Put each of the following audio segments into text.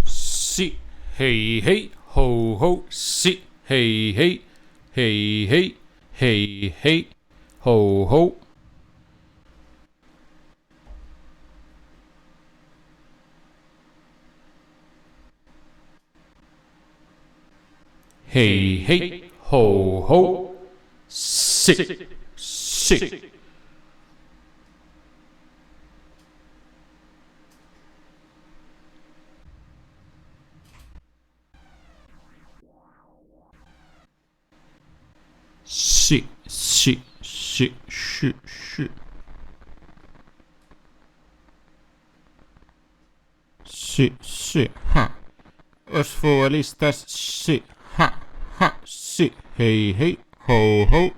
Sí, hey, hey, ho, ho, sí, hey, hey, hey, hey, hey, hey, ho, ho. Hey, hey, ho, ho, sí, sí. Sí, sí, sí, sí, sí. Sí, sí, ja. Os futbolistas, sí, ja, ja, sí. Hey, hey, ho, ho.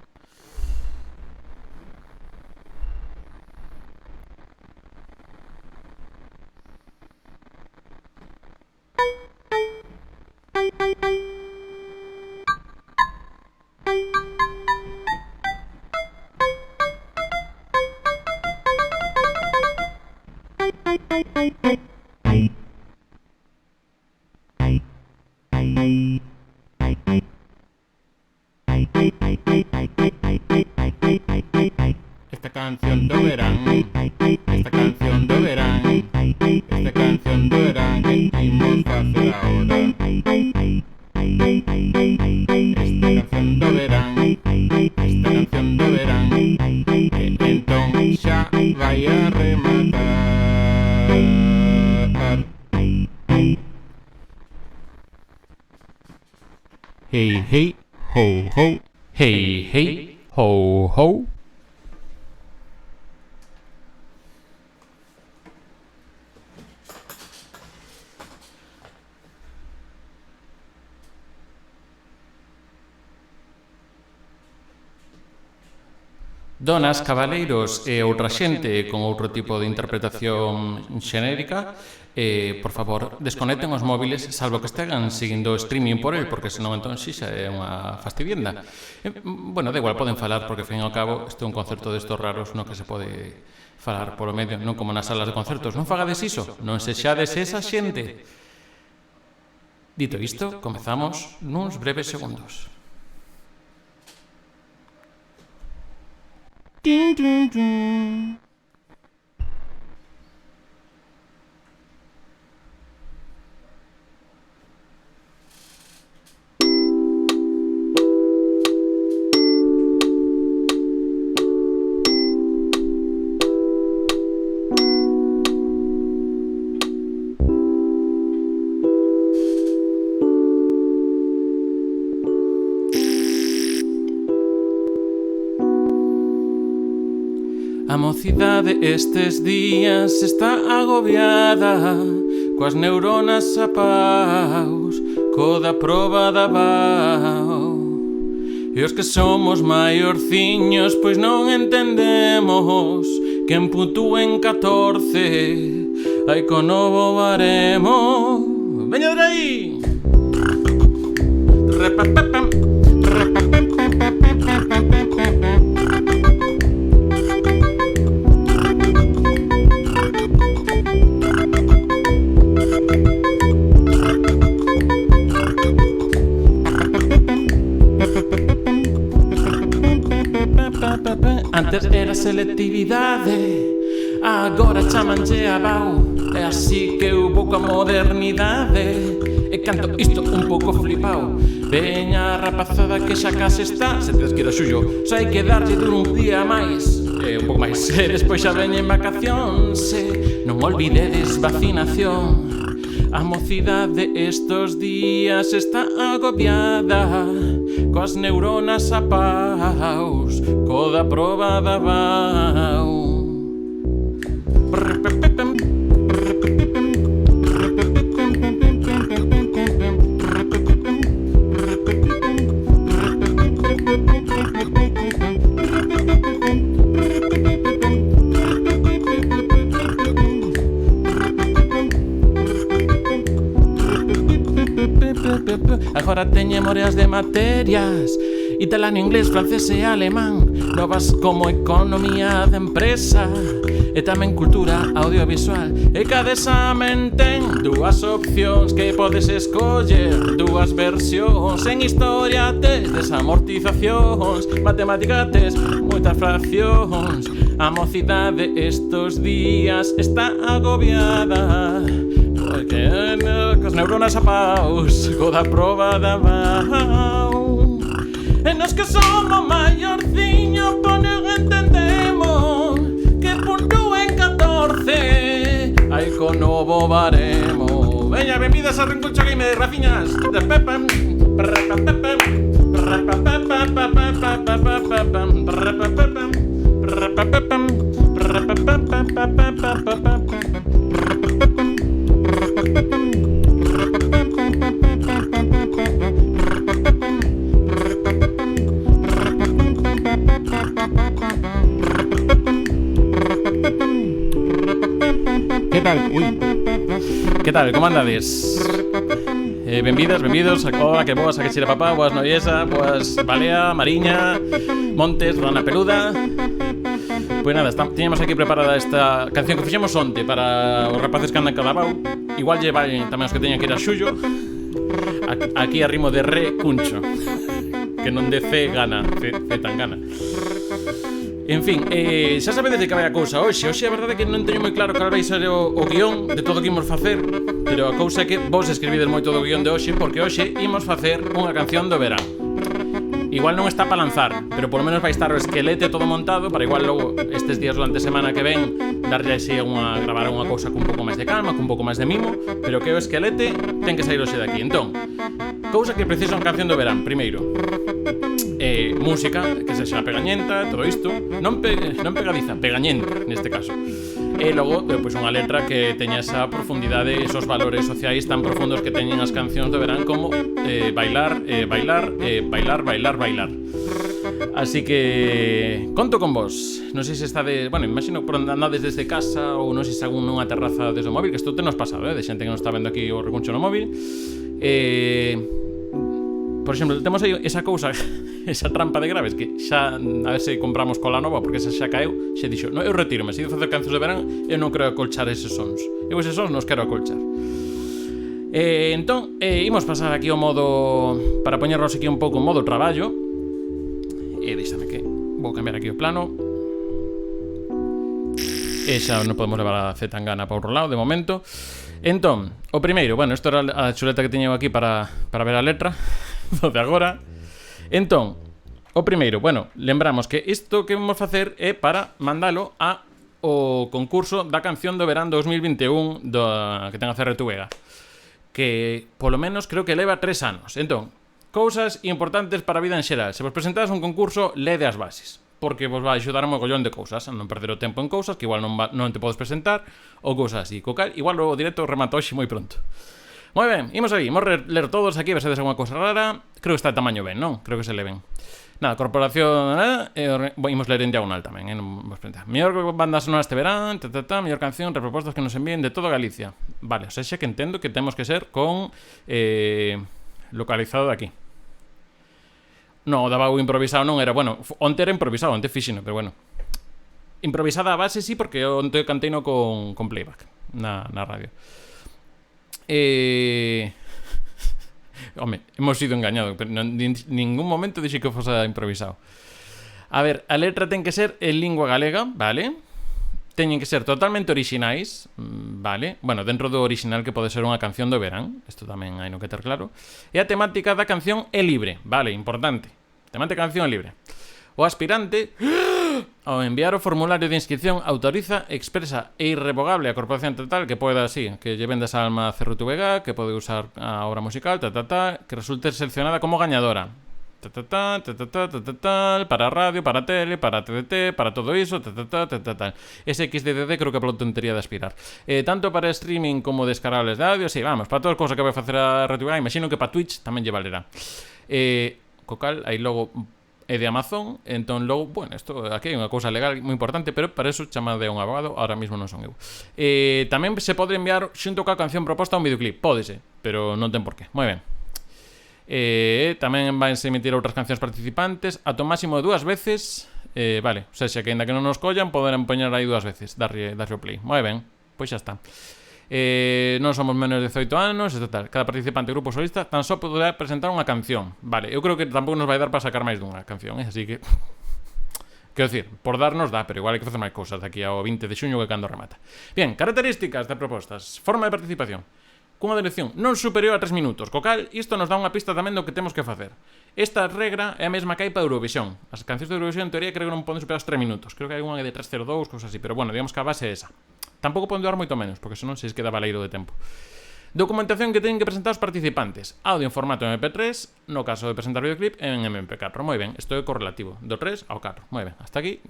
Esta canción do verán, esta canción do verán, esta canción do verán que imos facer ahora. Esta canción do verán, esta canción do verán, que entón xa vai a rematar. Hey, hey, ho, ho, hey, hey, ho, ho. Donas, cabaleiros e outra xente con outro tipo de interpretación xenérica, por favor, desconecten os móviles, salvo que estegan seguindo o streaming por el, porque senón entón si xa é unha fastidienda. Bueno, da igual, poden falar, porque, ao fin e ao cabo, este é un concerto destos raros no que se pode falar polo medio, non como nas salas de concertos. Non fagades iso, non sexades esa xente. Dito isto, comezamos nuns breves segundos. Dun, dun, dun. A mocidade estes días está agobiada, coas neuronas a paus, co da proba da BAO. E os que somos maiorciños pois non entendemos que en puntúen 14 hai co novo baremo. Veña de aí! Antes era selectividade, agora chamanlle a BAU. É así que eu vou coa modernidade e canto isto un pouco flipao. Veña rapazada que xa case está. Se tedes que ir a xullo, xa hai que darlle duro un día máis, un pouco máis. Despois xa veñen vacacións, non olvidedes vacinación. A mocidade estos días está agobiada, coas neuronas a paus, co da proba da BAU. Agora teñe moreas de materias, italiano, inglés, francés e alemán, novas como economía de empresa e tamén cultura audiovisual. E cada examen ten dúas opcións que podes escoller, dúas versións. En historia tes desamortizacións, matemática tes moitas fraccións. A mocidade estos días está agobiada, porque cos neuronas a paus, co da proba da BAU. E nos que somos maiorciño, non entendemos que puntúen 14 hai co novo baremo. Veña, benvidas a Rinconcho Gamer, rafiñas. Que tal? Como andades? Benvidas, benvidos. Hola, que boas, a que chira papá, boas noiesa, boas Balea, Mariña, Montes, Rana Peluda. Pois nada, tiñamos aquí preparada esta canción que fixemos onte para os rapaces que andan cada BAU. Igual lle valen tamén os que teñan que ir a xullo. Aquí a rimo de re cuncho, que non de C gana, C tan gana. En fin, xa sabedes de que vai a cousa hoxe. Hoxe a verdade é que non teño moi claro cal vai ser o guión de todo o que imos facer, pero a cousa é que vos escribides moito do guión de hoxe, porque hoxe imos facer unha canción do verán. Igual non está para lanzar, pero polo menos vai estar o esquelete todo montado para igual logo estes días durante a semana que ven darlle así gravar unha cousa con un pouco máis de calma, con un pouco máis de mimo, pero que o esquelete ten que sair hoxe de aquí. Entón, cousa que precisa unha canción do verán. Primeiro, música que sexa pegañenta, todo isto, non pegadiza, pegañenta neste caso. E logo, pois unha letra que teña esa profundidade, esos valores sociais tan profundos que teñen as cancións do verán, como bailar, bailar. Así que conto con vos. Non sei se estades, bueno, imagino por onde andades desde casa, ou non sei se algún nunha terraza desde o móvil, que isto tenos pasado, de xente que non está vendo aquí o recuncho no móvil. Por exemplo, temos aí esa cousa, esa trampa de graves que xa, a ver se compramos cola nova, porque esa xa caeu, xa dixo, no, eu retírome, se ido facer cancións de verán, eu non quero acolchar eses sons. Eu eses sons non os quero acolchar. Entón, imos pasar aquí o modo, para poñernos aquí un pouco en modo traballo. Deixame que vou cambiar aquí o plano. E xa non podemos levar a Z Tangana para outro lado, de momento. Entón, o primeiro, bueno, isto era a chuleta que teño aquí para ver a letra do de agora. Entón, o primeiro, bueno, lembramos que isto que vamos facer é para mandalo o concurso da canción do verán 2021 que ten a CR Vega, que polo menos creo que leva 3 anos. Entón, cousas importantes para a vida en xeral. Se vos presentades un concurso, lede as bases, porque vos vai axudar un mogollón de cousas, a non perder o tempo en cousas que igual non te podes presentar, ou cousas así. Igual o directo remata hoxe moi pronto. Moi ben, imos aí, imos ler todos aquí, a ver se des alguna cousa rara. Creo que está de tamaño ben, non? Creo que se le ven. Nada, corporación, imos ler en diagonal tamén, non vos presentar. Mellor banda sonora este verán, mellor canción, repropostas que nos envíen de todo Galicia. Vale, o sea, xa que entendo que temos que ser con localizado de aquí. No, o daba o improvisado non era, bueno, onte era improvisado, onte fixino, pero bueno. Improvisada a base sí, porque onte canteino con playback na radio. Home, hemos sido engañados, pero en ningún momento dixi que fose improvisado. A ver, a letra ten que ser en lingua galega, vale? teñen que ser totalmente orixinais, vale? Bueno, dentro do original que pode ser unha canción do verán, isto tamén hai no que ter claro. E a temática da canción é libre, vale, importante. Temática da canción é libre. O aspirante, ao enviar o formulario de inscripción, autoriza, expresa e irrevogable a corporación total que poida, así, que lle vendas a alma CRTVG, que pode usar a obra musical, que resulte seleccionada como gañadora. Para radio, para tele, para TDT, para todo iso, ese XDDD creo que polo tontería de aspirar. Tanto para streaming como descargables de audio, sí, vamos, para todas as cousas que vai facer a RTVG, imagino que para Twitch tamén lle valerá. Co cal, aí logo é de Amazon, entón logo, bueno, isto aquí hai unha cousa legal moi importante, pero para eso chamade a un abogado, ahora mismo non son eu. Tamén se pode enviar xunto coa canción proposta a un videoclip, pódese, pero non ten por qué. Moi ben. Tamén vanse emitir outras cancións participantes ata o máximo de 2 veces, vale, o sea, xa que ainda que non nos collan poderán poñer aí 2 veces, darlle o play. Moi ben, pois xa está. Non somos menos de 18 anos, etc. Cada participante grupo solista tan só poderá presentar unha canción. Vale, eu creo que tampouco nos vai dar para sacar máis dunha canción, así que quero dicir, por darnos dá, pero igual hai que facer máis cousas daqui ao 20 de xuño que cando remata. Bien, características de propostas. Forma de participación. Cunha duración non superior a 3 minutos, co cal isto nos dá unha pista tamén do que temos que facer. Esta regra é a mesma que hai para Eurovisión. As cancións de Eurovisión en teoría creo que non poden superar os 3 minutos. Creo que hai unha de 302, cousas así, pero bueno, digamos que a base é esa. Tampouco poden durar moito menos, porque senón se queda baleiro de tempo. Documentación que teñen que presentar os participantes. Audio en formato MP3, no caso de presentar videoclip en MP4. Moi ben, isto é correlativo, do 3 ao 4. Moi ben, hasta aquí,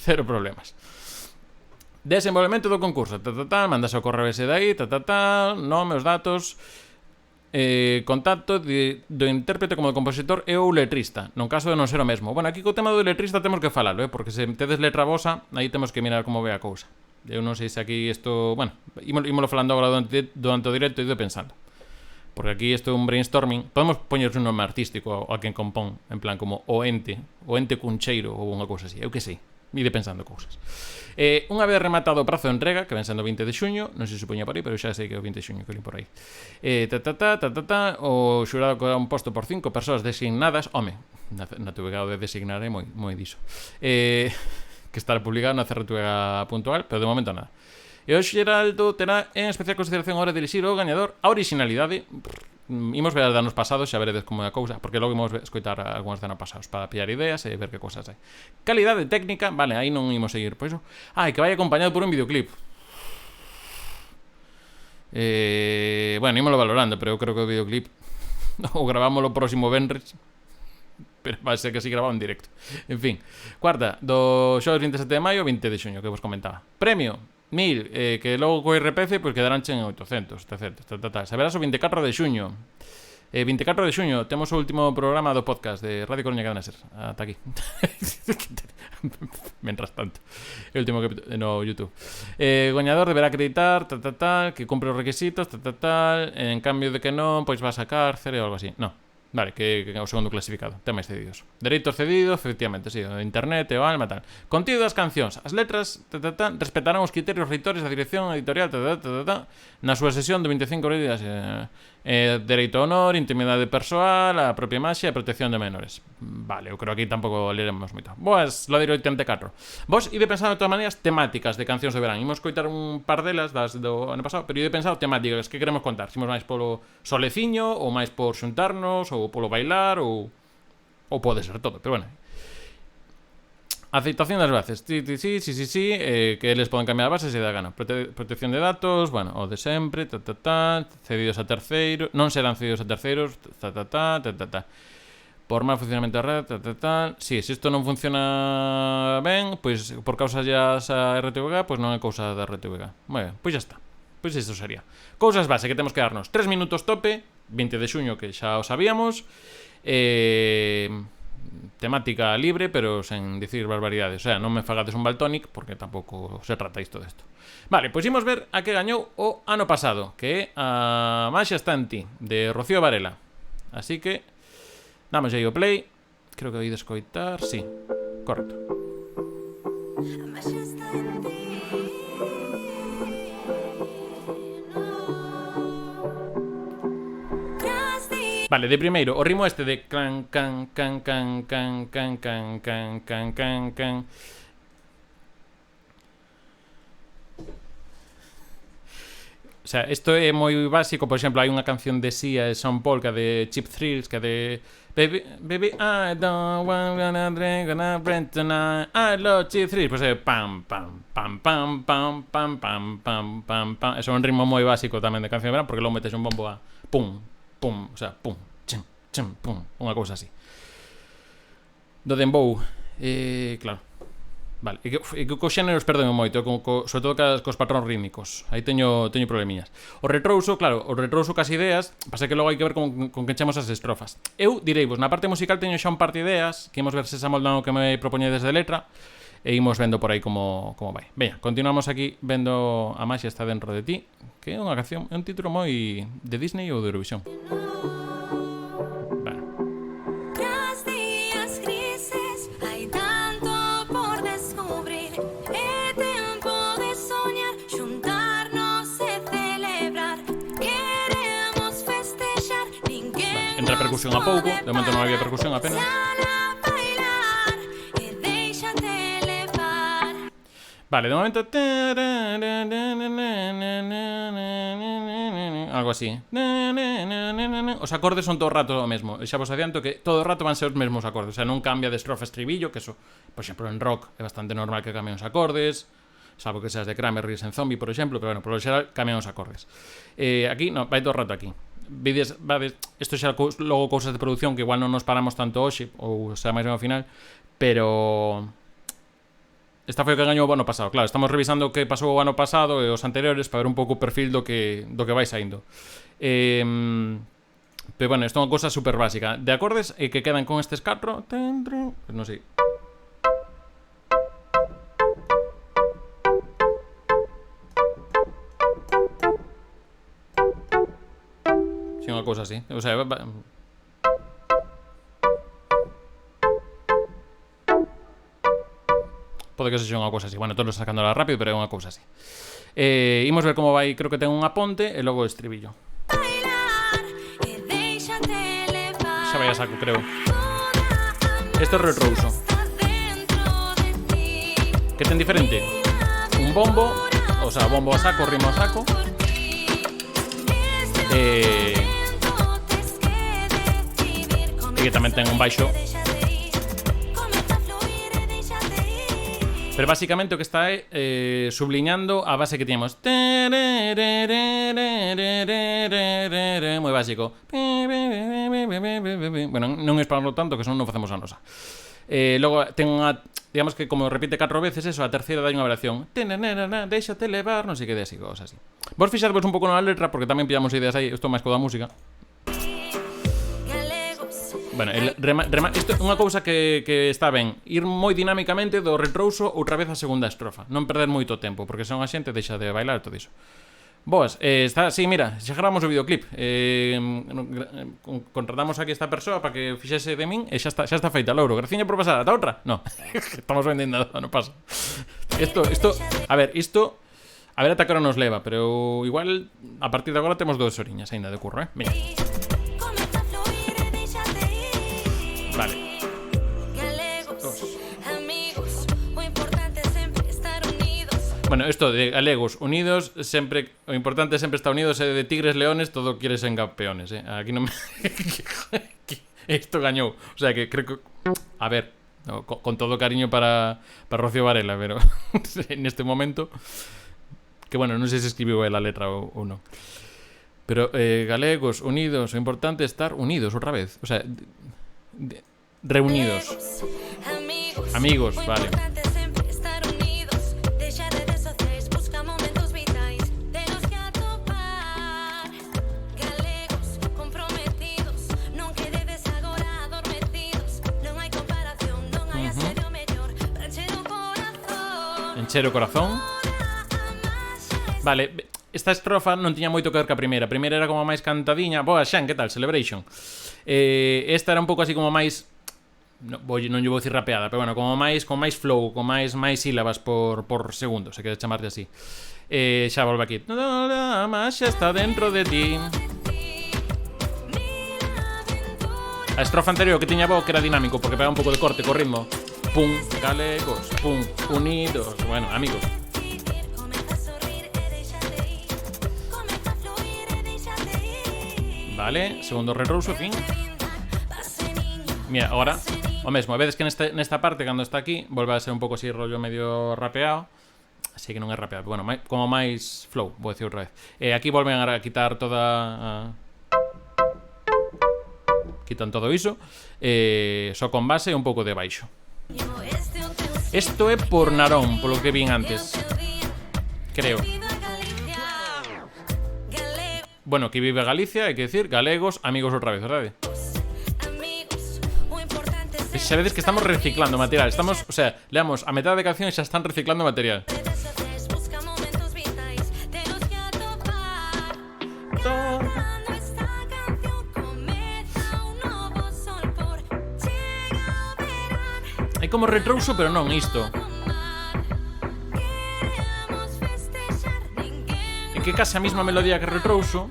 cero problemas. Desenvolvemento do concurso, mandase o correo ese dai, nome, os datos, contacto do intérprete como do compositor e ou letrista, non caso de non ser o mesmo. Bueno, aquí co tema do letrista temos que falalo, porque se tedes letra vosa, aí temos que mirar como ve a cousa. Eu non sei se aquí isto, bueno, ímolo falando agora durante o directo e ido pensando. Porque aquí isto é un brainstorming. Podemos poñerse un nome artístico a quen compón, en plan como o ente cuncheiro ou unha cousa así, eu que sei. Ide pensando cousas. Unha vez rematado o prazo de entrega, que ven sendo o 20 de xuño, non sei se supoña por aí, pero xa sei que é o 20 de xuño que li por aí. O xurado queda un posto por 5 persoas designadas. Home, na TVG de designar é moi diso. Que estará publicado na CRTVG.al, pero de momento nada. E o xeraldo terá en especial consideración a hora de elixir o gañador a originalidade. Imos ver de anos pasados, xa veredes como é a cousa, porque logo imos escoitar algúns de anos pasados para pillar ideas e ver que cousas hai. Calidade técnica, vale, aí non imos seguir por iso. Que vai acompañado por un videoclip. Bueno, ímolo valorando, pero eu creo que o videoclip o gravámoslo o próximo venres, pero vai ser que así grabado en directo. En fin, cuarta, do xoves 27 de maio, 20 de xuño, que vos comentaba. Premio 1000, que logo co IRPF pois quedaránche en 800, 700, saberás o 24 de xuño. 24 de xuño temos o último programa do podcast de Radio Coruña Cadena Ser. Ata aquí. Mentras tanto, o último que no YouTube. Goñador deberá acreditar que cumpre os requisitos, en cambio de que non, pois vas a cárcere ou algo así. No. Vale, que é o segundo clasificado. Temas cedidos. Dereitos cedidos, efectivamente, sí, o internet, o alma, tal. Contido das cancións. As letras respetarán os criterios reitores da dirección editorial na súa sesión de 25 días. Dereito ao honor, intimidade persoal, a propia imaxe e a protección de menores. Vale, eu creo que aquí tampouco leremos moito. Boas, lo diré 84. Vos ide pensando de todas maneiras temáticas de cancións de verán. Imos coitar un par delas das do ano pasado, pero ide pensando temáticas que queremos contar. Simos máis polo soleciño, ou máis por xuntarnos, ou polo bailar, ou pode ser todo, pero bueno. Aceitación das bases. Sí, que eles poden cambiar a base se dá gana. Protección de datos, bueno, o de sempre, cedidos a terceiros, non serán cedidos a terceiros, por mal funcionamento da red, Si isto non funciona ben, pois por causas ya a RTVG, pois non é cousa da RTVG. Moi ben, pois xa está. Pois isto sería. Cousas base que temos que darnos. 3 minutos tope, 20 de xuño que xa o sabíamos. Temática libre, pero sen dicir barbaridades. O sea, non me fagades un baltónic, porque tampouco se trata isto desto. Vale, pois imos ver a que gañou o ano pasado, que é a Maxia está en ti, de Rocío Varela. Así que damos aí o play. Creo que oí de escoitar. Sí, correcto. Vale, de primeiro, o ritmo este de can, can, can, can, can, can, can, can, can, can, can. O sea, isto é moi básico. Por exemplo, hai unha canción de Sia e Sean Paul, que é de Cheap Thrills, que é de Baby, I don't wanna drink on a brand tonight, I love Cheap Thrills. Pois é pam, pam, pam, pam, pam, pam, pam, pam, pam, pam. Eso é un ritmo moi básico tamén de canción de verán, porque logo metes un bombo a pum, pum, o sea, pum, chum, chum, pum, unha cousa así. Do dembow, claro. Vale, e que cos xéneros perdeme moito, sobre todo cos patróns rítmicos. Aí teño problemiñas. O retrouso, claro, o retrouso cas ideas, pasa que logo hai que ver con que echemos as estrofas. Eu direivos, na parte musical teño xa un par de ideas, que imos ver se se amoldan o que me propoñedes de letra, e imos vendo por aí como vai. Veña, continuamos aquí vendo A Maxia está dentro de ti, que é unha canción, é un título moi de Disney ou de Eurovisión. Entra percusión a pouco, de momento non había percusión apenas. Vale, de momento algo así. Os acordes son todo o rato o mesmo. E xa vos adianto que todo o rato van ser os mesmos acordes. O sea, non cambia de estrofa a estribillo, que eso, por exemplo, en rock é bastante normal que cambien os acordes, salvo que seas de Cranberries en Zombie, por exemplo, pero bueno, por lo xeral cambian os acordes. Aquí, non, vai todo o rato aquí. Isto xa logo cousas de producción que igual non nos paramos tanto hoxe, ou sea máis ao final, pero esta foi o que gañou o ano pasado. Claro, estamos revisando o que pasou o ano pasado e os anteriores para ver un pouco o perfil do que vai saindo. Pero bueno, isto é unha cousa super básica. De acordes que quedan con estes 4, non sei. Sí, unha cousa así. O sea, pode que sexa unha cousa así. Bueno, todos sacándola rápido, pero é unha cousa así. Imos ver como vai. Creo que ten unha ponte e logo o estribillo. Xa vai a saco, creo. Este é o retrouso. Que ten diferente? Un bombo, o sea, bombo a saco, ritmo a saco. E que tamén ten un baixo. Pero basicamente o que está é subliñando a base que tiñamos. Moi básico. Bueno, non esperarlo tanto, que senón non facemos a nosa. Logo ten unha, digamos que como repite 4 veces eso, a terceira dai unha variación. Déxate levar, non sei que de así, cosas así. Vos fixadvos un pouco na letra, porque tamén pillamos ideas aí. Isto máis co da música. Bueno, isto é unha cousa que está ben. Ir moi dinámicamente do retrouso outra vez a segunda estrofa. Non perder moito tempo, porque senón a xente deixa de bailar todo iso. Boas, está, sí, mira, xa grabamos o videoclip. Contratamos aquí esta persoa para que fixese de min e xa está feita, Lauro. Graciña por pasar, ata outra? No, estamos vendendo, non pasa. Isto, a ver ata que hora nos leva, pero igual a partir de agora temos 2 horiñas ainda de curro, Mira. Vale. Bueno, isto de galegos unidos, sempre o importante sempre está unidos, e de tigres leones todo quieres en campeones, Aquí non me isto gañou, o sea que creo que a ver, no, con todo cariño para Rocío Varela, pero neste momento que bueno, non sei se escribiu a letra ou non. Pero galegos unidos, o importante é estar unidos outra vez, o sea, reunidos. Amigos, vale. Encher o corazón. Vale, esta estrofa non tiña moito que ver ca primeira. A primeira era como máis cantadiña. Boa, Xan, que tal? Celebration. Esta era un pouco así como máis, non lle vou dicir rapeada, pero bueno, como máis flow, con máis sílabas por segundo, se quere chamarlle así. Xa volve aquí. A Maxia está dentro de ti. A estrofa anterior que tiña voz que era dinámico, porque pega un pouco de corte co ritmo. Pum, galegos, pum, unidos. Bueno, amigos. Vale, segundo retrouso, fin. Mira, agora o mesmo, vedes que nesta parte, cando está aquí, volve a ser un pouco así rollo medio rapeado. Así que non é rapeado, bueno, como máis flow, vou decir outra vez. Aquí volven a quitar toda quitan todo iso, só con base e un pouco de baixo. Isto é por Narón, polo que vin antes, creo. Bueno, que vive Galicia, hai que decir, galegos, amigos outra vez, verdade? Xa vedes que estamos reciclando material. Estamos, o sea, leamos a metade de canción e xa están reciclando material. É como retrouso, pero non isto. É que case a mesma melodía que retrouso.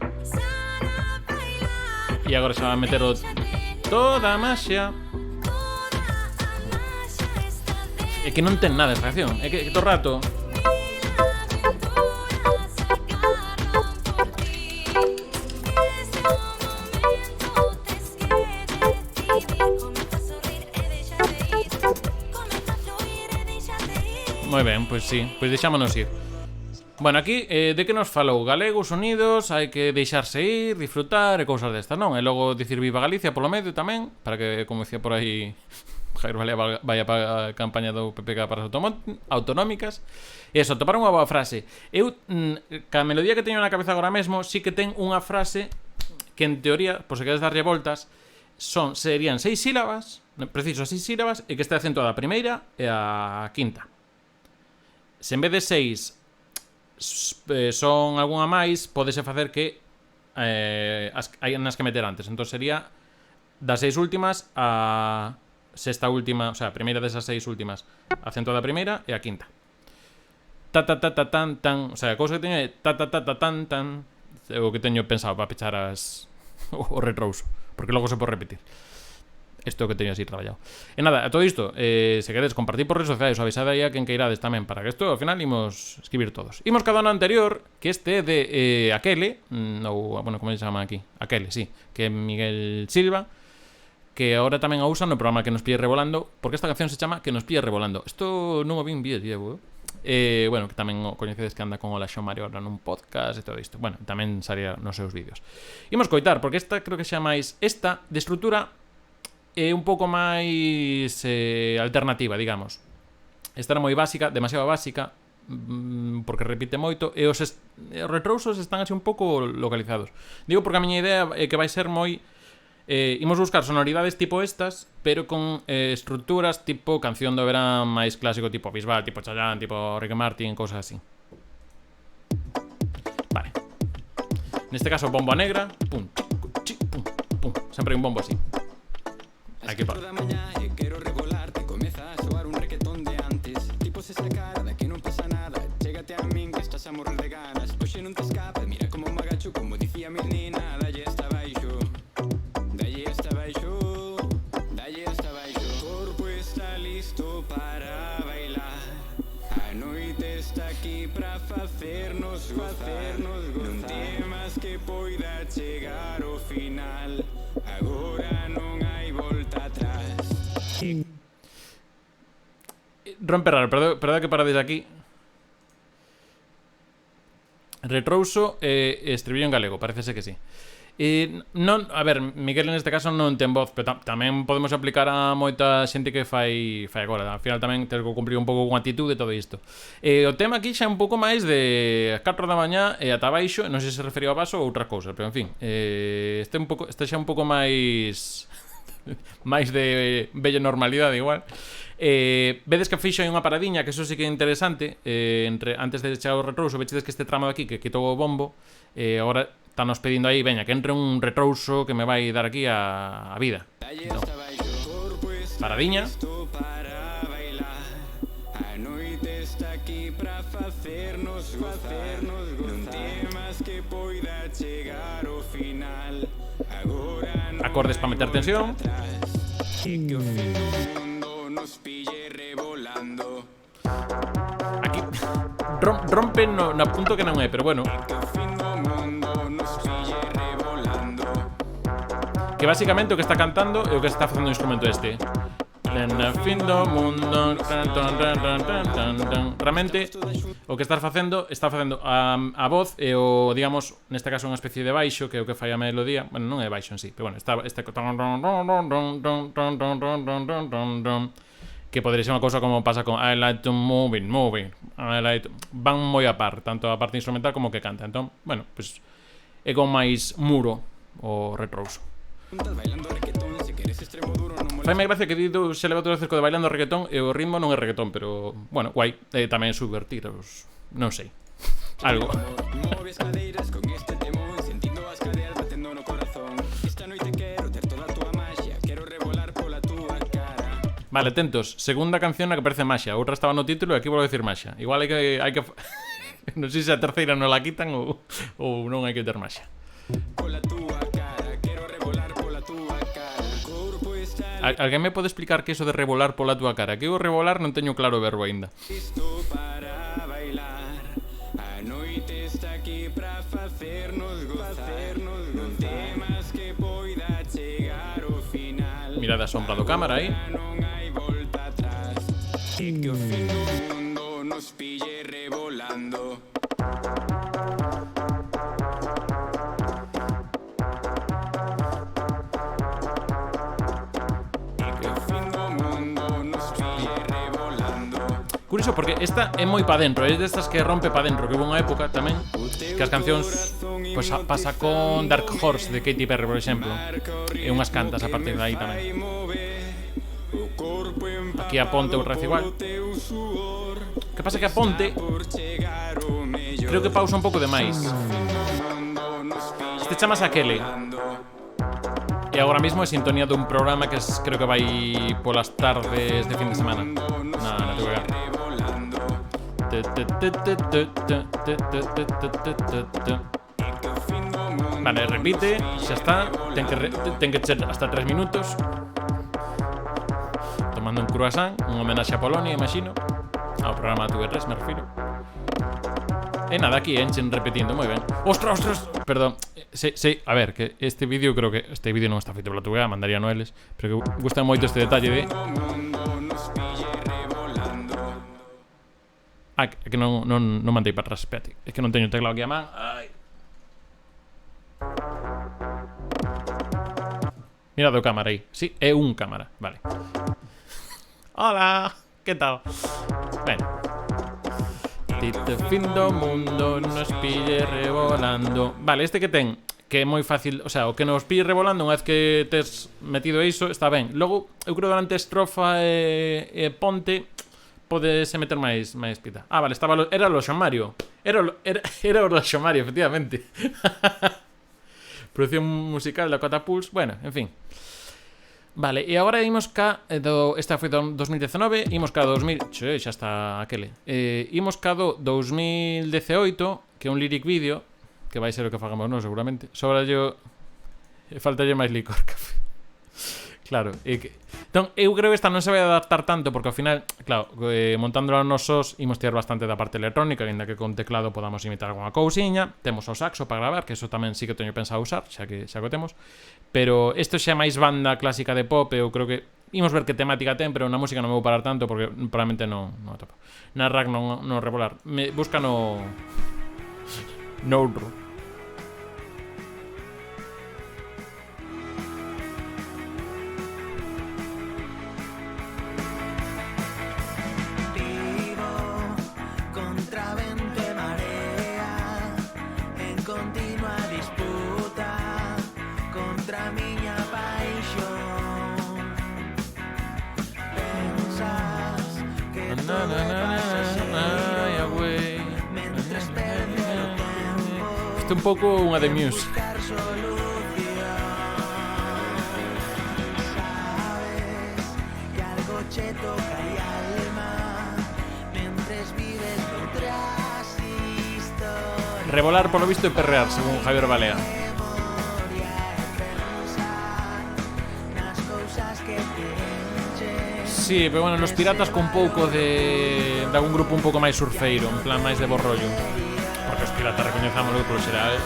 E agora xa vai meter toda a maxia. É que non ten nada esta canción. É que todo rato moi ben, pois sí, pois deixámonos ir. Bueno, aquí, de que nos falou? Galegos unidos, hai que deixarse ir, disfrutar e cousas destas, non? E logo dicir viva Galicia polo medio tamén, para que, como decía por aí Jairo Valea, vaya para a campaña do PPK para as autonómicas. E eso, topar unha boa frase. Eu, ca melodía que teño na cabeza agora mesmo, sí que ten unha frase que en teoría, por se quedes das revoltas, serían 6 sílabas, preciso 6 sílabas, e que este acentuada a primeira e a quinta. Se en vez de 6 son algunha máis, podese facer que hai nas que meter antes. Entón sería das 6 últimas a sexta última, o sea, a primeira desas 6 últimas, acentuada a primeira e a quinta. Ta ta ta ta tan tan, o sea, a cousa que teño é ta ta ta ta tan tan, é o que teño pensado para pechar o retrouso, porque logo se pode repetir. Isto que teño así traballado. E nada, a todo isto, se queredes compartir por redes sociais, avisad aí a quen queirades tamén, para que isto ao final imos escribir todos. Imos cada ano anterior, que este é de Aquele, ou, bueno, como se chama aquí? Aquele, sí, que é Miguel Silva, que agora tamén a usan no programa Que nos pille revolando, porque esta canción se chama Que nos pille revolando. Isto non o vin vídeo, bueno, que tamén o coñecedes que anda con o Laxón Mario ahora nun podcast e todo isto. Bueno, tamén salía nos seus vídeos. Imos coitar, porque esta creo que xa máis esta de estrutura é un pouco máis alternativa, digamos. Esta era moi básica, demasiado básica, porque repite moito, e os retrousos están así un pouco localizados. Digo porque a miña idea é que vai ser moi... imos buscar sonoridades tipo estas, pero con estruturas tipo canción do verán máis clásico, tipo Bisbal, tipo Chayanne, tipo Ricky Martin, cousas así. Vale. Neste caso, bomba negra, pum, pum, pum, sempre un bombo así. Aquí para. Toda mañá e quero revolar, te comeza a soar un requetón de antes. Tipo se sacara de que non pasa nada. Chégate a min que estás a morrer de ganas. Hoxe non te escapas, mira como me agacho, como dicía mi nena, dalle hasta baixo. Dalle hasta baixo. Dalle hasta baixo. O corpo está listo para bailar. A noite está aquí para facernos gozar. Non temas que poida chegar ao final. Agora non hai volta atrás. Rompe raro, perdón que parades aquí. Retrouso e estribillo en galego, parecese que sí. Non, a ver, Miguel neste caso non ten voz, pero tamén podemos aplicar a moita xente que fai agora. Al final tamén tens que cumprir un pouco con atitude e todo isto. O tema aquí xa é un pouco máis de 4 da mañá e ata baixo, non sei se refería ao vaso ou outra cousa, pero en fin, este xa un pouco máis máis de bella normalidade igual. Vedes que fixo unha paradiña, que eso sí que é interesante, antes de chegar ao retrouso, vechedes que este tramo de aquí que quitou o bombo, agora estamos pedindo aí, veña, que entre un retrouso que me vai dar aquí a vida. Entón, paradiña. Acordes para meter tensión. Aquí rompe no punto que non é, pero bueno. Que basicamente o que está cantando é o que está facendo o instrumento este. Fin do mundo. Realmente o que está facendo a voz e o, digamos, neste caso unha especie de baixo, que é o que fai a melodía. Bueno, non é baixo en sí, pero bueno, está que podería ser unha cousa como pasa con I like to move it, van moi a par, tanto a parte instrumental como que canta. Entón, bueno, pues é con máis muro o retrouso. Faime gracia que dito se leva todo o cerco de bailando reggaetón e o ritmo non é reggaetón, pero, bueno, guai, tamén subvertir os... non sei, algo. Vale, atentos, segunda canción na que aparece Masha. Outra estaba no título e aquí volvo a decir Masha. Igual hai que non sei se a terceira non la quitan ou non hai que ter Masha. Alguén me pode explicar que iso de rebolar pola túa cara? Que o rebolar non teño claro o verbo aínda. Mirad a sombra do cámara aí. Que o fin do mundo nos pille revolando. Curioso, porque esta é moi pa dentro, é destas que rompe pa dentro, que hubo unha época tamén que as cancións pues pasa con Dark Horse de Katy Perry, por exemplo, e unhas cantas a partir de aí tamén. Aquí a Ponte outra vez igual. Que pasa que a Ponte creo que pausa un pouco de máis. Este chamas Aquele e agora mesmo é sintonía dun programa que creo que vai polas tardes de fin de semana na TVG. Vale, repite, xa está. Ten que ser hasta 3 minutos. Tomando un croissant, un homenaxe a Polonia, imagino. Ao programa de TV3, me refiro. E nada, aquí enchen repetindo, moi ben. Ostras, perdón. Sí, a ver, que este vídeo creo que este vídeo non está feito pola TVG, mandaría Noeles, pero que gusta moito este detalle de que non mandei para atrás, espérate. É que non teño o teclado aquí a man. Ai. Mirad o cámara aí. Sí, é un cámara, vale. Hola, que tal? Ben. Tito fin do mundo nos pille revolando. Vale, este que ten, que é moi fácil, o sea, o que nos pille revolando unha vez que tes metido iso, está ben. Logo, eu creo durante estrofa e ponte podese meter máis pita. Ah, vale, era o Xamario. Era o Xamario, efectivamente. Producción musical da Catapults. Bueno, en fin. Vale, e agora imos ca esta foi do 2019, imos ca 2000, xa está aquele. Imos ca do 2018, que é un lyric video, que vai ser o que fagamos nós seguramente. Sobrallo faltalle máis licor, café. Claro, entón, eu creo que esta non se vai adaptar tanto porque ao final, claro, montándola nos SOS imos tirar bastante da parte electrónica, ainda que con teclado podamos imitar alguna cousiña. Temos o saxo para gravar, que eso tamén sí que teño pensado usar, xa que o temos. Pero isto xa é máis banda clásica de pop, eu creo que imos ver que temática ten, pero na música non me vou parar tanto porque probablemente non atopo. Na rack non regular. Me busca no outro. Isto é un pouco unha de Muse. Revolar polo visto e perrear, según Javier Balea. Sí, pero bueno, los piratas con pouco de algún grupo un pouco máis surfeiro, en plan máis de borrollo. Porque os piratas recoñezámoslo polo xeral.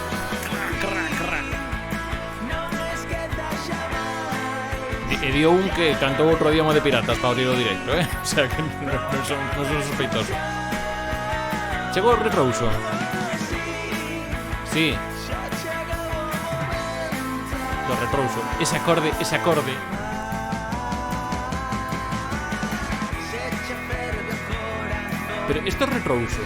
E dio un que cantou outro día mo de Piratas para abrir o directo, O sea que non son sospeitoso. Chegou o Retrouso. Sí. Do Retrouso. Ese acorde. Pero isto é Retrouso.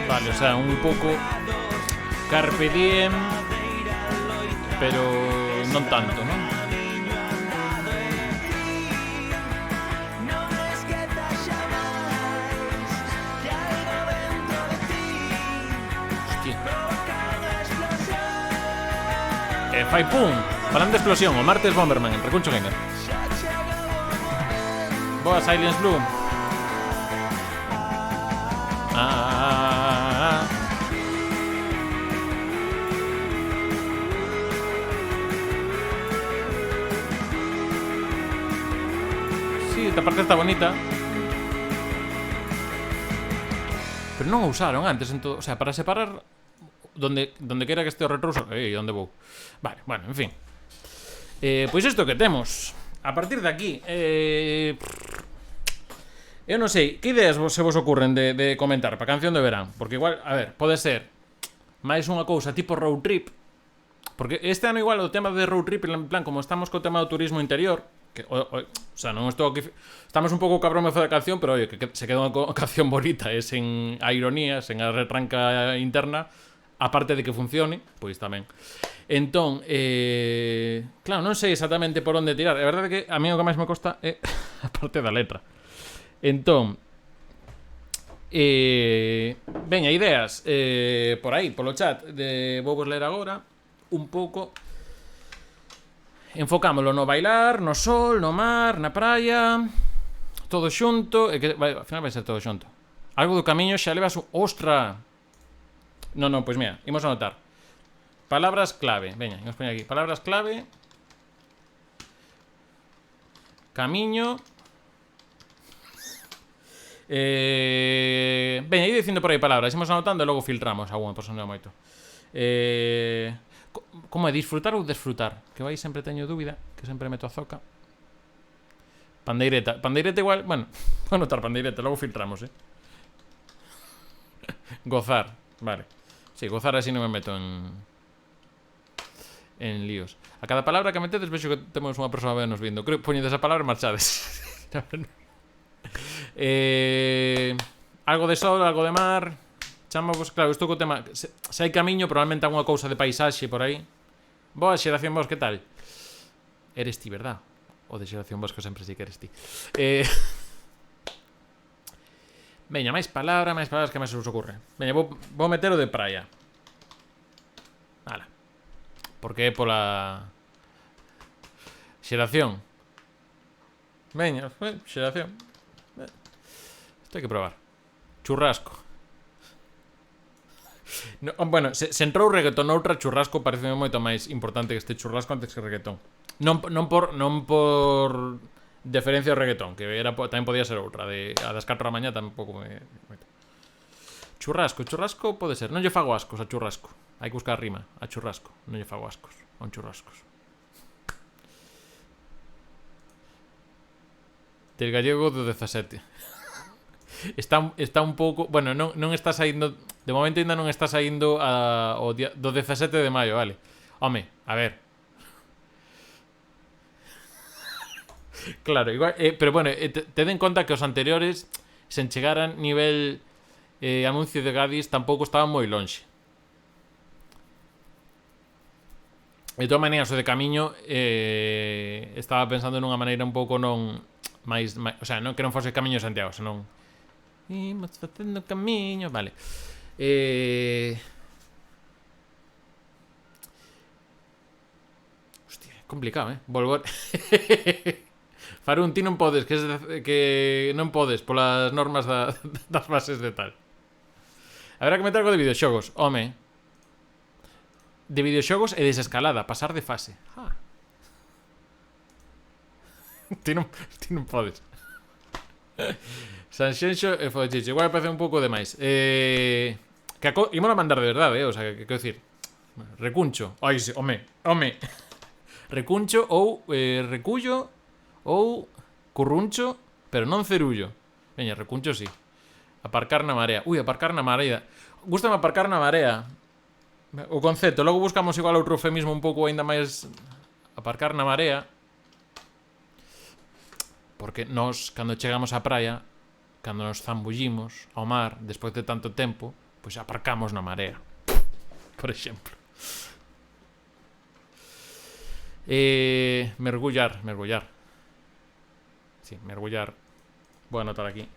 Vale, o sea, un pouco Carpe Diem, pero non tanto, non? Hostia. Fai pum, falando de explosión, o martes Bomberman, en Recuncho Gamer. Boa Silence Blue. Sí, esta parte está bonita. Pero non o usaron antes en todo, o sea, para separar donde quera que este o Retrouso. Onde vou? Vale, bueno, en fin. Pois isto que temos. A partir de aquí, eu non sei, que ideas se vos ocurren de comentar para Canción de Verán? Porque igual, a ver, pode ser máis unha cousa tipo road trip. Porque este ano igual o tema de road trip, en plan, como estamos co tema do turismo interior, que, o sea, non estou aquí, estamos un pouco cabromezo de canción, pero oye, que se queda unha canción bonita, sen a ironía, sen a retranca interna, aparte de que funcione, pois tamén. Entón, claro, non sei exactamente por onde tirar. É verdade que a mí o que máis me costa é a parte da letra. Entón, veña, ideas por aí, polo chat. Vou vos ler agora un pouco. Enfocámoslo no bailar, no sol, no mar, na praia, todo xunto, e que ao final vai ser todo xunto. Algo do camiño xa levas ostra. Non, pois mira, imos a anotar. Palabras clave, veña, imos poñer aquí. Palabras clave. Camiño. Veña, ir dicindo por aí palabras, imos anotando e logo filtramos algunha, por se non é moito. Como é, disfrutar ou desfrutar? Que vai sempre teño dúbida, que sempre meto a zoca. Pandeireta igual, bueno, vou anotar pandeireta, logo filtramos, Gozar, vale. Sí, gozar así non me meto en líos. A cada palabra que metedes vexo que temos unha persoa ben nos vindo. Creo que poñedes a palabra e marchades. Algo de sol, algo de mar. Chamamos, claro, isto co tema. Se hai camiño, probablemente alguna cousa de paisaxe por aí. Boa, Xeración Bosque, tal? Eres ti, verdad? O de Xeración Bosque sempre sí que eres ti. Veña, máis palabras que máis se vos ocurre. Veña, vou meter o de praia. Ala. Porque é pola Xeración. Veña, Xeración. Isto hai que probar. Churrasco. No, bueno, se entrou reggaetón noutra, churrasco parece moito máis importante que este churrasco antes que reggaetón. Non por deferencia ao reggaetón, que era, tamén podía ser outra, a das 4 da mañá tampouco me... Churrasco pode ser. Non lle fago ascos a churrasco. Hai que buscar a rima a churrasco. Non lle fago ascos a un churrascos. Del gallego do 17. Está un pouco... Bueno, non está saindo... De momento ainda non está saindo o día, do 17 de maio, vale. Home, a ver. Claro, igual... pero bueno, ted en conta que os anteriores, sen chegaran nivel anuncio de Gadis, tampouco estaban moi lonxe. De todas maneiras, o de camiño estaba pensando nunha maneira un pouco non... máis, o sea, non que non fose Camiño de Santiago, senón Imos facendo camiño. Vale. Hostia, é complicado, Volver. Farun, ti non podes, que non podes polas normas das bases de tal. Haberá que meter algo de videoxogos. Home. De videoxogos e desescalada, pasar de fase. Ti non podes. Sanxenxo e Fodechicho. Igual parece un pouco demais. Imos a mandar de verdade, o sea, que quero dicir. Recuncho. Ai, sí, home. Recuncho ou recullo ou curruncho, pero non cerullo. Veña, recuncho sí. Aparcar na marea. Ui, aparcar na marea. Gústame aparcar na marea. O concepto. Logo buscamos igual outro eufemismo un pouco aínda máis. Aparcar na marea. Porque nós, cando chegamos á praia, cando nos zambullimos ao mar, despois de tanto tempo, pois aparcamos na marea. Por exemplo. Mergullar. Sí, mergullar. Vou anotar aquí.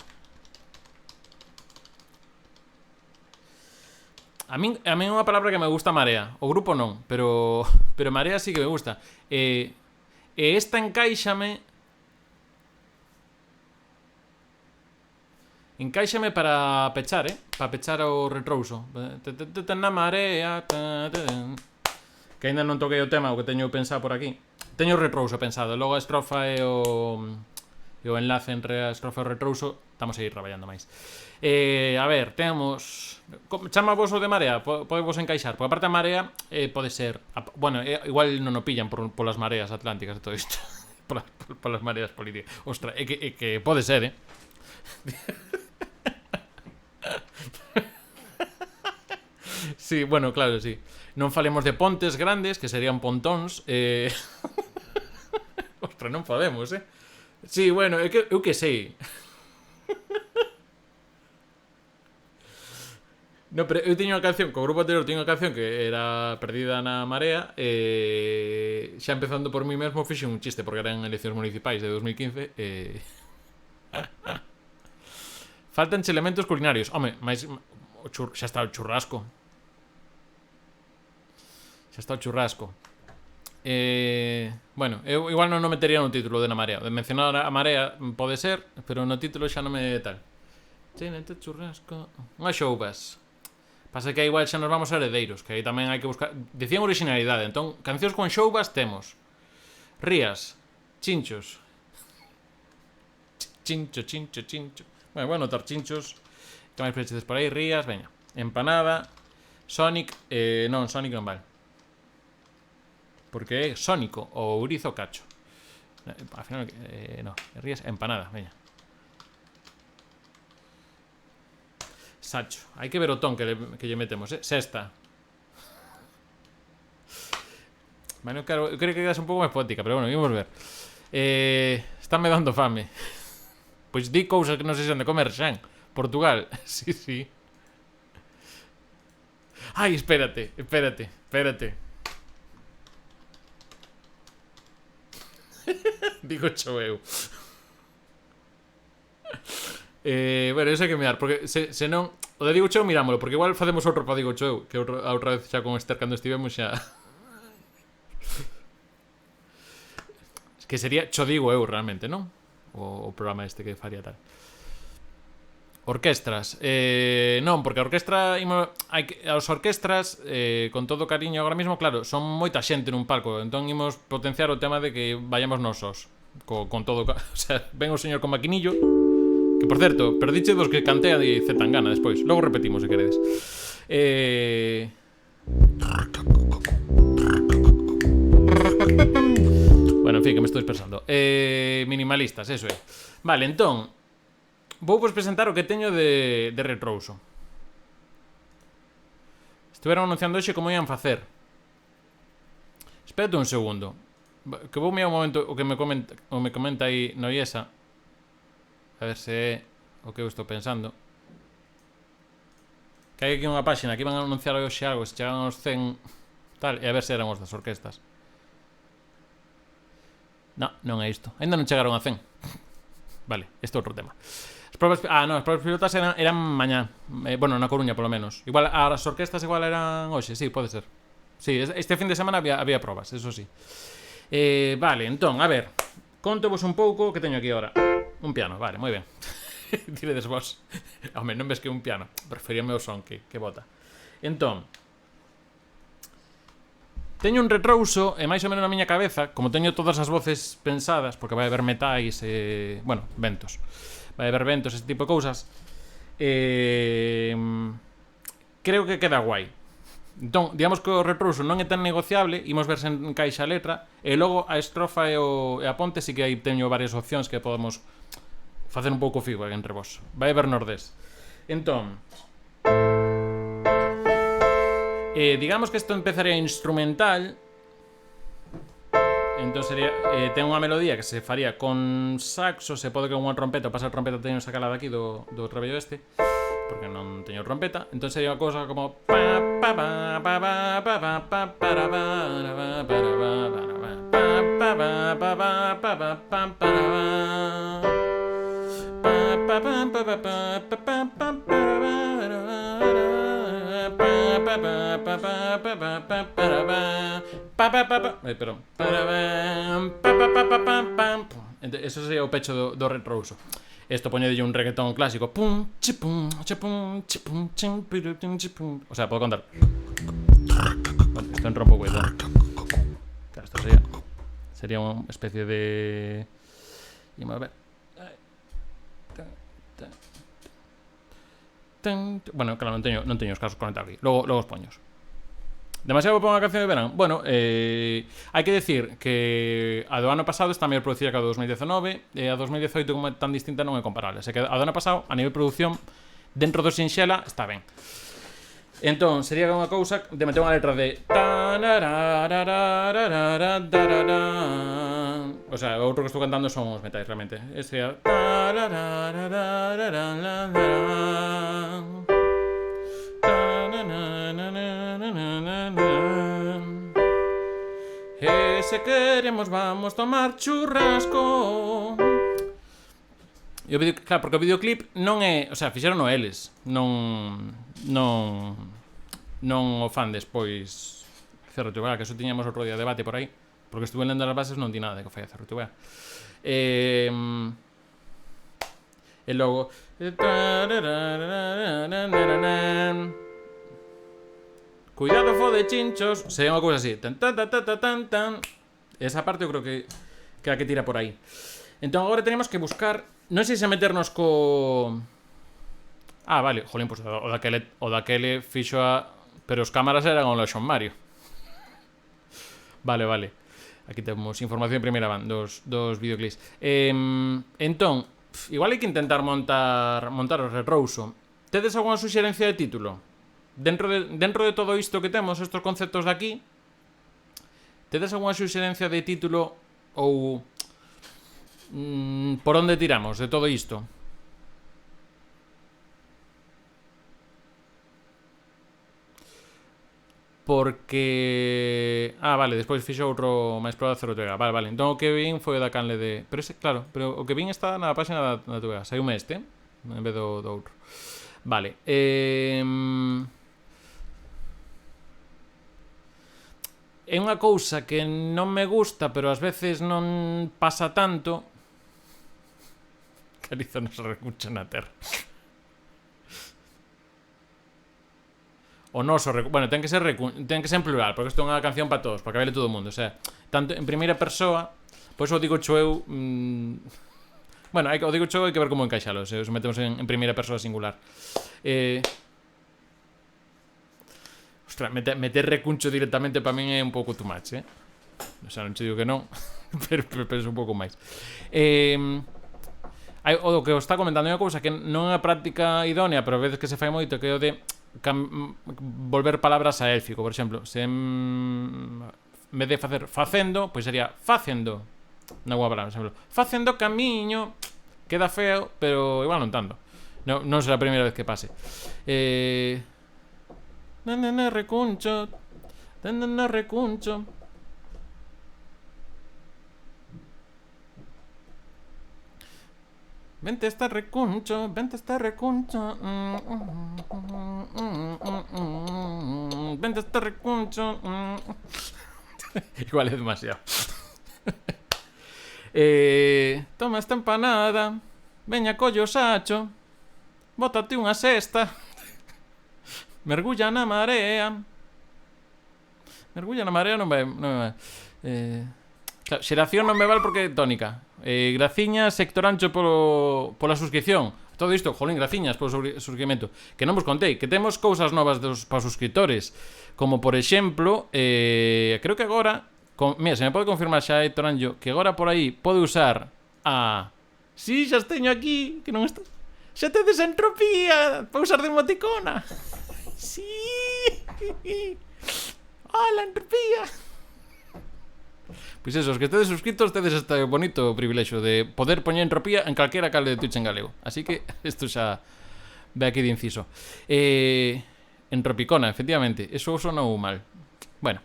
A min é unha palabra que me gusta marea. O grupo non, pero marea sí que me gusta. E esta encaixame para pechar, para pechar o retrouso. Na marea. Que ainda non toquei o tema, o que teño pensado por aquí. Teño o retrouso pensado. Logo a estrofa e o enlace entre a estrofa e o retrouso. Estamos a ir traballando máis. A ver, temos... Chama vos o de marea? Podemos encaixar. Porque aparte a marea pode ser... Bueno, igual non o pillan polas mareas atlánticas e todo isto. Polas mareas políticas. Ostra, é que pode ser, Sí, bueno, claro, sí. Non falemos de pontes grandes, que serían pontóns. Ostra, non podemos, Sí, bueno, eu que sei. No, pero eu tiño unha canción, co grupo anterior tiño unha canción que era Perdida na Marea. Xa empezando por mí mesmo fixe un chiste, porque eran eleccións municipais de 2015. Faltanche elementos culinarios. Home, máis xa está o churrasco. Bueno, eu igual non o metería no título de na marea. De mencionar a marea pode ser, pero no título xa non me tal. Chenete churrasco. Unhas xouvas. Pasa que igual xa nos vamos a heredeiros, que aí tamén hai que buscar. Decían originalidade. Entón, cancións con xouvas temos rías, chinchos. Chincho. Bueno, vou anotar chinchos. Que máis prechedes por aí? Rías, veña. Empanada. Sonic. Non, Sonic non vale. Porque é Sónico ou Ourizo Cacho. Al final, no. Rías, empanada, veña. Sacho. Hai que ver o ton que lle metemos, Sexta. Bueno, claro, eu creo que quedas un pouco máis poética, pero bueno, vimos ver. Estánme dando fame. Pois di cousas que non se xan de comer, xan. Portugal. Sí. Ai, espérate. Digo cho eu. Bueno, eso hai que mirar, porque se non o de Digo Chou mirámoslo, porque igual facemos outro para Digo Chou, que a outra vez xa con Esther cando estivemos xa. Que sería Cho Digo Eu realmente, non? O programa este que faría tal. Orquestras. Non, porque a orquestra as orquestras, con todo cariño agora mesmo, claro, son moita xente nun palco. Entón imos potenciar o tema de que vayamos nosos con todo, o sea, ven o señor con maquinillo. Que, por certo, perdiche dos que cantea de Zetangana despois. Logo repetimos, se queredes. Bueno, en fin, que me estou dispersando. Minimalistas, eso é. Vale, entón, vou vos presentar o que teño de retrouso. Estiveron anunciando hoxe como ian facer. Espérate un segundo, que vou mirar un momento o que me comenta aí Noiesa. A ver se é o que eu estou pensando. Que hai aquí unha páxina que iban a anunciar hoxe algo, se chegan aos 100 tal, e a ver se eran os das orquestas. Non é isto. Ainda non chegaron a 100. Vale, este é outro tema. As as probas pilotas eran mañá. Bueno, na Coruña, polo menos. Igual, as orquestas igual eran hoxe, sí, pode ser. Sí, este fin de semana había probas, eso sí. Vale, entón, a ver, contovos un pouco que teño aquí agora. Un piano, vale, moi ben. Diredes vos. Home, non ves que un piano. Preferíame o son que bota. Entón, teño un retrouso e máis ou menos na miña cabeza, como teño todas as voces pensadas, porque vai haber metais e, bueno, ventos. Vai haber ventos, ese tipo de cousas. Creo que queda guai. Entón, digamos que o retrouso non é tan negociable, imos ver se encaixa a letra, e logo a estrofa e a ponte sí que aí teño varias opcións que podemos facer un pouco feedback entre vos. Vai haber nordés. Entón, digamos que isto empezaría instrumental. Entón sería, ten unha melodía que se faría con saxo, se pode que unha trompeta, pasa a trompeta teño sacala daqui do traballo este, porque non teño trompeta. Entón sería unha cousa como eso sería o pecho do retrouso. Esto poñedelle un reggaetón clásico. Pum, chipum, chipum, chipum, chim, pirutum, chipum. O sea, puedo contar. Vale, esto entra un pouco de tono. Claro, esto sería unha especie de... Vamos a ver. Bueno, claro, non teño os casos conectados aquí. Logo os poños. Demasiado para unha canción de verán? Bueno, hai que decir que a do ano pasado está mellor producida que a do 2019 e a 2018 como é tan distinta non é comparable. O sea que a do ano pasado, a nivel de producción, dentro do sinxela, está ben. Entón, sería unha cousa de meter unha letra de... O sea, o outro que estou cantando son os metais, realmente. Sería... se queremos vamos tomar churrasco. E o claro, porque o videoclip non é, o sea, fixeron eles, non o fan despois Cerro Tubea, que eso tiñamos outro día de debate por aí, porque estuve lendo as bases non di nada de que fai a Cerro Tubea. E logo cuidado fode chinchos, sería unha cousa así. Tan, tan, tan, tan, tan, tan. Esa parte eu creo que a que tira por aí. Entón agora tenemos que buscar, non sei se meternos co... vale, jolín, pues o daquele fixo a... Pero os cámaras eran o Xon Mario. Vale. Aquí temos información de primeira van dos videoclips. Entón, igual hai que intentar montar o retrouso. Tedes algunha suxerencia de título? Dentro de todo isto que temos, estos conceptos de aquí, tedes algunha suxerencia de título ou por onde tiramos de todo isto? Porque... vale, despois fixo outro máis prova de Cerro Tubea. Vale, entón o que vin foi o da canle de... Pero ese, claro, pero o que vin está na página da Tubea. Saiume este, en vez do outro. Vale, é unha cousa que non me gusta, pero ás veces non pasa tanto. Carizo non se recuncha na terra. O noso, bueno, ten que ser en plural, porque isto é unha canción para todos, para que vele todo o mundo, o sea, tanto en primeira persoa, pois o digo cho eu, bueno, o digo cho hai que ver como encaixalo, se os metemos en primeira persoa singular. Ostras, meter recuncho directamente para min é un pouco too much, O sea, non che digo que non, pero penso un pouco máis. O que os está comentando é unha cousa que non é unha práctica idónea, pero a veces que se fai moito, que é o de volver palabras a élfico, por exemplo, se en vez de facer facendo, pois sería facendo unha boa palabra, por exemplo, facendo camiño, queda feo, pero igual non tanto. Non será a primeira vez que pase. Recuncho, recuncho. Vente este recuncho, vente este recuncho. Vente este recuncho. Igual é demasiado. Toma esta empanada. Veña, collo o sacho. Bótate unha cesta. Mergulla na marea. Mergulla na marea non vai. Claro, xeración non me vale porque é tónica. Graciñas, sector ancho pola suscripción. Todo isto, jolín, graciñas polo suscripimento. Que non vos contei, que temos cousas novas para os suscriptores. Como, por exemplo, creo que agora... mira, se me pode confirmar xa Héctor Anjo que agora por aí pode usar a... Si, xa teño aquí, que non está... Xa tedes entropía para usar de emoticona. Si. Hola, entropía. Pois eso, os que estedes suscritos tedes este bonito privilexio de poder poñer entropía en calquera canle de Twitch en galego. Así que isto xa ve aquí de inciso. Entropicona, efectivamente. Eso sonou mal. Bueno.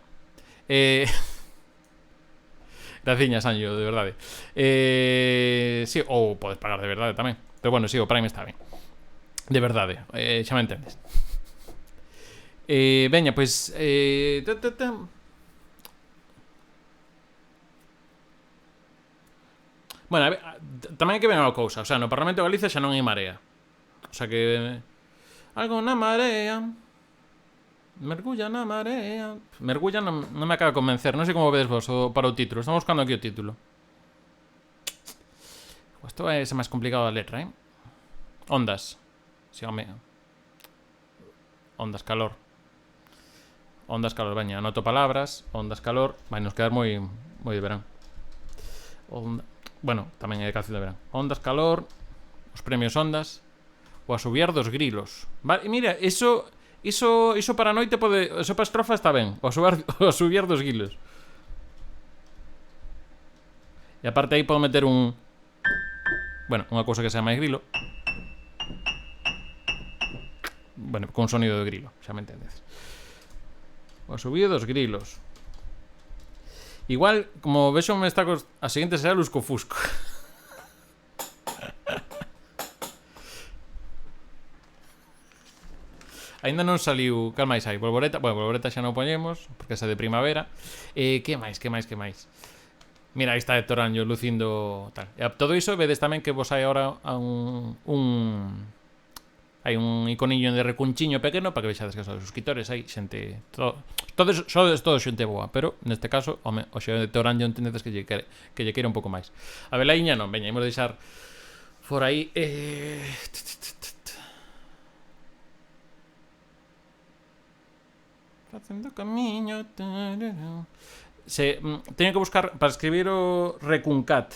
Graciñas, Anjo, de verdade. Sí, ou podes pagar de verdade tamén. Pero bueno, sí, o Prime está ben. De verdade, xa me entendes. Veña, pois... Bueno, a ver, tamén hai que ver unha cousa. O sea, no Parlamento de Galicia xa non hai marea. O sea que... Algo na marea... Mergulla na marea... Mergulla non me acaba de convencer. Non sei como vedes vos para o título. Estamos buscando aquí o título. Isto vai ser máis complicado a letra, Ondas. Si, home. Ondas calor. Ondas calor, veña, anoto palabras. Ondas calor. Vai nos quedar moi de verán. Bueno, tamén é de canción de verán. Ondas calor. Os premios Ondas. O asubiar dos grilos. Vale, mira, iso para a noite pode... Iso para a estrofa está ben. O asubiar dos grilos. E aparte aí podo meter un... Bueno, unha cousa que se chama grilo. Bueno, con sonido de grilo, xa me entendes. O asubido dos grilos. Igual, como vexo me está a seguinte será Lusco Fusco. Ainda non saliu... Cal máis hai? Bolboreta? Bueno, Bolboreta xa non poñemos, porque esa de primavera. Que máis? Mira, aí está Héctor Anjo lucindo tal. E a todo iso vedes tamén que vos hai agora hai un iconiño de recunchiño pequeno para que vexades que son suscriptores, hai xente todos xente boa, pero neste caso, home, o xe de Héctor Anjo entendedes que lle quere un pouco máis. A velaiña non, veña, imos deixar por aí facendo camiño. Teño que buscar para escribir o Recuncat,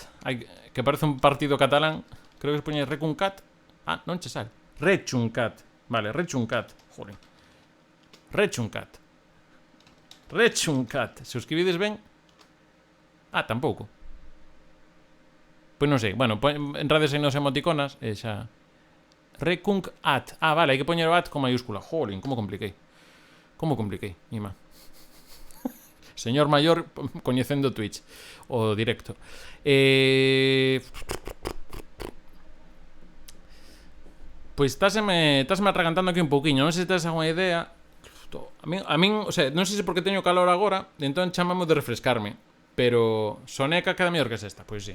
que parece un partido catalán. Creo que se poñe Recuncat. Ah, non che sale. Rechuncat. Vale, Rechuncat. Joder. Rechuncat. Se os escribides ben. Ah, tampouco. Pois non sei. Bueno, entrades aí nos emoticonas e xa. Recuncat. Ah, vale, hai que poñer o at con mayúscula. Jolín, como compliquei. Mima. Señor maior coñecendo Twitch o directo. Pois estáseme atragantando aquí un pouquiño. Non sei se tes alguna idea. A min, o sea, non sei se porque teño calor agora, entón chamamos de refrescarme. Pero Soneca queda mellor que esta. Pois sí.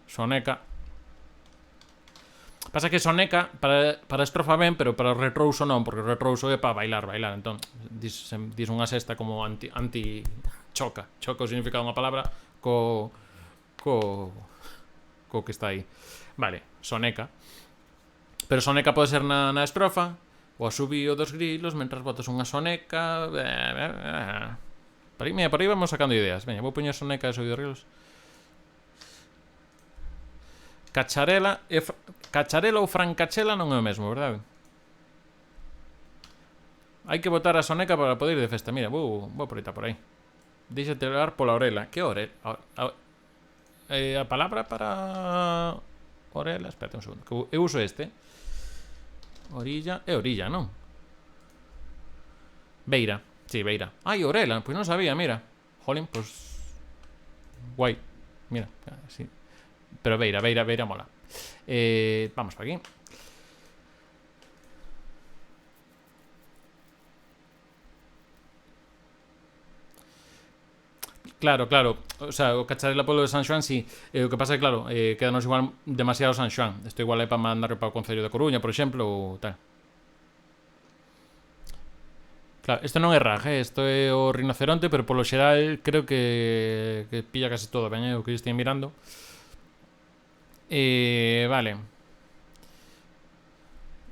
Soneca. Pasa que Soneca para estrofa ben, pero para o retrouso non, porque o retrouso é para bailar. Entón, dis unha sexta como anti choca o significado dunha palabra co que está aí. Vale, Soneca. Pero Soneca pode ser na estrofa, o asubío dos grilos mentras botas unha soneca. Por aí vamos sacando ideas. Veña, vou poñer Soneca e asubío dos grilos. Cacharela ou francachela non é o mesmo, verdade? Hai que botar a Soneca para poder ir de festa. Mira, vou por aí. Deixate levar pola orela. Que orela? A palabra para orela... Espérate un segundo, que eu uso este. Orilla... É orilla, non? Beira. Sí, beira. Ai, orela, pois non sabía, mira. Jolín, pois... Guai. Mira, sí. Pero beira mola. Vamos para aquí. Claro, claro. O sea, o Cacharela polo de San Xoán, sí. O que pasa é, claro, quedanos igual demasiado San Xoán. Isto igual é para mandar para o Concello da Coruña, por exemplo, ou tal. Claro, isto non é Raj, isto é o rinoceronte, pero polo xeral creo que pilla casi todo, ben, o que eu estou mirando. Vale.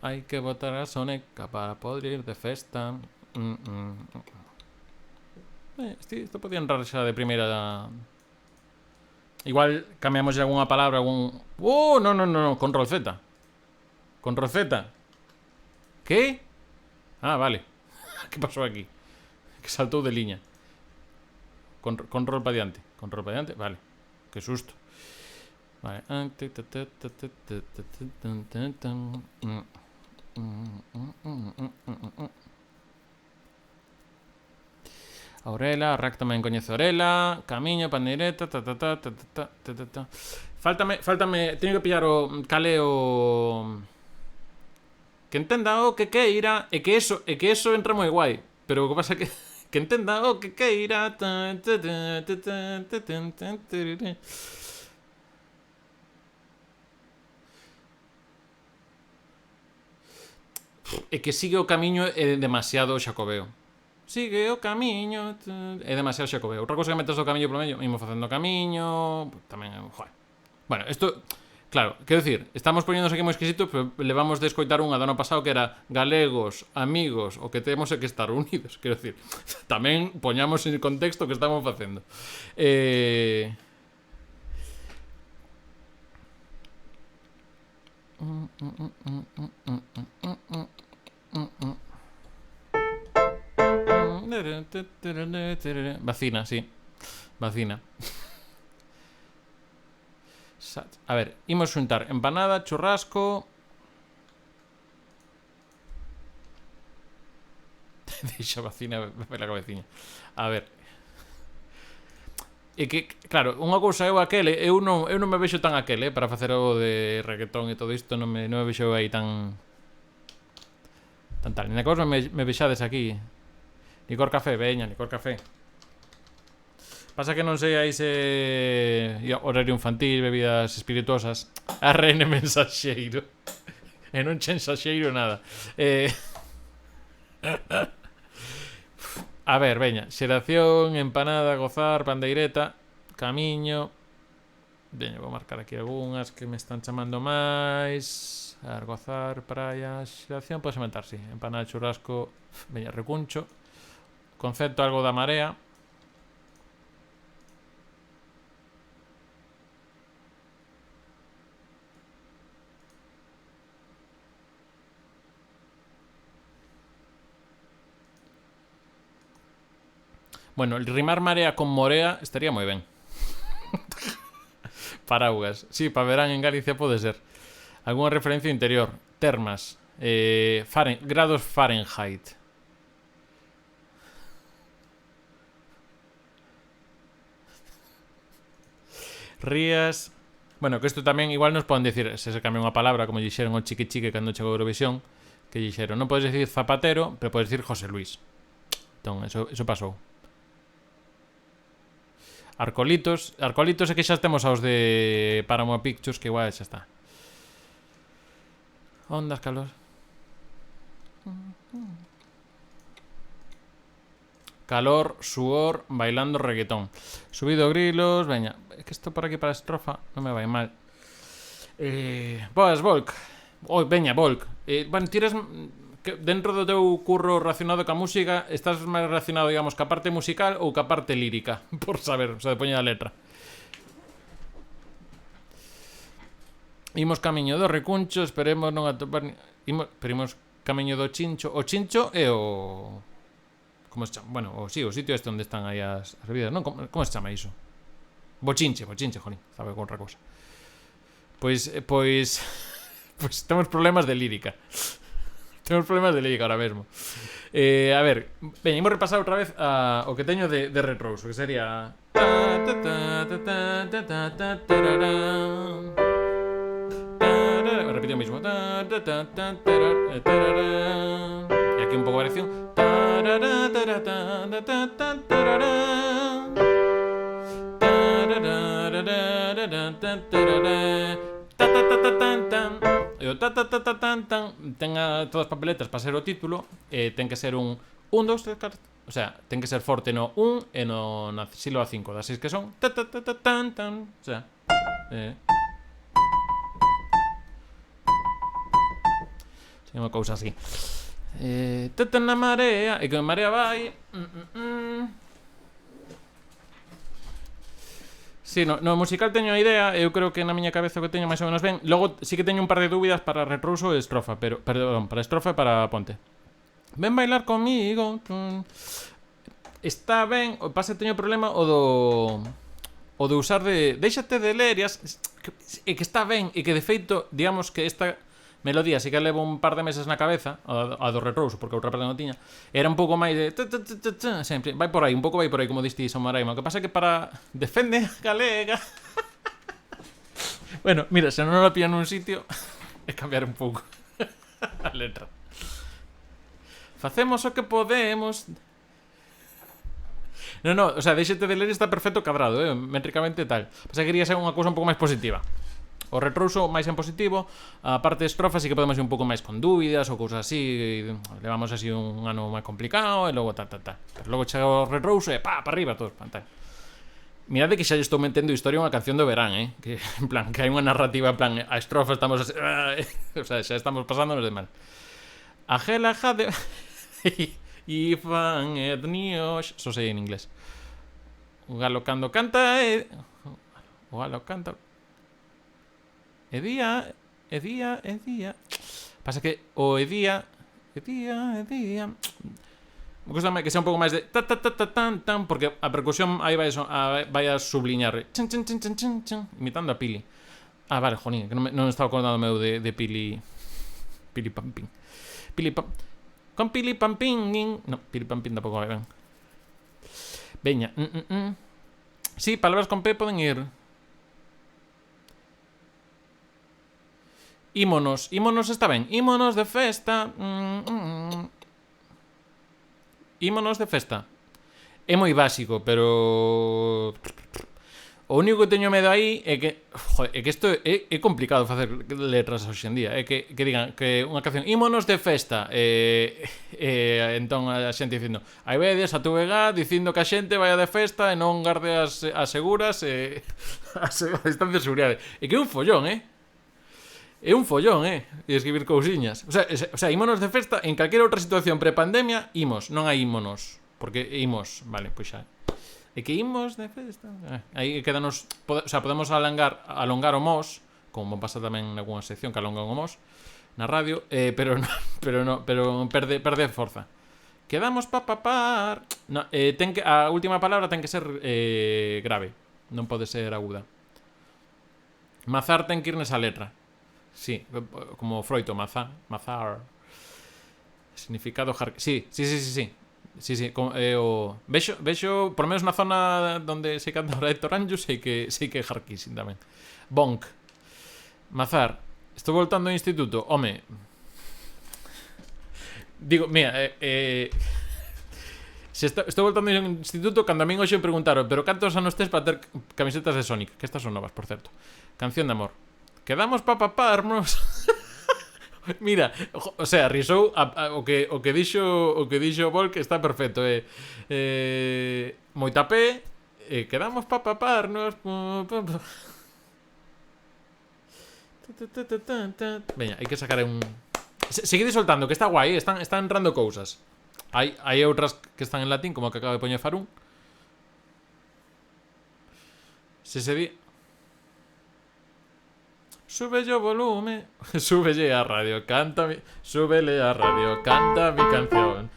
Hai que botar a soneca para poder ir de festa. Isto podía entrar xa de primeira. Igual cambiamos algunha palabra, algún. No, no, no, no, control Z. Control Z. ¿Qué? Ah, vale. ¿Qué pasó aquí? Que saltou de liña. Control para diante. Control para diante, vale. Que susto. Vale. Aurela, Rack tamén coñece Aurela. Camiño, pandeireta, Faltame, teño que pillar o cale o que entenda o que queira, e que eso entra moi guai, pero o que pasa é que entenda o que queira. É que sigue o camiño é demasiado xacobeo. Sigue o camiño. É demasiado xacobeo. Outra cousa que metes o camiño polo medio, imos facendo o camiño. Tamén, joder. Bueno, isto, claro, quero dicir, estamos poñéndonos aquí moi exquisitos, pero levamos de escoitar unha do ano pasado que era galegos, amigos, o que temos é que estar unidos. Quero dicir, tamén poñamos en contexto o que estamos facendo. Vacina, sí. Vacina. A ver, imos xuntar empanada, churrasco. Deixa vacina pela cabeciña. A ver. E que, claro, unha cousa é o aquele. Eu non me vexo tan aquele, para facer o de reggaetón e todo isto. Non me vexo aí tan tal. Na cousa me vexades aquí. Licor café, veña, licor café. Pasa que non sei aí se horario infantil, bebidas espirituosas. ARN mensaxeiro. E non che ensaxeiro nada. A ver, veña. Xeración, empanada, gozar, pandeireta, camiño. Veña, vou marcar aquí algunhas que me están chamando máis. A ver, gozar, praia, xeración, pode sementar, sí. Empanada, churrasco, veña, recuncho. Concepto algo da marea. Bueno, el rimar marea con morea estaría moi ben. Paraugas. Sí, para verán en Galicia pode ser. Alguna referencia interior. Termas. Grados Fahrenheit. Rías. Bueno, que isto tamén igual nos poden decir, se cambia unha palabra, como dixeron o chique chique cando chegou a Eurovisión, que dixeron, non podes decir Zapatero, pero podes decir José Luis. Entón, eso pasou. Arcolitos é que xa temos aos de Paramount Pictures, que igual xa está. Ondas, calor. Calor, suor, bailando reggaetón. Subido grilos, veña. É que isto por aquí para a estrofa non me vai mal. Boas, Volk. Veña, Volk. Bueno, tiras... Dentro do teu curro relacionado ca música, estás máis relacionado, digamos, ca parte musical ou ca parte lírica? Por saber, o sea, de poñer a letra. Imos camiño do recuncho, esperemos non atopar... Pero imos camiño do chincho. O chincho é o... Como se chama? Bueno, o sitio este onde están aí as bebidas, non? Como se chama iso? Bochinche, jolín. Sabe con outra cosa. Pois temos problemas de lírica. Temos problemas de lírica ahora mesmo. A ver, veña, imos repasar outra vez o que teño de Red Rose, que sería... repite o mismo. E aquí un pouco de variación. E o ten todas as papeletas para ser o título, ten que ser un 1, 2, 3, 4. O sea, ten que ser forte no 1 e na sílaba 5. Das 6 que son. O sea, unha cousa así. Na marea, e que a marea vai. Sí, no musical teño a idea, eu creo que na miña cabeza o que teño máis ou menos ben. Logo sí que teño un par de dúbidas para retrouso e estrofa, perdón, para estrofa e para ponte. Ven bailar comigo. Está ben, o pase teño problema o de usar de déixate de lerias, e que está ben, e que de feito, digamos que esta melodía sí que levo un par de meses na cabeza, a do retrouso, porque outra parte non tiña, era un pouco máis de sempre, vai por aí, un pouco vai por aí, como diste Samaraima. O que pasa é que para defende a galega bueno, mira, se non la pilla nun sitio é cambiar un pouco a letra. Facemos o que podemos. No, o sea, déxete de ler está perfecto cadrado, métricamente tal. Pasa que quería ser unha cousa un pouco máis positiva. O retrouso máis en positivo, a parte de estrofa sí que podemos ir un pouco máis con dúbidas ou cousas así, levamos así un ano máis complicado e logo Pero logo chega o retrouso e para arriba todos, tal. Mirade que xa lle estou metendo historia unha canción do verán, que en plan, que hai unha narrativa en plan, a estrofa estamos así, o sea, xa estamos pasándonos de mal. A gela jade e fan etnios, só sei en inglés. O galo cando canta o galo canta. É día. Pasa que o é día. Me gusta que sea un pouco máis de tan, porque a percusión aí vai a subliñar. Imitando a Pili. Vale, jonín, que non estaba acordando meu de Pili. Pili Pampín. Con Pili Pampín. No, Pili Pampín tampouco vai ben. Veña. Sí, palabras con P poden ir. Ímonos está ben. Ímonos de festa. Ímonos de festa. É moi básico, pero o único que teño medo aí é que, joder, é que isto é complicado facer letras hoxe en día, é que digan que unha canción ímonos de festa, entón a xente dicindo, aí vedes a tu vega dicindo que a xente vaya de festa e non garde as seguras as distancias de seguridade. É que é un follón, É un follón, escribir cousiñas. O sea, ímonos de festa en calquera outra situación pre-pandemia, imos, non hai ímonos. Porque imos, vale, pois xa. É que imos de festa. Aí quedanos, o sea, podemos alongar o mos, como pasa tamén nalgúna sección que alongan o mos na radio, pero perde forza. Quedamos papapar. No, a última palabra ten que ser grave, non pode ser aguda. Mazar ten que ir nesa letra. Sí, como froito, mazar. Significado sí. Vexo, por menos na zona donde se canta o Héctor Anjou, sei que é jarquísimo tamén. Bonk. Mazar. Estou voltando ao instituto. Home. Digo, mira, estou voltando ao instituto cando a min hoxe me preguntaron, pero cantos anos tes para ter camisetas de Sonic? Que estas son novas, por certo. Canción de amor. Quedamos pa paparnos. Mira, o sea, risou o que dixo Volk está perfecto. Moita P, quedamos pa paparnos. Veña, hai que sacar un. Seguide soltando, que está guai, están entrando cousas. Hai outras que están en latín, como que acaba de poñer Farún. Se di. Súbelle o volume. Súbelle a radio, canta mi. Súbele a radio, canta mi canción.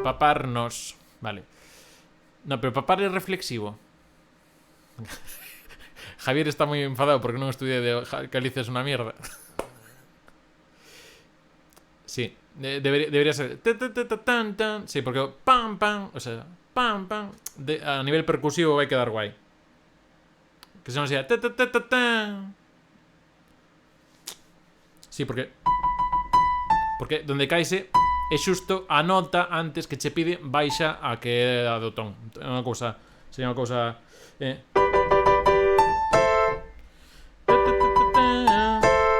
Paparnos. Vale. No, pero papar é reflexivo. Javier está moi enfadado porque non estudié de Galicia es unha mierda. Sí, debería ser. Sí, porque pam, pam, o sea, pam, pam. A nivel percusivo vai quedar guai. Que son así. Sí, porque donde caise é xusto a nota antes que che pide baixa a que é a do ton. É unha cousa, sería unha cousa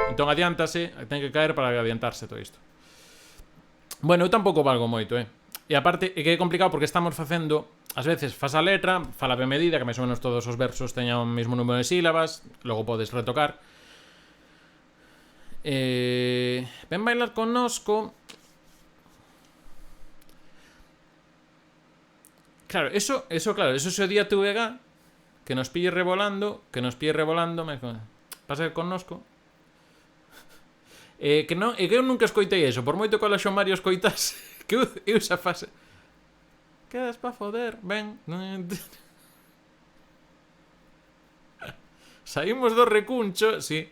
entón adiántase, ten que caer para adiantarse todo isto. Bueno, eu tampouco valgo moito, E aparte, é que é complicado porque estamos facendo, ás veces faz a letra, fala ben medida, que máis ou menos todos os versos teñan o mesmo número de sílabas, logo podes retocar. Ven bailar connosco. Claro, eso se o día TVG, que nos pille revolando, pasa que connosco. Que eu nunca escoitei eso, por moito que o Laxo Mario escoitase, que eu xa fase. Quedas pa foder, ven. Saímos do recuncho, sí.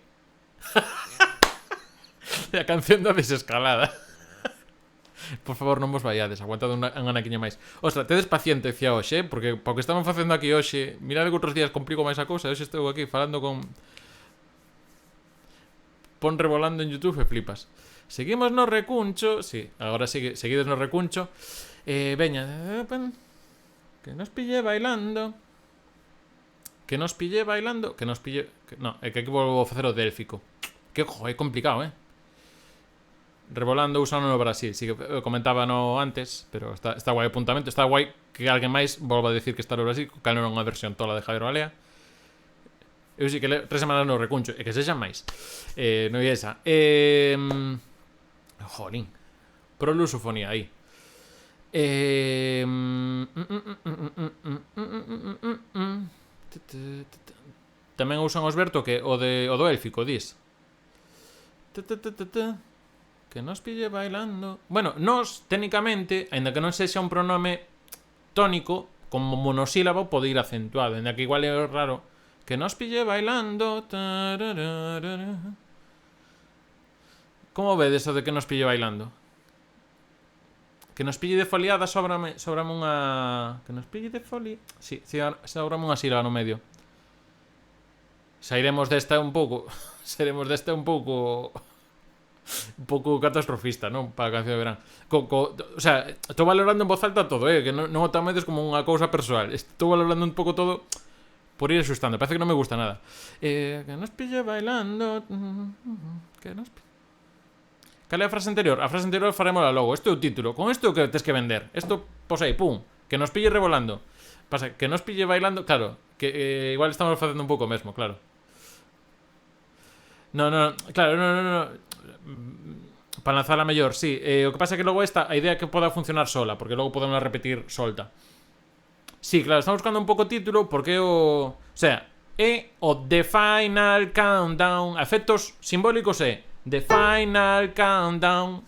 A canción da desescalada. Por favor, non vos vaiades, aguantad un anaquiño máis. Ostra, tedes paciencia hoxe, porque para o que estamos facendo aquí hoxe, mirade que outros días complico máis a cousa. Hoxe estou aquí falando con... Pon revolando en YouTube e flipas. Seguimos no recuncho. Sí, agora seguides no recuncho. Veña. Que nos pille bailando. No, é que aquí volvo a facer o délfico. Que, é complicado, Revolando usando no Brasil. Sí que comentaba no antes, pero está guai o apuntamento. Está guai que alguén máis volva a decir que está no Brasil, que non é unha versión tola de Javier Balea. Eu sí que 3 semanas no recuncho, e que sexan máis. Non é esa. Jolín. Prolusofonía aí. Tamén usan os verto que o do élfico, dis. Que nos pille bailando. Bueno, nos, técnicamente, aínda que non sexa un pronome tónico, como monosílabo, pode ir acentuado. Aínda que igual é raro. Que nos pille bailando. Como vedes o de que nos pille bailando? Que nos pille de foliada, sobrame unha... Que nos pille de foli... Sí, sobrame unha sílaba no medio. Sairemos desta un pouco... Seremos desta un pouco catastrofista, non? Para a canción de verán. O sea, estou valorando en voz alta todo, que non o tomedes como unha cousa persoal. Estou valorando un pouco todo por ir asustando. Parece que non me gusta nada. Que nos pille bailando. Que nos pille... Cal é a frase anterior? A frase anterior farémola logo. Isto é o título. Con isto que tes que vender. Isto, pois aí, pum. Que nos pille revolando. Pasa, que nos pille bailando. Claro, que igual estamos facendo un pouco mesmo, claro. No. Para lanzarla mellor, sí. O que pasa é que logo esta, a idea é que poda funcionar sola, porque logo podemos repetir solta. Sí, claro, estamos buscando un pouco título, porque o sea, é o The Final Countdown. A efectos simbólicos é The Final Countdown.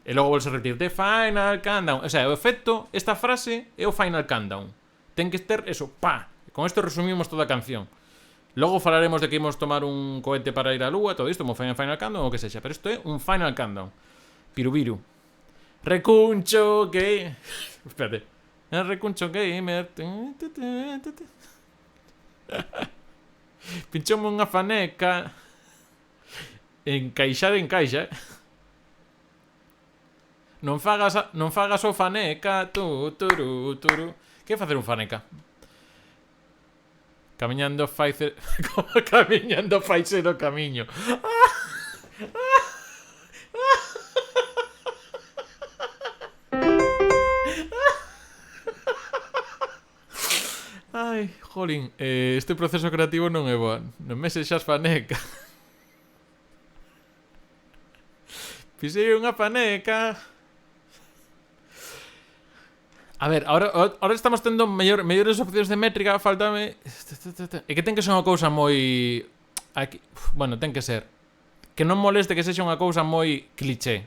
E logo volves a repetir The Final Countdown. O sea, o efecto, esta frase é o Final Countdown. Ten que ter eso, pa. Con isto resumimos toda a canción. Logo falaremos de que imos tomar un cohete para ir á lúa, todo isto, como Final Countdown ou que sexa. Pero isto é un Final Countdown. Pirubiru. Recuncho que... Espérate. Recuncho gamer. Pinchoume unha faneca. Encaixa. Non fagas o faneca. Turu. Que facer un faneca? Camiñando faise o camiño. Ai, jolín, este proceso creativo non é bo. Non me sexas faneca. Pisei unha faneca. A ver, ahora estamos tendo mellores opcións de métrica. Faltame... É que ten que ser unha cousa moi... Bueno, ten que ser que non moleste que sexa unha cousa moi cliché.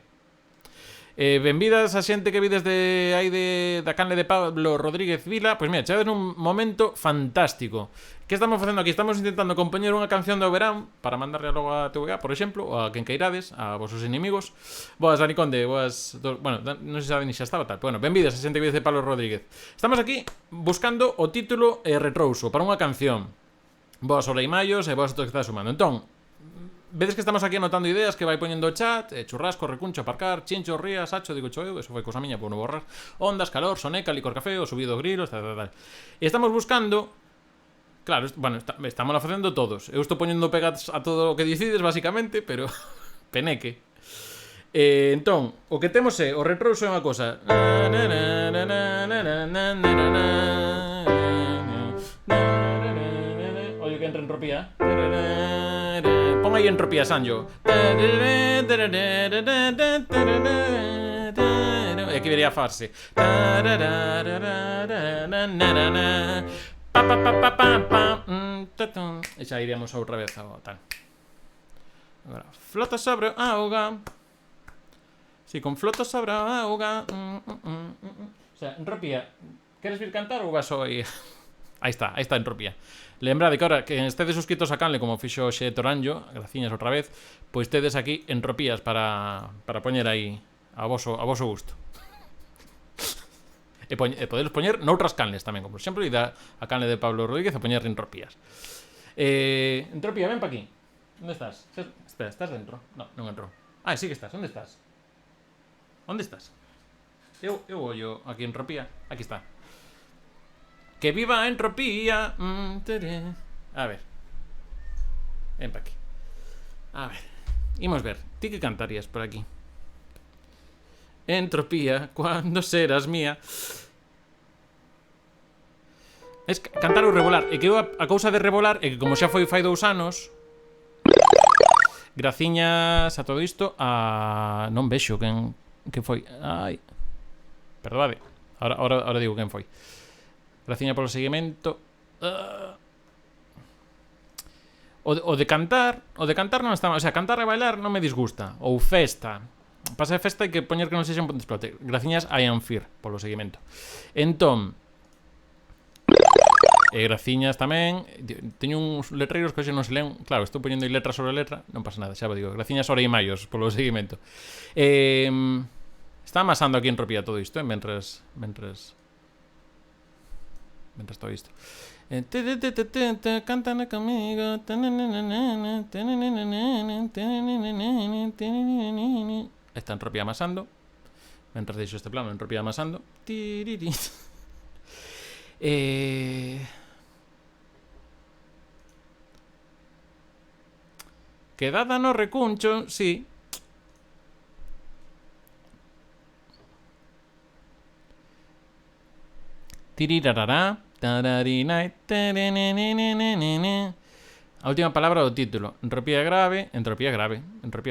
Benvidas a xente que vides de aí da canle de Pablo Rodríguez Vila. Pois mira, chegades nun momento fantástico. Que estamos facendo aquí? Estamos intentando compoñer unha canción do verán para mandarle logo a TVA, por exemplo, ou a quen queirades, a vosos inimigos. Boas, Dani Conde, boas... Bueno, non sei se a Dani xa estaba tal. Bueno, benvidas a xente que vides de Pablo Rodríguez. Estamos aquí buscando o título retrouso para unha canción. Boas Oreimallos e boas a todos que estás sumando. Entón, vedes que estamos aquí anotando ideas que vai poñendo o chat, churrasco, recuncho, aparcar, chincho, ría, sacho, digo cho eu, eso foi cousa miña, por non borrar, ondas, calor, soneca, licor café, o subido grilos, tal. E estamos buscando, claro, bueno, estamos facendo todos. Eu estou poñendo pegas a todo o que decides, basicamente, pero peneque. Entón, o que temos é, o retrouso é unha cosa. Oye, que entra entropía. Pon aí entropía, Sanjo. E aquí vería a farse. E xa iríamos outra vez ao tal. Agora, flota sobre a auga. Si, con flota sobre a auga. O sea, entropía. Queres vir cantar ou vas aí? Aí está entropía. Lembrade que ahora que estedes suscritos a canle como fixo xe Toranjo, graciñas outra vez, pois tedes aquí entropías para poñer aí a voso gusto. E podedes poñer noutras canles tamén, como por exemplo, ida a canle de Pablo Rodríguez a poñer entropías. Entropía, ven pa aquí. Onde estás? Espera, estás dentro? Non entro. Ah, sí que estás. Onde estás? Onde estás? Eu ollo aquí entropía. Aquí está. Que viva a entropía. A ver. Ven pa aquí. A ver. Imos ver. Ti que cantarías por aquí? Entropía, cuando serás mía. Es cantar ou revolar. E que eu a cousa de revolar é que como xa foi fai 2 anos, graciñas a todo isto, non vexo quen foi. Ai. Perdoade. Ahora digo quen foi. Graciña polo seguimento. O de cantar non está mal. O sea, cantar e bailar non me disgusta. Ou festa. Pasa de festa hai que poñer que non sexa un ponte explote. Graciñas a Ian Fear polo seguimento. Entón, graciñas tamén. Teño uns letreiros que hoxe non se leen. Claro, estou poñendo aí letra sobre letra. Non pasa nada, xa vos digo. Graciñas Oreimallos polo seguimento. Está amasando aquí entropía todo isto, Mentres todo isto. Cántame comigo. Está entropía amasando. Mentras deixo este plano, entropía amasando. Quedada no recuncho, sí. Tirirarará. A última palabra do título. Entropía grave. Entropía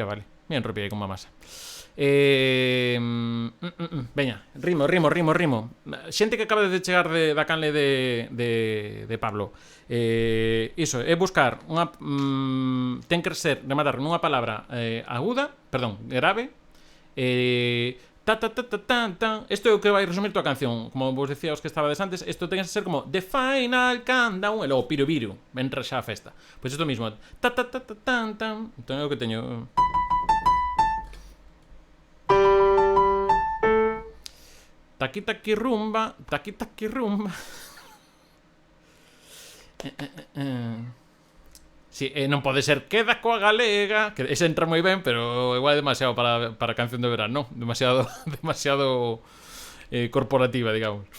vale. Mira entropía aí como a masa. Veña, rimo. Xente que acaba de chegar da canle de Pablo. Iso, é buscar unha... ten que ser, rematar nunha palabra aguda, perdón, grave. Isto é o que vai resumir toda a canción. Como vos decía os que estabades antes, isto ten que ser como The Final Countdown e logo piru mentre xa a festa. Pois isto mismo. Entón é o que teño. Taqui rumba. Si, non pode ser Queda coa galega, que ese entra moi ben, pero igual é demasiado para canción de verano, non? Demasiado corporativa, digamos.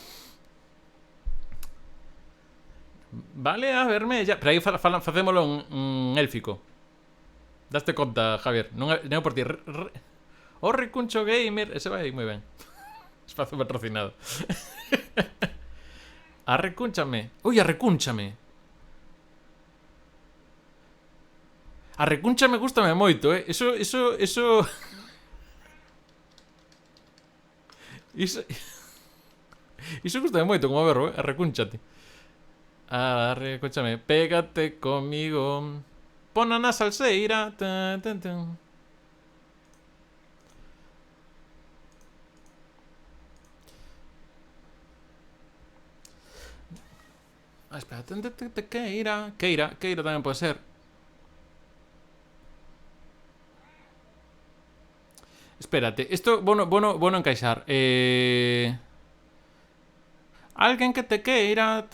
Vale a vermella, pero aí facémolo en élfico. Daste conta, Javier, non é por ti. O recuncho gamer, ese vai moi ben. Espazo patrocinado. Arrecúnchame. Ui, arrecúnchame. Arrecúnchame gústame moito, Eso gústame moito, como verbo, arrecúnchate. Arrecúnchame, pégate comigo. Pona na salseira. Espera, Queira. Queira tamén pode ser. Espérate, isto bueno encaixar. Alguén que te queira.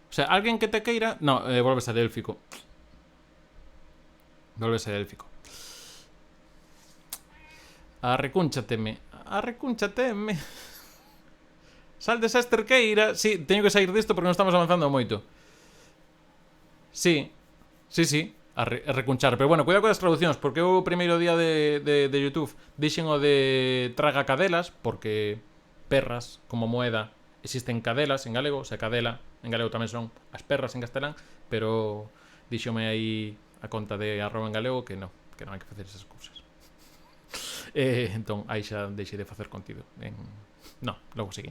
O sea, alguén que te queira. No, volve a ser élfico. Volve a ser élfico. Arrecúnchateme. Sal desa esterqueira. Sí, teño que sair disto porque non estamos avanzando moito. Sí. Recunchar. Pero bueno, cuidado con as traduccións, porque o primeiro día de YouTube dixen o de traga cadelas, porque perras como moeda existen cadelas en galego, o sea, cadela en galego tamén son as perras en castelán, pero díxome aí a conta de arroba en galego que non hai que facer esas cousas. Entón, aí xa deixei de facer contido. No, logo seguí.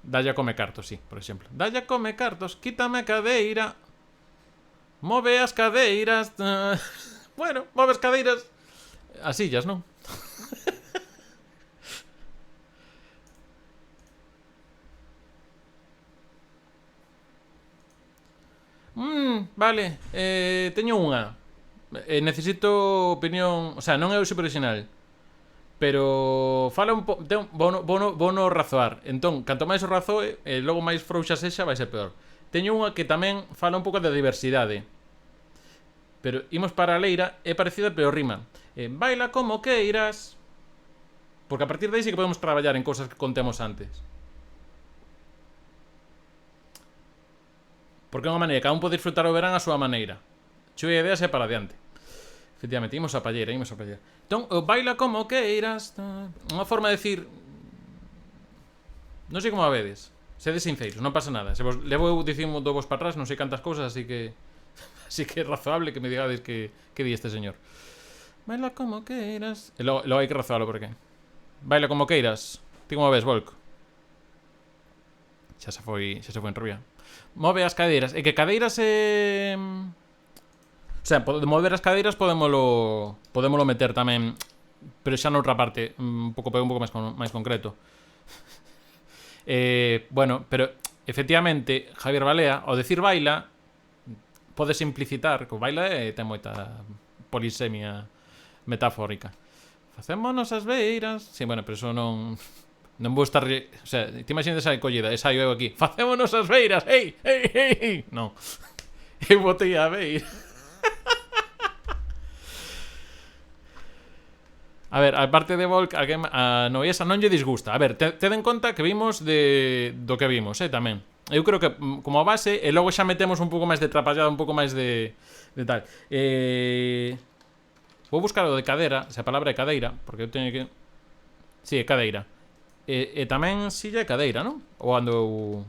Dalle a come cartos, sí, por exemplo. Dalle a come cartos, quítame a cadeira. Move as cadeiras. Bueno, move as cadeiras. As sillas, non? Vale. Teño unha. Necesito opinión. O sea, non é o super original. Pero fala un pouco. Bono razoar. Entón, canto máis o razoe, logo máis frouxa sexa, vai ser peor. Teño unha que tamén fala un pouco da diversidade. Pero imos para a leira, é parecida pero rima. Baila como queiras. Porque a partir de aí sí que podemos traballar en cousas que contemos antes. Porque é unha maneira, cada un pode disfrutar o verán a súa maneira. Chuvia ideas e para adiante. Efectivamente, imos a palleira. Entón, baila como queiras. Unha forma de decir. Non sei como a vedes. Sede sinceros, non pasa nada. Se vos levo eu dicimo do vos para atrás, non sei cantas cousas, así que así que é razoable que me digades que di este señor. Baila como queiras. E logo hai que razoarlo por qué. Baila como queiras. Ti como ves, Volk? Xa se foi en rubia. Move as cadeiras. E que cadeiras O sea, de mover as cadeiras podémolo meter tamén, pero xa noutra parte, un pouco máis concreto. Bueno, pero efectivamente Javier Balea, ao decir baila, pode implicitar que o baila ten moita polisemia metafórica. Facémonos as beiras. Sí, bueno, pero eso non vou estar... O sea, te imaginas esa collida, esa eu aquí. Facémonos as beiras, ei. Non. Eu botei a beira. A ver, a parte de Volk, a Noviesa non lle disgusta. A ver, ted en conta que vimos do que vimos, tamén. Eu creo que como base, e logo xa metemos un pouco máis de trapallada, un pouco máis de tal. Vou buscar o de cadera, se a palabra é cadeira, porque eu teño que... Sí, é cadeira. E tamén silla é cadeira, non? Ou ando...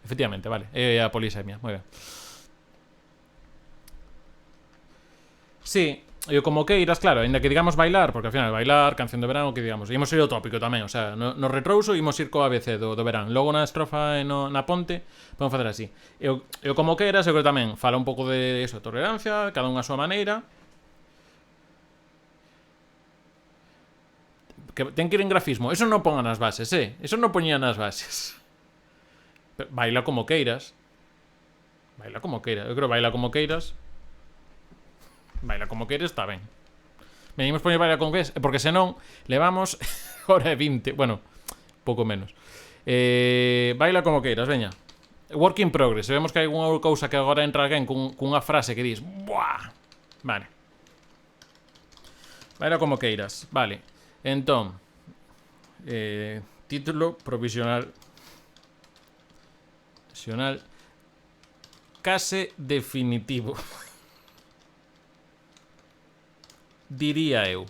Efectivamente, vale. É a polisemia, moi ben. Sí, eu como queiras, claro, ainda que digamos bailar, porque ao final bailar, canción de verán, o que digamos. Imos ir ao tópico tamén, o sea, no retrouso imos ir co ABC do verán. Logo na estrofa e na ponte, podemos facer así. Eu como queiras, eu creo tamén fala un pouco de eso, tolerancia, cada unha a súa maneira. Que ten que ir en grafismo. Eso non pongan nas bases, Eso non poñían nas bases. Baila como queiras. Baila como queiras. Eu creo baila como queiras. Baila como queres, está ben. Venimos poñer baila como queres, porque senón levamos hora e 20, bueno, pouco menos. Baila como queiras, veña. Work in progress. Se vemos que hai unha cousa que agora entra alguén cunha frase que dis, buah. Vale. Baila como queiras, vale. Entón, título provisional case definitivo. Diría eu.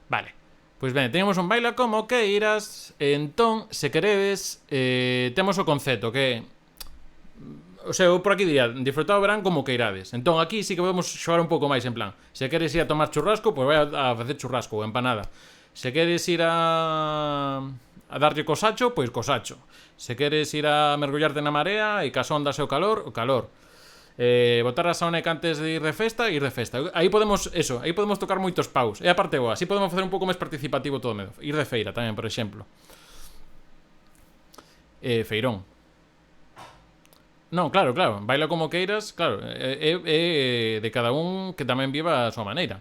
Vale. Pois ben, teñamos un baila como queiras. Entón, se queredes, temos o concepto que... O sea, eu por aquí diría, disfrutar o verán como queirades. Entón, aquí sí que podemos xogar un pouco máis en plan. Se queres ir a tomar churrasco, pois vai a facer churrasco ou empanada. Se queres ir a darlle cosacho, pois cosacho. Se queres ir a mergullarte na marea e cas ondas e o calor, Botar a Soneca antes de ir de festa. Aí podemos, eso, aí podemos tocar moitos paus. E a parte boa, así podemos facer un pouco máis participativo todo o medo. Ir de feira tamén, por exemplo. Feirón. Non, claro, baila como queiras, claro, é de cada un que tamén viva a súa maneira,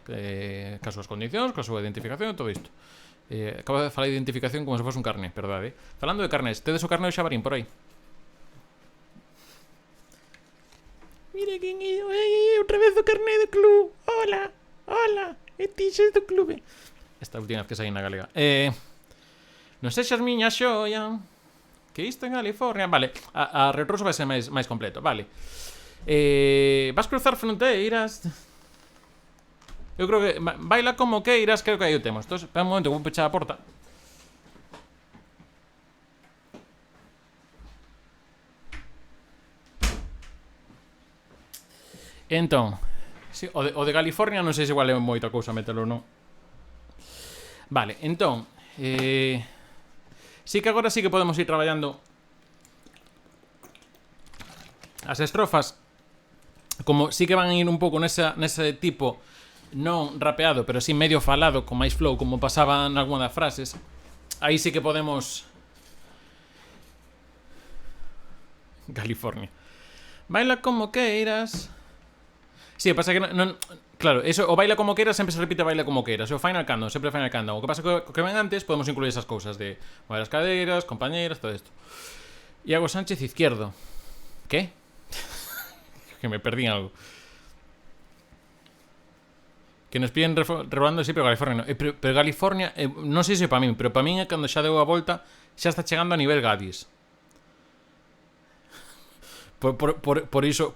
cas súas condicións, coa súa identificación, todo isto. Acabo de falar de identificación como se fose un carné, perdade. Falando de carnés, tedes o carné do Xabarín por aí? Mira quen é, outra vez o carné do club. Hola, e ti xes do clube. Esta última vez que saí na galega. Non sexas miña xoia, que isto en California. Vale, a retroso vai ser máis completo. Vale, vas cruzar fronteiras. Eu creo que baila como queiras. Creo que aí o temos. Entón, espera un momento, vou pechar a porta. Entón, sí, o de California non sei se igual é moita cousa metelo ou non. Vale, entón sí que agora sí que podemos ir traballando as estrofas. Como sí que van a ir un pouco nese tipo, non rapeado, pero sí medio falado, con máis flow, como pasaba en algunha das frases. Aí sí que podemos... California. Baila como queiras. Sí, pasa que non, claro, eso, o baila como queiras sempre se repite baila como queiras. O Final Countdown, sempre Final Countdown. O que pasa que o que ven antes podemos incluir esas cousas de mover as cadeiras, compañeras, todo isto. Iago Sánchez izquierdo. ¿Qué? Que me perdí en algo. Que nos piden revolando sí, pero California no. Pero California, non sei se para min, pero para min é cando xa deu a volta, xa está chegando a nivel Gadis. Por iso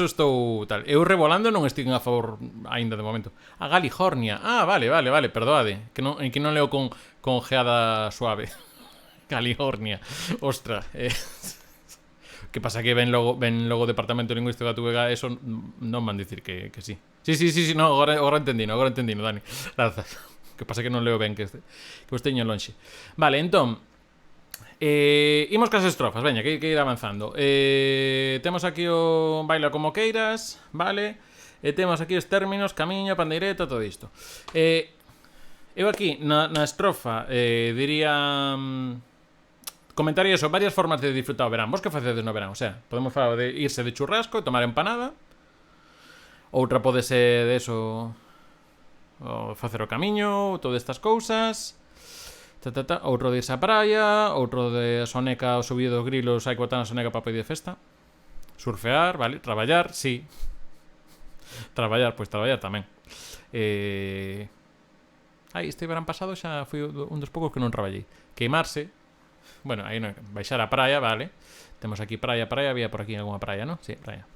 estou tal. Eu revolando non estou a favor aínda de momento. A California. Vale, perdoade. Que non leo con geada suave. California. Ostra. Que pasa que ven logo Departamento Lingüístico da TVG, eso non van dicir que sí. Sí, no, agora entendino, Dani. Grazas. Que pasa que non leo ben que os teño lonxe. Vale, entón imos cas estrofas, veña, que ir avanzando. Temos aquí o baila como queiras, vale. Temos aquí os términos, camiño, pandeireta, todo isto. Eu aquí, na estrofa, diría... comentaría eso, varias formas de disfrutar o verán. Vos que facedes no verán? O sea, podemos falar de irse de churrasco, tomar empanada. Outra pode ser de eso, o facer o camiño, todas estas cousas. Outro de irse á praia, outro de Soneca, o subido dos grilos, hai que botar na Soneca para pedir festa. Surfear, vale, traballar, sí. Traballar, pois traballar tamén. Este verán pasado xa fui un dos poucos que non traballei. Queimarse, bueno, aí non, baixar a praia, vale. Temos aquí praia, había por aquí alguna praia, non? Sí, praia.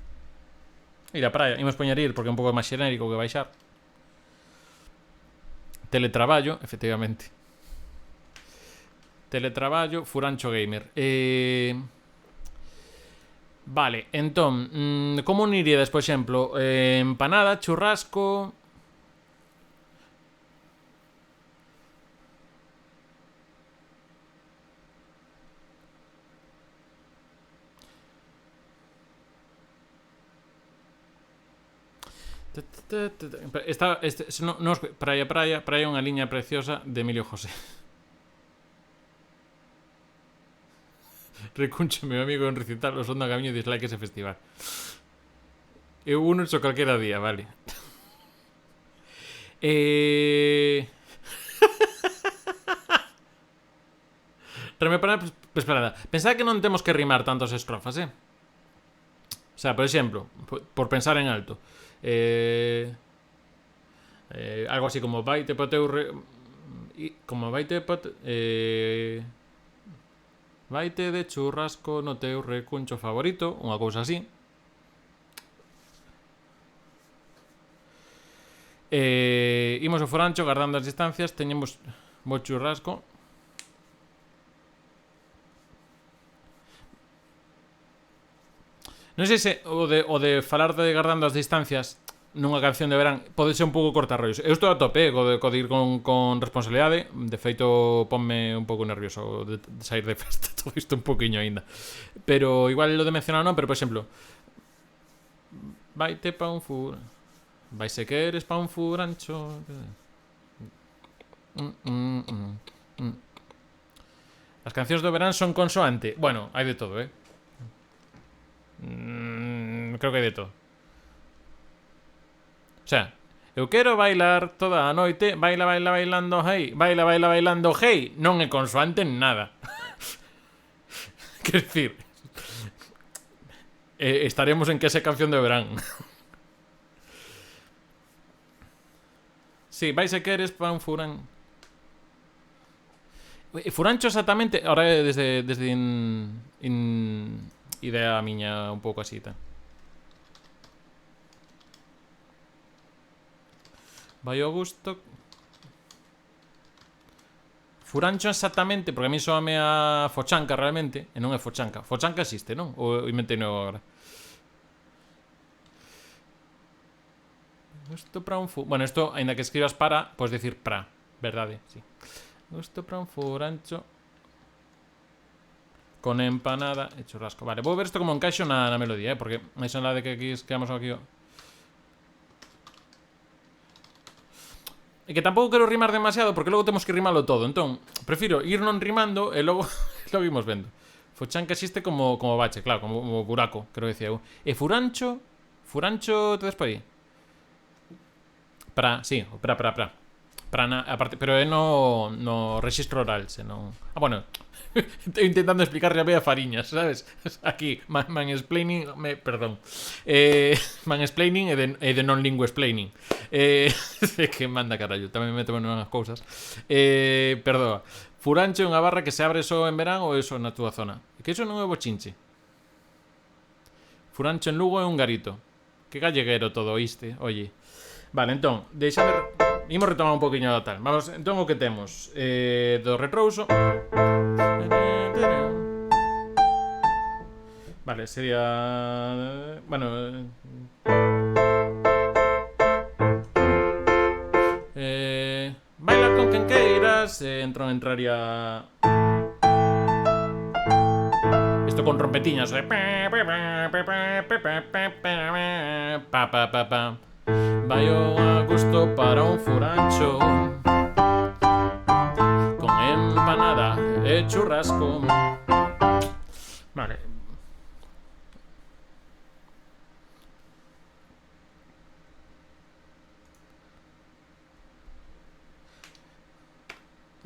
Ir a praia, imos poñer ir porque é un pouco máis xenérico que baixar. Teletraballo, efectivamente. Teletraballo, furancho gamer. Vale, entón, como uniríades, por exemplo, empanada, churrasco... Praia é unha liña preciosa de Emilio José. Recuncho, meu amigo, en recitar o son do camiño de dislike ese festival. Eu uno hecho calquera día, vale. Esperada. Pensad que non temos que rimar tantas estrofas, O sea, por exemplo, por pensar en alto, algo así como vaite po teu como vaite po vaite de churrasco no teu recuncho favorito, unha cousa así. Imos ao forancho, guardando as distancias, teñemos bo churrasco. Non sei se o de falar de guardando as distancias nunha canción de verán pode ser un pouco cortarrollos. Eu estou a tope co de ir con responsabilidade. De feito, ponme un pouco nervioso de sair de festa todo isto un poquinho aínda. Pero igual lo de mencionar non, pero por exemplo, Vaite pa un fur... Vai se queres pa un furancho... As cancións do verán son consoante. Bueno, hai de todo, creo que hai de todo. O sea, eu quero bailar toda a noite. Baila, baila, bailando, hey. Baila, baila, bailando, hey. Non é consoante en nada. Quer decir, estaremos en que esa canción de verán. Sí, vai se queres pa un furán. Furancho exactamente. Ahora desde idea miña un pouco así, tá. Vai ao gusto. Furancho exactamente, porque a mí soame a fochanca realmente. E non é fochanca. Fochanca existe, non? Ou inventei novo agora? Gusto para un Bueno, isto, ainda que escribas para, podes decir pra, verdade? Sí. Gusto para un furancho con empanada e churrasco. Vale, vou ver isto como encaixo na melodía, porque máis en la de que aquí quedamos aquí. E que tampouco quero rimar demasiado, porque logo temos que rimalo todo. Entón, prefiro ir non rimando e logo lo vimos vendo. Fochanca existe como bache, claro, como buraco, creo que decía eu. E furancho te des por aí? Sí, pra. Aparte, pero é no rexistro oral, se non... bueno, estou intentando explicar a Fariñas, sabes? Aquí, mansplaining, perdón. Mansplaining e de non-lingue explaining. Que manda carallo, tamén me meto en unhas cousas. Perdoa. Furancho é unha barra que se abre só en verán ou eso na túa zona? Que iso non é bochinche. Furancho en Lugo é un garito. Que galleguero todo, oíste? Oye. Vale, entón, deixame... Imos retomar un poquinho da tal. Vamos, entón o que temos do retrouso. Vale, sería... Bueno... Baila con quen queiras. Entraría... Isto con trompetiñas. Vai a gusto para un furancho con empanada e churrasco. Vale.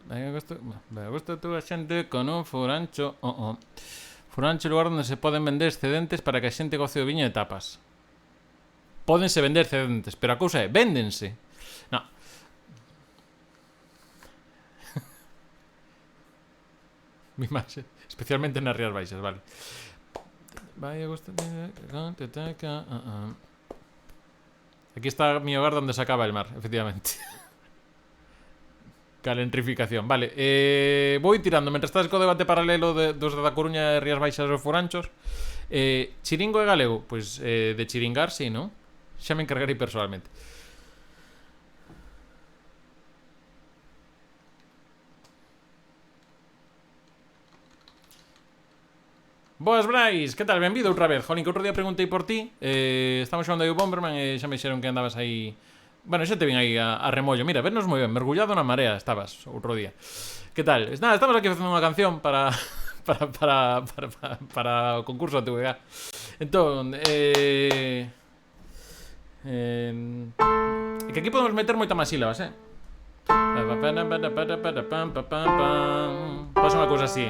Vai a gusto tú a xente con un furancho. Furancho é o lugar onde se poden vender excedentes para que a xente goce o viño e tapas. Pódense vender excedentes, pero a cousa é, véndense. No. Mi máis, especialmente nas Rías Baixas, vale. Vai a gusto... Aquí está mi hogar donde se acaba el mar, efectivamente. Calentrificación, vale. Vou tirando, mentre estás co debate paralelo dos da Coruña e Rías Baixas e Furanchos. Chiringo e galego, pois de chiringar, sí, non? Xa me encargarei personalmente. Boas, Brais, que tal? Benvido outra vez. Jolín, que outro día preguntei por ti. Estamos xogando aí o Bomberman e xa me dixeron que andabas aí... Bueno, xa te vin aí a remollo. Mira, vernos moi ben, mergullado na marea estabas outro día. Que tal? Nada, estamos aquí facendo unha canción para o concurso da TVG. Entón, que aquí podemos meter moita máis sílabas, Pasa unha cousa así.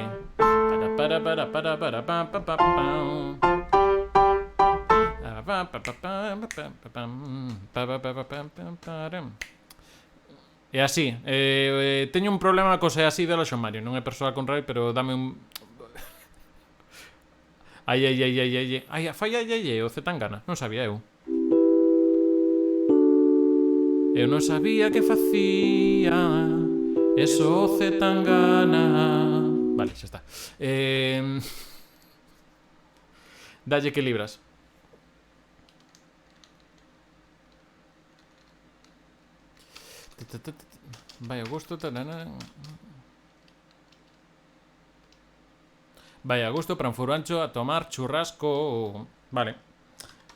E así, teño un problema co así de Loxo Mario. Non é persoal con Rai, pero dame un... Ai, fai o Zetangana. Non sabía eu. Eu non sabía que facía eso o Zetangana. Vale, xa está. Dalle que libras. Vai a gusto. Vai a gusto para un furancho a tomar churrasco. Vale.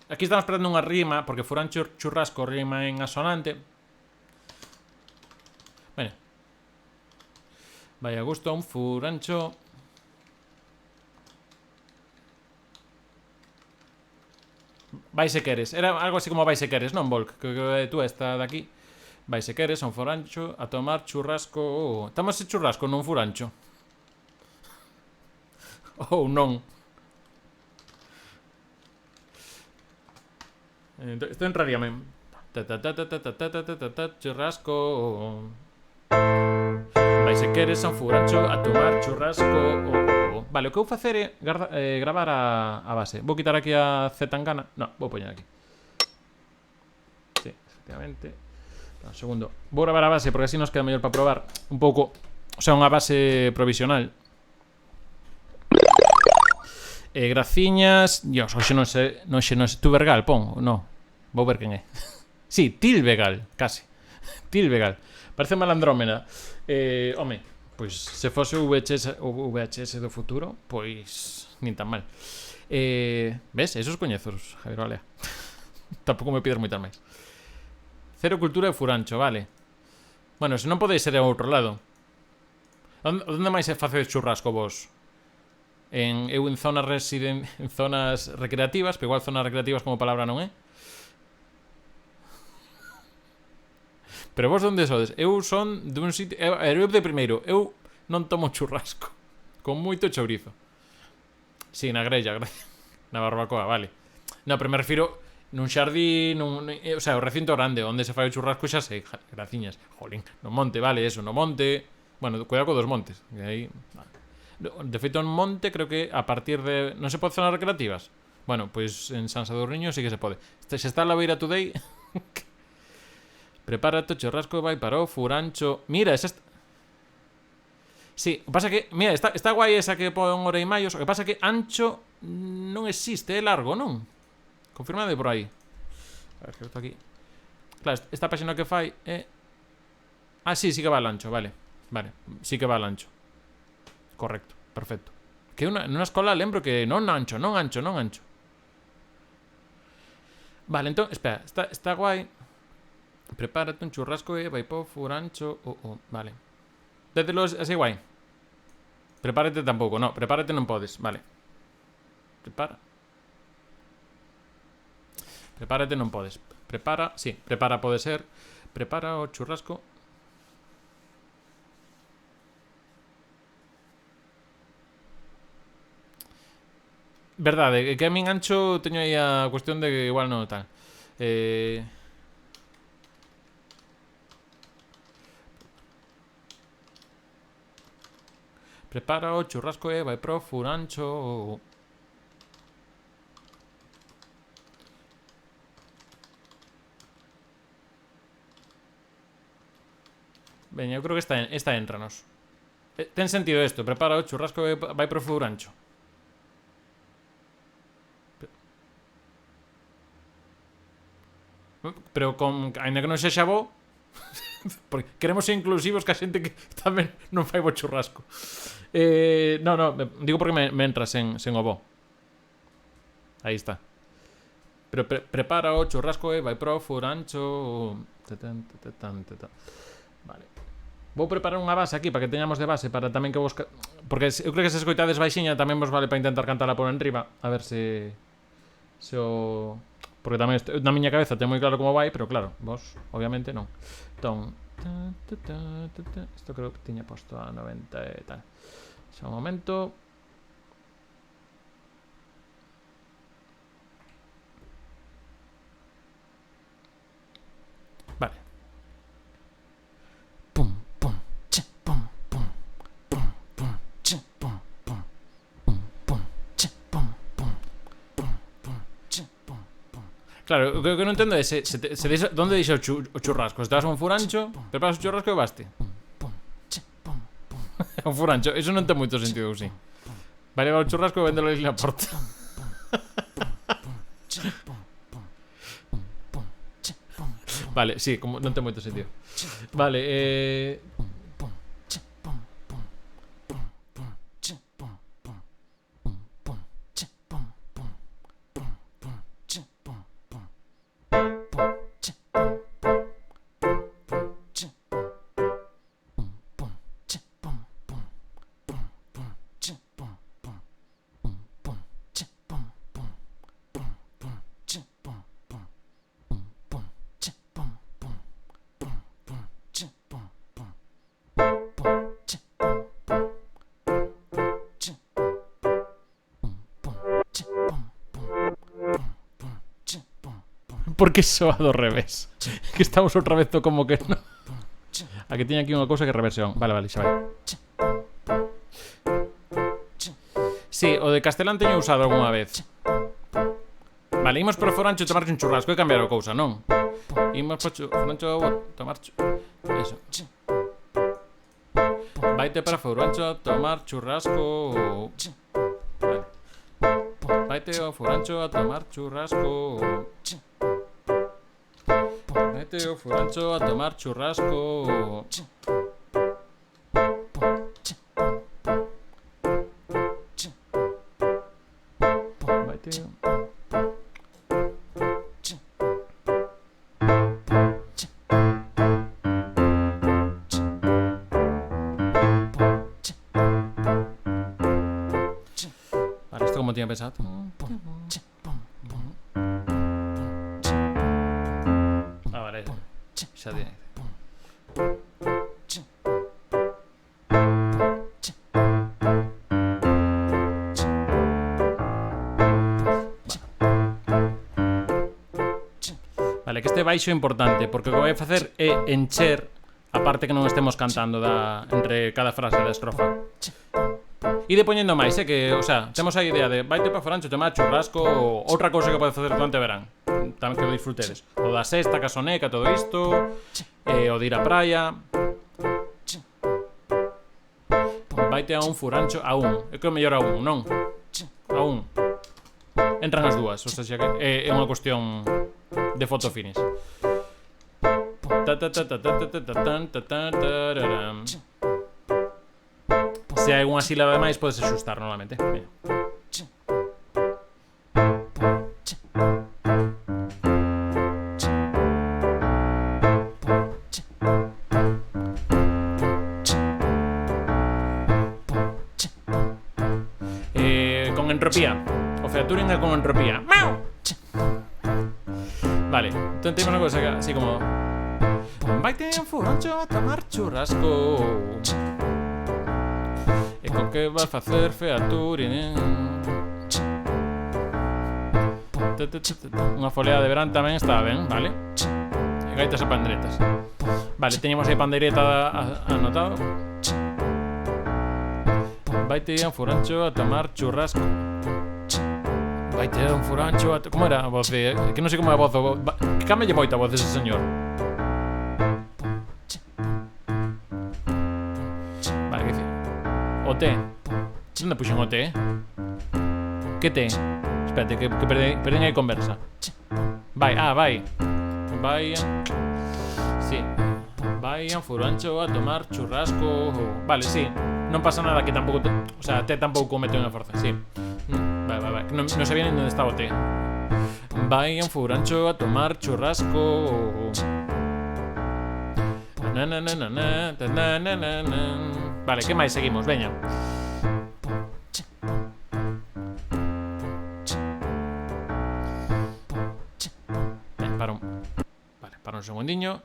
Aquí estamos esperando unha rima, porque furancho churrasco rima en asonante. Veña. Vai a gusto un furancho. Vai se queres. Era algo así como vai se queres, non, Volk? Que tú esta de aquí. Vai se queres a un furancho a tomar churrasco. Estamos en churrasco, non furancho. Ou non. Isto entraría men. Churrasco. Vai se queres a un furancho a tomar churrasco. Vale, o que vou facer é gravar a base. Vou quitar aquí a Zetangana. No, vou poñer aquí. Sí, efectivamente. Un segundo. Vou gravar a base porque así nos queda mellor para probar. Un pouco, o sea, unha base provisional. Graciñas. Dios, hoxe non sei. Tú Vergal, pon, no. Vou ver quen é. Sí, Tilvegal, casi. Tilvegal. Parece malandrómena. Home, pois se fose o VHS do futuro, pois nin tan mal. Ves? Esos coñezos, Javier Olea. Tampouco me pides moitas máis. Cero cultura de furancho, vale. Bueno, se non podeis ser ao outro lado. Onde máis se facedes churrasco vos? Eu en zonas en zonas recreativas, pero igual zonas recreativas como palabra non é. Pero vos onde sodes? Eu son dun sitio... Eu de primeiro, eu non tomo churrasco. Con moito chourizo. Sí, na grella. Na barbacoa, vale. No, pero me refiro nun xardín, o sea, o recinto grande onde se fai o churrasco xa sei, graciñas. Jolín, no monte, vale, eso, no monte. Bueno, cuidado co dos montes. Que aí... De feito, en monte creo que a partir de... Non se pode zonas recreativas? Bueno, pois en San Sadurniño sí que se pode. Se está a la beira today... Prepárate, o churrasco vai para o furancho. Mira, esa está... Sí, o pasa que... Mira, está guai esa que pon hora e maios. O que pasa que ancho non existe, é largo, non? Confirmade por aí. A ver, que estou aquí. Claro, esta página que fai é... Ah, sí que va al ancho, vale. Vale, sí que va al ancho. Correcto, perfecto. Que nunha escola lembro que non ancho. Vale, entón, espera, está guai. Prepárate un churrasco e vai po furancho. Vale. Dételo así guai. Prepárate tampouco, no, prepárate non podes, vale. Prepárate non podes. Prepara pode ser. Prepara o churrasco. Verdade, que a min ancho teño aí a cuestión de que igual non tal. Prepara o churrasco e vai pro furancho. Veña, eu creo que esta entranos. Ten sentido isto. Prepara o churrasco e vai pro furancho. Pero ainda que non sexa bo, porque queremos ser inclusivos que a xente que tamén non fai bo churrasco. No, digo porque me entra sen o bo. Aí está. Pero prepara o churrasco e vai pro furancho. Vale. Vou preparar unha base aquí para que teñamos de base para tamén que vos... Porque eu creo que se escoitades baixiña tamén vos vale para intentar cantala por enriba. A ver se o... Porque tamén na miña cabeza ten moi claro como vai, pero claro, vos obviamente non. Entón, isto creo que tiña posto a 90 e tal. Xa un momento. Vale. Pum, pum, che, pum, pum. Pum, pum, che, pum, pum. Pum, pum, che, pum, pum. Pum, pum, che, pum. Claro, o que non entendo é onde deixa o churrasco. Se te vas a un furancho, preparas o churrasco e baste. Un furancho, eso non ten moito sentido, sí. Vai levar o churrasco e vendelo ali na porta. Vale, sí, como non ten moito sentido. Vale, Por que soa do revés? Que estamos outra vez como que no. Aquí teño aquí unha cousa que é reversión. Vale, xa vai. Sí, o de castelán teño usado algunha vez. Vale, imos para Forancho tomarche un churrasco. E cambiar a cousa, non? Imos para Forancho tomar eso. Vaite para Forancho a tomar churrasco. Vale. Vaite ao Forancho a tomar churrasco. Vaite ao Forancho a tomar churrasco. Vaite. Vale, isto como tiña pensado. Vale, xa tiene. Vale, que este baixo é importante, porque o que vai facer é encher a parte que non estemos cantando entre cada frase da estrofa. Ide poñendo máis, que, o sea, temos a idea de vaite para Forancho tomar churrasco ou outra cousa que podes facer durante o verán. Tamén que o disfrutedes. O da sexta, casoneca, todo isto, o de ir á praia. Vaite a un furancho a un. É que é mellor a un, non? A un. Entran as dúas, o sea, que é unha cuestión de fotofinish. Se hai unha sílaba de máis, podes axustar normalmente. Mira. Con entropía. O featuring é con entropía. Vale, entón temos unha cosa así como vaite en Forancho a tomar churrasco. E con que vas facer featuring. Unha folea de verán tamén está ben, vale? E gaitas e pandeiretas. Vale, teñemos aí pandeireta anotado. Vaite a un Forancho a tomar churrasco. Vaite a un Forancho a... Como era a voz de... Que non sei como é a voz... Que cámelle moito a voz dese señor. Vale, que dice... O té. Onde puxen o té? Que té? Espérate, que perdín aí conversa. Vai, vai. Vai... Sí. Vai a un Forancho a tomar churrasco. Vale, sí. Non pasa nada que tampouco... O sea, té tampouco mete unha forza, sí. Vai. Non sabía nin onde estaba o té. Vai a un Forancho a tomar churrasco. Vale, que máis seguimos? Veña. Para un segundiño.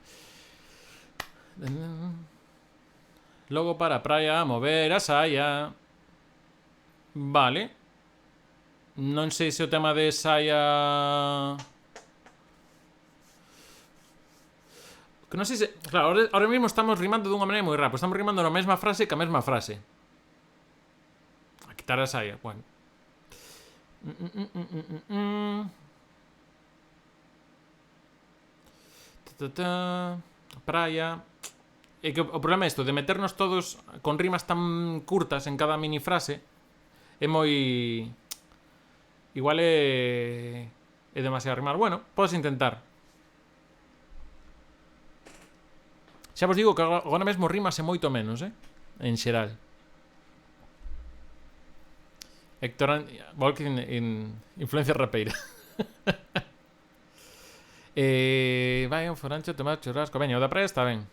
Logo para a praia a mover a saia. Vale. Non sei se o tema de saia... Que non sei se... Claro, ahora mesmo estamos rimando dunha maneira moi rápida. Estamos rimando na mesma frase que a mesma frase. A quitar a saia, bueno. Praia... É que o problema é isto, de meternos todos con rimas tan curtas en cada mini frase, é moi... Igual é demasiado rimar. Bueno, podes intentar. Xa vos digo que agora mesmo rimase moito menos, en xeral. Héctor Volkin en influencia rapeira. Vai un Forancho a tomar churrasco. Veña, o da praia está ben.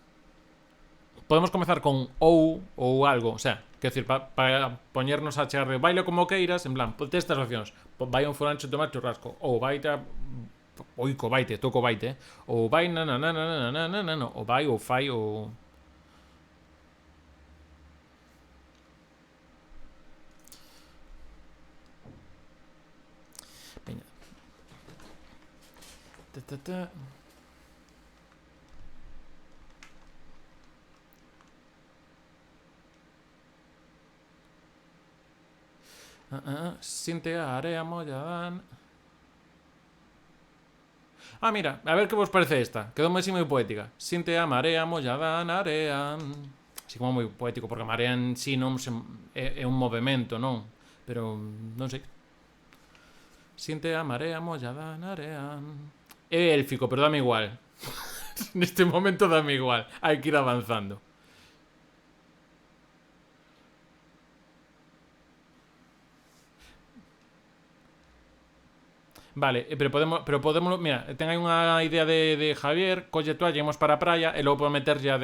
Podemos comezar con ou algo, o sea, quero dicir, para poñernos a chegar de bailo como queiras, en plan, ponte estas opcións. Vai a un Forancho a tomar churrasco. Ou vaite a... Oiko baite, toco baite. Ou vai ou vai ou fai ou... Sinte a area mollada. Ah, mira, a ver que vos parece esta. Quedou moi poética. Sinte a marea mollada na area. Así como moi poético, porque a marea en sí non é un movimento, non? Pero non sei. Sinte a marea mollada na area. É élfico, pero dame igual. Neste momento dame igual. Hai que ir avanzando. Vale, pero podemos, mira, ten aí unha idea de Javier, colle toalla, imos para a praia e logo podo meter ya o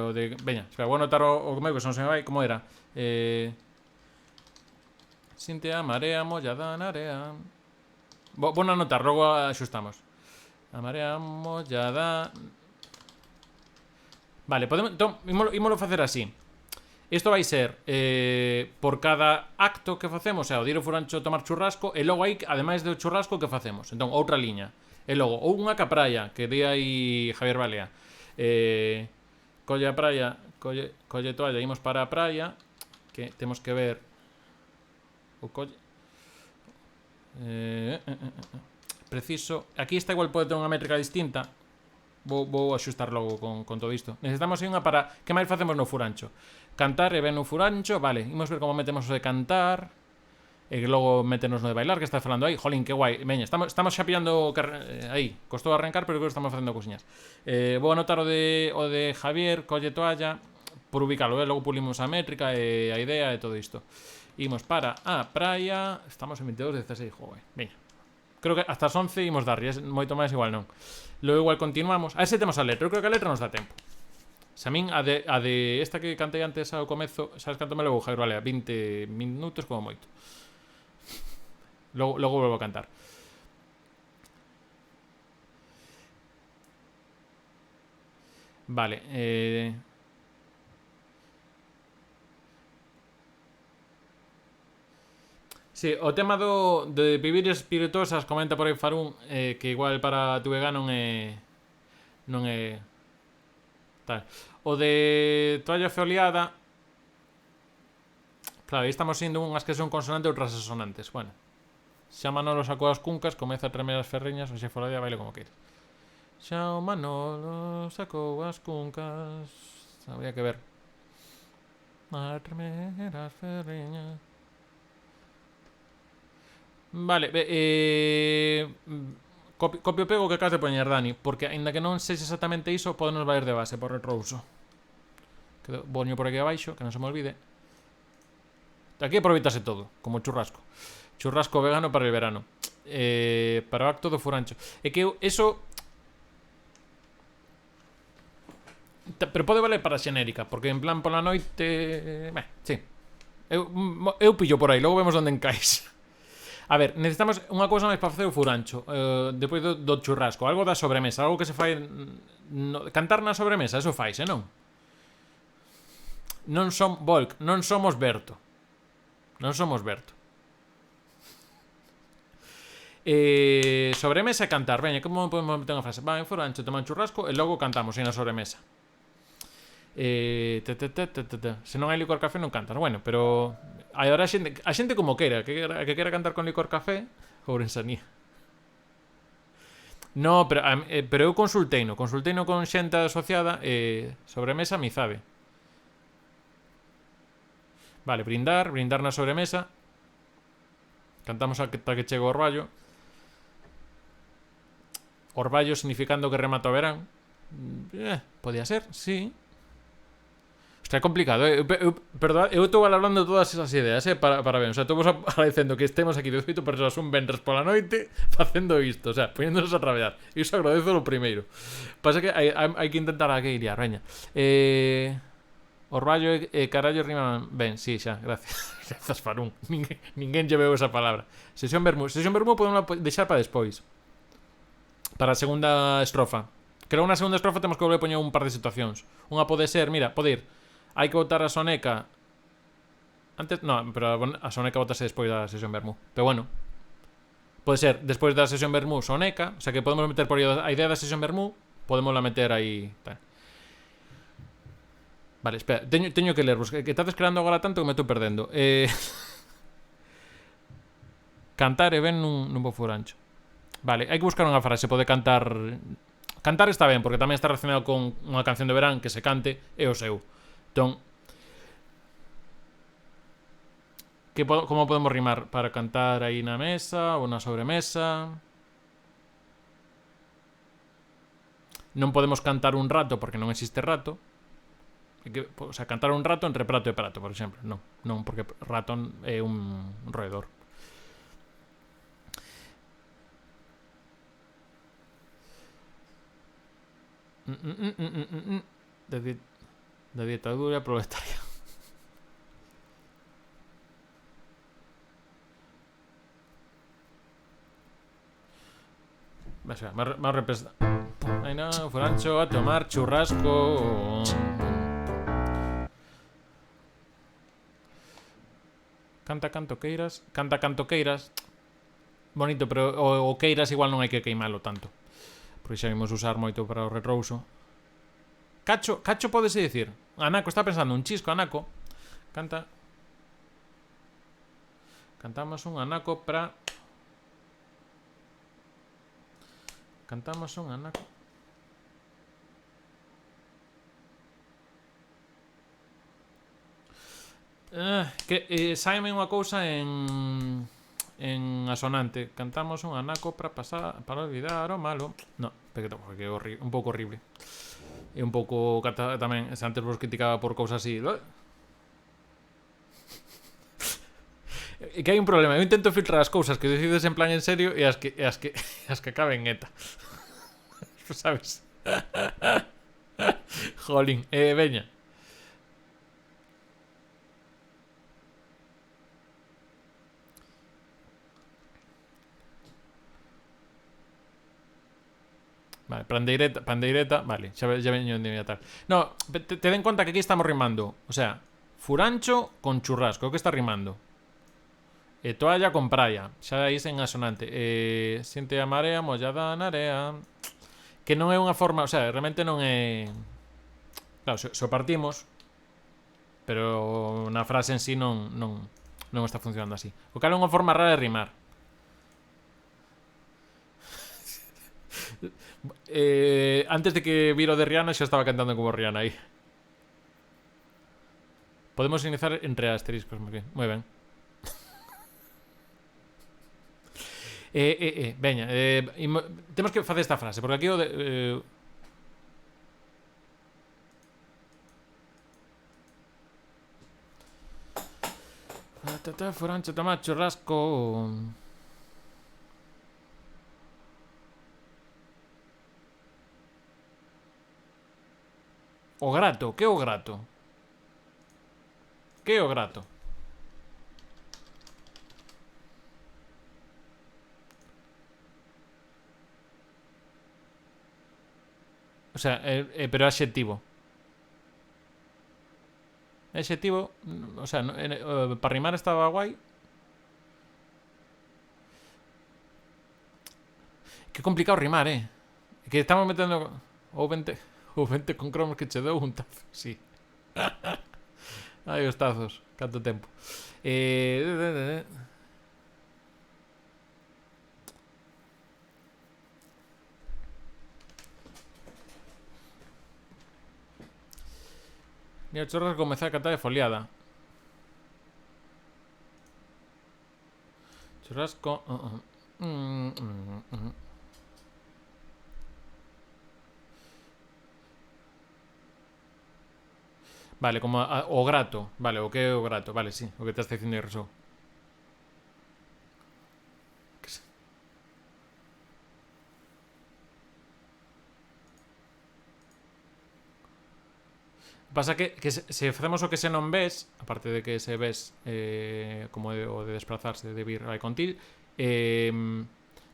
de, veña, espera, vou anotar o meu que non se me vai, como era? Sinte a marea mollada na area. Vou anotar, logo axustamos. A marea mollada. Vale, podemos, entón, ímolo facer así. Isto vai ser por cada acto que facemos, o de ir ao Furancho tomar churrasco, e logo aí, ademais do churrasco, que facemos? Entón, outra liña. E logo, ou unha ca praia, que di aí Javier Balea. Colle a praia, colle toalla, imos para a praia, que temos que ver o colle. Preciso. Aquí esta igual pode ter unha métrica distinta. Vou axustar logo con todo isto. Necesitamos unha para... Que máis facemos no Furancho? Cantar e ven no Furancho. Vale, imos ver como metemos o de cantar. E que logo metenos no de bailar, que estás falando aí. Jolín, que guai. Veña, estamos xa pillando aí. Costou arrancar, pero creo que estamos facendo cousiñas. Vou anotar o de Javier, colle toalla, por ubicalo, logo pulimos a métrica e a idea e todo isto. Imos para a praia. Estamos en 22:16, joder. Veña. Creo que hasta as 11 imos dar, e moito máis igual non. Logo igual continuamos. A ese temos a letra, eu creo que a letra nos dá tempo. Se a min, a de esta que cantei antes ao comezo, sabes canto me logo, Javier Balea? 20 minutos como moito. Logo volvo a cantar. Vale, sí, o tema de vivir espirituosas, comenta por aí Farún, que igual para tu vegano non é tal. O de toalla foliada, claro, aí estamos indo unhas que son consonantes e outras asonantes. Bueno, xa Manolo sacou as cuncas, comeza a tremer as ferriñas, ou xa foliada, baile como queira. Xa o Manolo sacou as cuncas, habría que ver. A tremer as ferriñas. Vale, copio pego que acabas de poñer, Dani, porque aínda que non sexa exactamente iso, podenos valer de base por retrouso. Boño por aquí abaixo, que non se me olvide. Aquí aproveitase todo, como churrasco. Churrasco vegano para el verano. Para o acto do Furancho. É que eso... Pero pode valer para a xenérica, porque en plan pola noite... sí. Eu pillo por aí, logo vemos onde encais. A ver, necesitamos unha cousa máis para facer o Furancho, depois do churrasco, algo da sobremesa, algo que se fai cantar na sobremesa, eso faise, non? Non somos Berto. Non somos Berto. Sobremesa e cantar, veña, como podemos meter unha frase? Vai, Furancho, toma un churrasco e logo cantamos aí na sobremesa. Se non hai licor café non cantas. Bueno, pero agora a xente como queira, que quera cantar con licor café, ourensanía. No, pero eu consulteino con xente asociada, sobremesa amizade. Vale, brindar na sobremesa. Cantamos ata que chegue o orballo. Orballo significando que remata o verán. Podía ser, sí. Está complicado, perdón, eu estou hablando de todas esas ideas, para ben, o sea, estou vos agradecendo que estemos aquí de feito persoas un venres pola noite facendo isto, o sea, poñéndonos a traballar. E iso agradezo lo primeiro. Pasa que hai que intentar aquí liar, veña. Orballo e carallo riman ben, sí, xa, gracias. Grazas, Farún. Ninguén lle veu esa palabra. Sesión vermú podemos deixar para despois. Para a segunda estrofa. Creo que na segunda estrofa temos que volver a poñer un par de situacións. Unha pode ser, mira, pode ir. Hai que botar a soneca antes, no, pero a soneca botase despois da sesión vermú. Pero bueno, Pode ser despois da sesión vermú soneca, o sea que podemos meter por aí a idea da sesión vermú, podemos la meter aí tal. Vale, espera, teño que lervos, que estades creando agora tanto que me estou perdendo. Cantar e ben nun bo furancho. Vale, hai que buscar unha frase, pode cantar. Cantar está ben, porque tamén está relacionado con unha canción de verán que se cante e o seu. Entón, como podemos rimar? Para cantar aí na mesa ou na sobremesa. Non podemos cantar un rato porque non existe rato. O sea, cantar un rato entre prato e prato, por exemplo. Non, porque ratón é un roedor. Da ditadura proletaria. Me representa. Ai no, furancho a tomar churrasco. Canta cantoqueiras. Canta cantoqueiras. Bonito, pero o queiras igual non hai que queimalo tanto. Porque xa vimos usar moito para o retrouso. Cacho podese dicir. Anaco está pensando un chisco, anaco. Cantamos un anaco para. Cantamos un anaco. Sáeme unha cousa en asonante. Cantamos un anaco para pasar, para olvidar o malo. No, porque é un pouco horrible. E un pouco tamén, antes vos criticaba por cousas así. É que hai un problema, eu intento filtrar as cousas que decides en plan en serio e as que acaben neta. Sabes? Jolín, veña. Vale, pandeireta, vale, xa veño de tal. No, te den conta que aquí estamos rimando. O sea, furancho con churrasco, o que está rimando? Toalla con praia, xa aí sen asonante. Siente a marea mollada na area. Que non é unha forma, o sea, realmente non é. Claro, se o partimos, pero na frase en sí non está funcionando así. O cal é unha forma rara de rimar. Antes de que viro de Rihanna xa estaba cantando como Rihanna aí. Podemos iniciar entre asteriscos. Moi ben. Veña, temos que facer esta frase, porque aquí o de... Furancho, toma churrasco. O grato, que é o grato? Que é o grato? O sea, pero é adxetivo. É adxetivo, o sea, para rimar estaba guai. Que complicado rimar, que estamos metendo o 20 con cromos que che dou un tazo, sí. Ai, os tazos, canto tempo. Ni o chorras comezar a cantar de foliada. Churrasco. Vale, como o grato. Vale, o que é o grato. Vale, sí, o que estás dicindo aí resou. Pasa que se facemos o que se non ves, aparte de que se ves como o de desplazarse, de vir vai contigo,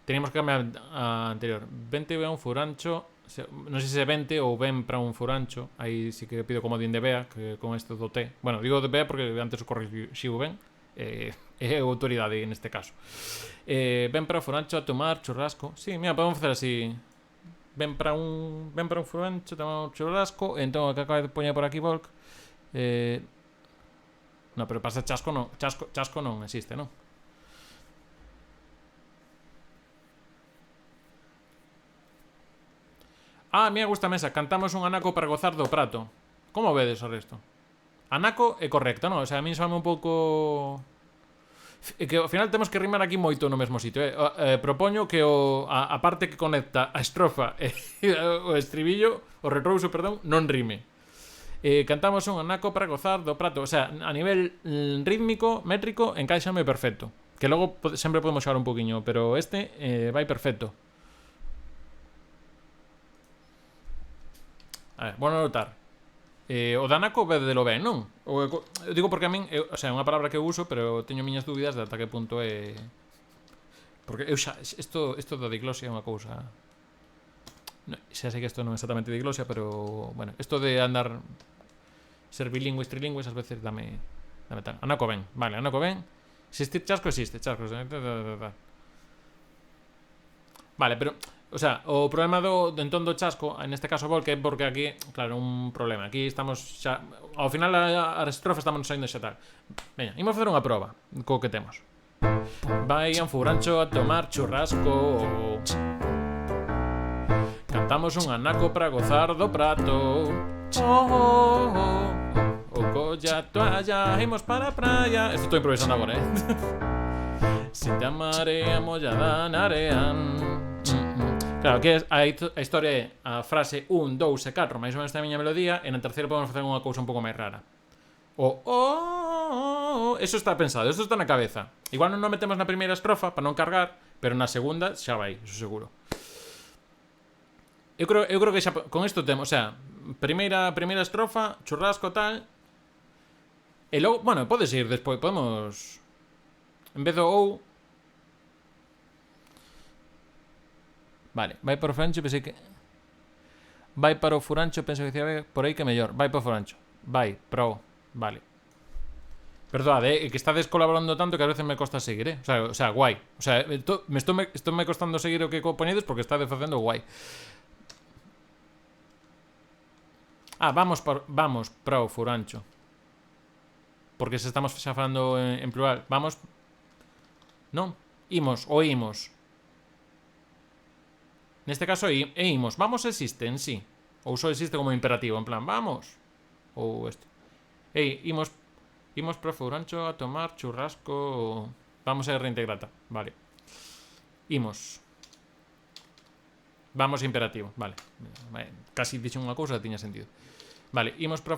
teníamos que cambiar a anterior. Vente a un furancho, non sei se vente ou ven para un furancho. Aí sí que pido comodín de Bea, que con isto do T. Bueno, digo de Bea porque antes o corrixiu ben. É autoridade neste caso. Ven para o Furancho a tomar churrasco. Sí, mira, podemos facer así. Ven para un Furancho a tomar un churrasco. Entón, que acaba de poñer por aquí Volk. No, pero pasa chasco non. Chasco non existe, non? Mira, gusta mesa. Cantamos un anaco para gozar do prato. Como vedes o resto? Anaco é correcto, non? O sea, a min soame un pouco... que ao final temos que rimar aquí moito no mesmo sitio. Propoño que a parte que conecta a estrofa e o estribillo, o retrouso, perdón, non rime. Cantamos un anaco para gozar do prato. O sea, a nivel rítmico, métrico, encaixame perfecto. Que logo sempre podemos xogar un poquinho, pero este vai perfecto. A ver, vou anotar. O Danaco vedelo ben, non? Eu digo porque a min, o sea, é unha palabra que eu uso, pero teño miñas dúbidas de ata que punto é... Porque eu xa, isto da diglosia é unha cousa... No, xa sei que isto non é exactamente diglosia, pero, bueno, isto de andar ser bilingües, trilingües, ás veces dame tal. Anaco ben, vale, anaco ben. Existir chasco existe, chasco. Vale, pero... O sea, o problema do entón do chasco, en este caso Volk, é porque aquí, claro, un problema. Aquí estamos xa... Ao final a estrofa estamos saindo xa tal. Veña, imos facer unha proba co que temos. Vai a un Furancho a tomar churrasco. Cantamos un anaco para gozar do prato. O colla toalla, imos para a praia. Esto estou improvisando agora, Se te marea mollada na arean. Claro, que a historia é a frase 1, 2 e 4, máis ou menos esta miña melodía, e na terceira podemos facer unha cousa un pouco máis rara. Eso está pensado, eso está na cabeza. Igual non nos metemos na primeira estrofa para non cargar, pero na segunda xa vai, eso seguro. Eu creo que xa con isto temos, o sea, primeira estrofa, churrasco tal, e logo, bueno, podes ir despois, podemos en vez do ou. Vale, vai para o Furancho, pensei que... Vai para o Furancho, penso que decía por aí que mellor. Vai para o Furancho. Vai, pro. Vale. Perdoade, que estades colaborando tanto que a veces me costa seguir, O sea, guai. O sea, me estou me costando seguir o que poñedes porque estades facendo guai. Vamos para o Furancho. Porque se estamos xa falando en plural. Vamos... Non? Imos, ou imos. Neste caso é imos. Vamos existe en sí. Ou só existe como imperativo, en plan, vamos. Ou isto. Imos para Furancho a tomar churrasco. Vamos a reintegrata. Vale. Imos. Vamos imperativo. Vale. Casi dixo unha cousa, tiña sentido. Vale, imos para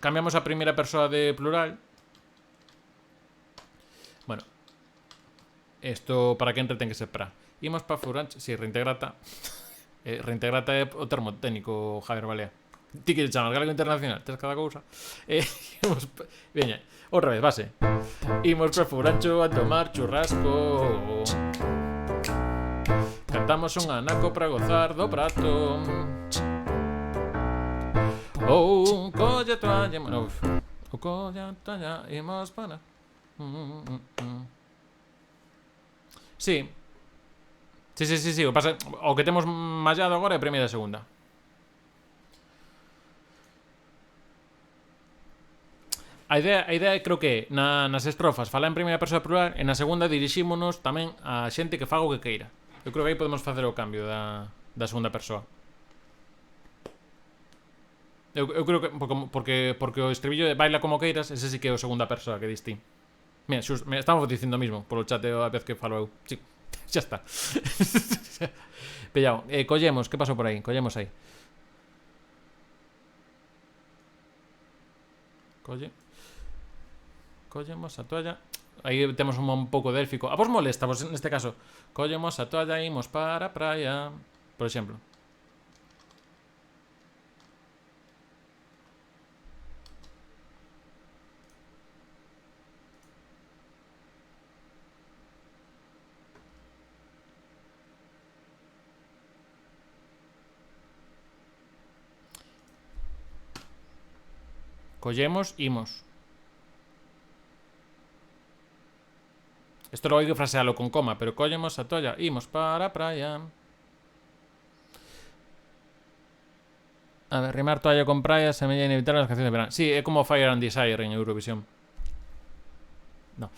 cambiamos a primeira persoa de plural. Bueno. Isto para que entre ten que ser para. Imos para Furancho, si, reintegrata. Reintegrata é o termo técnico, Javier Balea. Ti que chamar galego internacional, tes cada cousa. Veña, outra vez, base. Imos para Furancho a tomar churrasco. Cantamos un anaco para gozar do prato. Colla toalla, o colla toalla, imos para. Sí. Sí, o que temos mallado agora é a primeira e a segunda. A idea creo que nas estrofas fala en primeira persoa plural e na segunda dirixímonos tamén a xente que faga o que queira. Eu creo que aí podemos facer o cambio da segunda persoa. Eu creo que porque o estribillo de baila como queiras, ese sí que é o segunda persoa que distí. Mira, estamos dicindo o mismo polo chat a vez que falo eu. Sí. Xa está. Pellao, collemos, que pasou por aí? Collemos aí. Collemos a toalla. Aí temos un pouco de élfico. A vos molesta, vos neste caso. Collemos a toalla e imos para a praia. Por exemplo. Collemos, imos. Isto logo hai que frasealo con coma, pero collemos a toalla, imos para a praia. A ver, rimar toalla con praia semella inevitable nas cancións de verán. Sí, é como Fire and Desire en Eurovisión. No.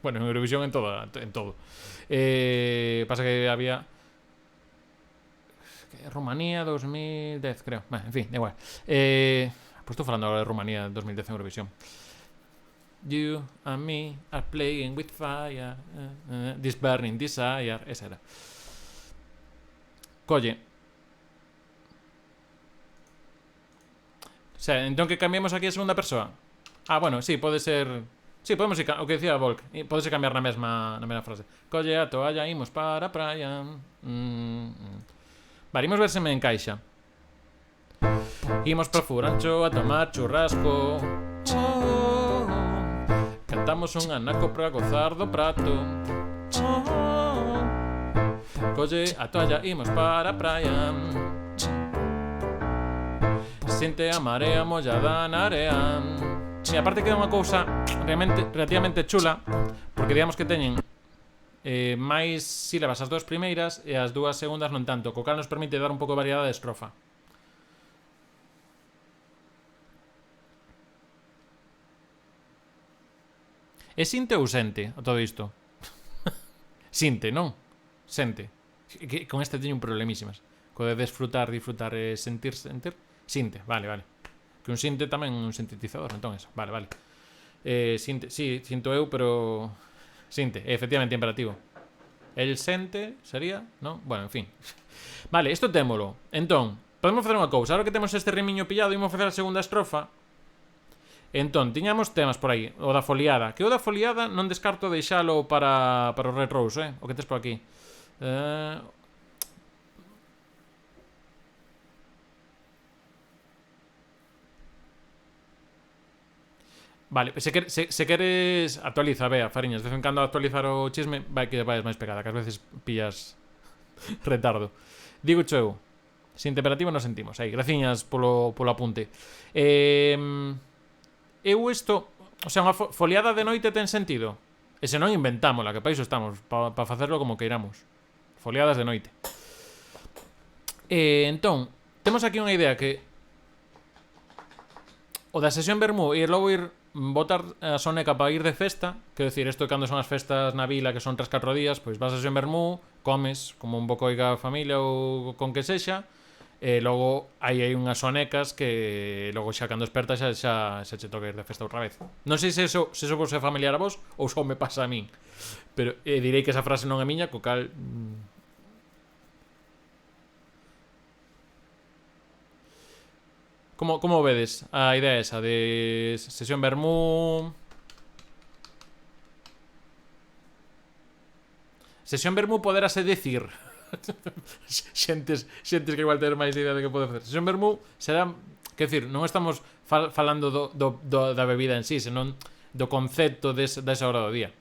Bueno, en Eurovisión en todo. Pasa que había... Rumanía 2010, creo. Bueno, en fin, da igual. Pues estou falando agora de Rumanía 2010 en Eurovisión. You and me are playing with fire, this burning desire. Esa era. Colle. O sea, entón que cambiemos aquí a segunda persoa. Ah, bueno, sí, pode ser... Sí, podemos ir... O que decía Volk. Podese cambiar na mesma frase. Colle a toalla, imos para a praia. Vale, imos ver se me encaixa. Imos para Furancho a tomar churrasco. Cantamos un anaco para gozar do prato. Colle a toalla, imos para a praia. Sente a marea mollada na area. E aparte queda unha cousa relativamente chula, porque digamos que teñen máis sílabas as dúas primeiras e as dúas segundas non tanto, co cal nos permite dar un pouco de variedade de estrofa. É sinte ou sente a todo isto? Sinte, non? Sente. Que con este teño un problemísimas. Co de disfrutar e sentir. Sinte, vale. Que un sinte tamén un sintetizador, entón eso. Vale. Sinte, sí, sinto eu, pero... Sinte, efectivamente imperativo. El sente, sería, non? Bueno, en fin. Vale, isto témolo. Entón, podemos facer unha cousa. Ahora que temos este rimiño pillado, imos facer a segunda estrofa. Entón, tiñamos temas por aí. O da foliada. Que o da foliada non descarto deixalo para o Red Rose, o que tes por aquí. Vale, se queres actualiza, vea, Fariñas, de vez en cando actualizar o chisme vai que vayas máis pegada, que ás veces pillas retardo. Digo eu, sin temperativo non sentimos. Aí, graciñas polo apunte. Eu isto, o sea, unha foliada de noite ten sentido. E se non inventámola, que para iso estamos, para facerlo como queiramos. Foliadas de noite. Entón, temos aquí unha idea que o da sesión vermú e logo ir botar a soneca para ir de festa, quero dicir, isto cando son as festas na vila que son 3-4 días, pois vas a sesión vermú, comes como un bocoiga a familia ou con que sexa, e logo hai unhas sonecas que logo xa cando despertas xa che toca ir de festa outra vez. Non sei se eso vos é familiar a vos ou só me pasa a min, pero direi que esa frase non é miña, co cal... Como vedes a idea esa de sesión vermú? Sesión vermú poderase decir. xentes que igual ter máis idea de que pode facer. Sesión vermú será, quer decir, non estamos falando da bebida en sí, senón do concepto desa hora do día.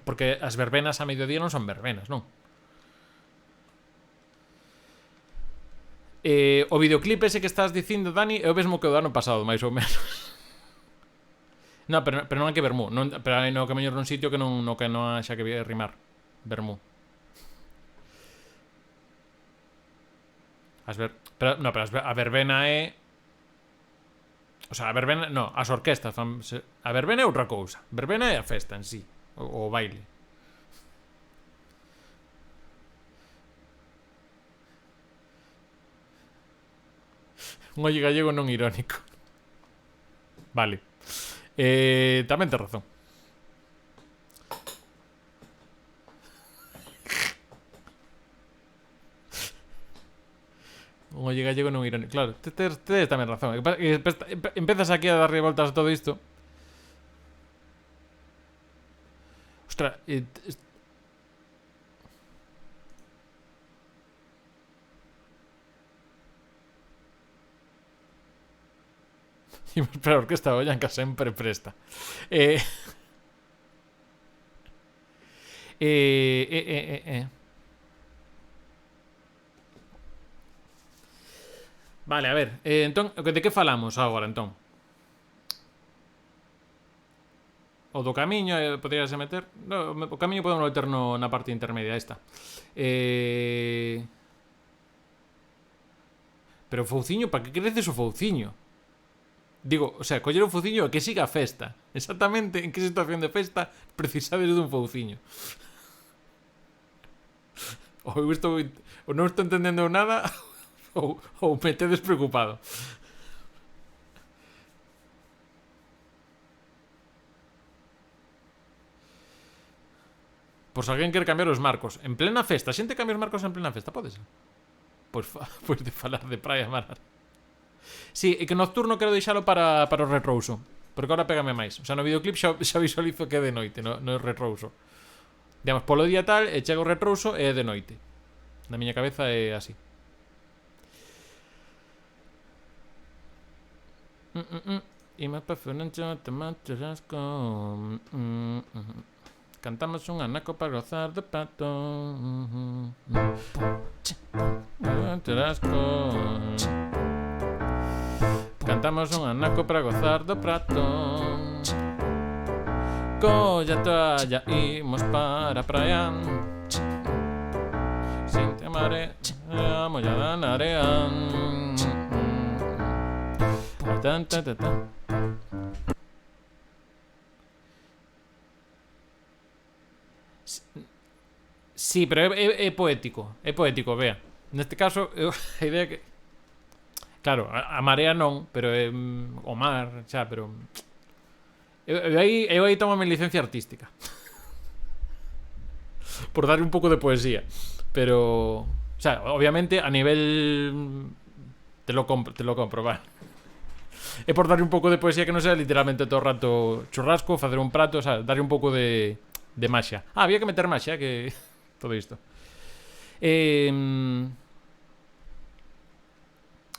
Porque as verbenas a mediodía non son verbenas, non? O videoclip ese que estás dicindo, Dani, é o mesmo que o do ano pasado, máis ou menos. No, pero non hai que vermú, pero hai no camiño nun sitio que non haxa que rimar. Vermú. Pero a verbena é... O sea, a verbena... No, as orquestas a verbena é outra cousa. Verbena é a festa en sí, o baile. Un ollo gallego non irónico. Vale. Tamén tes razón. Un ollo gallego non irónico. Claro, tes tamén razón. Empezas aquí a darlle voltas a todo isto. Ostras, pero a orquesta Ollanca sempre presta. Vale, a ver, entón, de que falamos agora, entón? O do camiño, poderíase meter. No, o camiño podemos meter na parte intermedia, esta. Pero o fouciño, para que creces o fouciño? Digo, o sea, coller un fouciño que siga a festa. Exactamente en que situación de festa precisades dun fouciño. Ou non estou entendendo nada ou me tedes preocupado. Por se alguén quer cambiar os marcos en plena festa, a xente cambia os marcos en plena festa, podes? Pois de falar de praia marar. Si, e que nocturno quero deixalo para o retrouso, porque agora pégame máis. O sea, no videoclip xa visualizo que é de noite, no retrouso. Digamos, polo día tal, e chega o retrouso e é de noite. Na miña cabeza é así. E máis pa Fernancho, tomar churrasco. Cantamos un anaco para gozar do prato. Churrasco. Cantamos un anaco para gozar do prato. Colla toalla, imos para a praia. Sinte a marea mollada na area. Tan, tan, tan, tan. Sí, pero é poético. É poético, vea. Neste caso, a idea que... Claro, a marea non, pero é o mar, xa, pero... Eu aí tomame licencia artística. Por dar un pouco de poesía. Pero... O sea, obviamente, a nivel... Te lo compro, va. É por darle un pouco de poesía que non sea literalmente todo o rato churrasco, facer un prato, o sea, darle un pouco de maxia. Había que meter maxia, que... Todo isto. O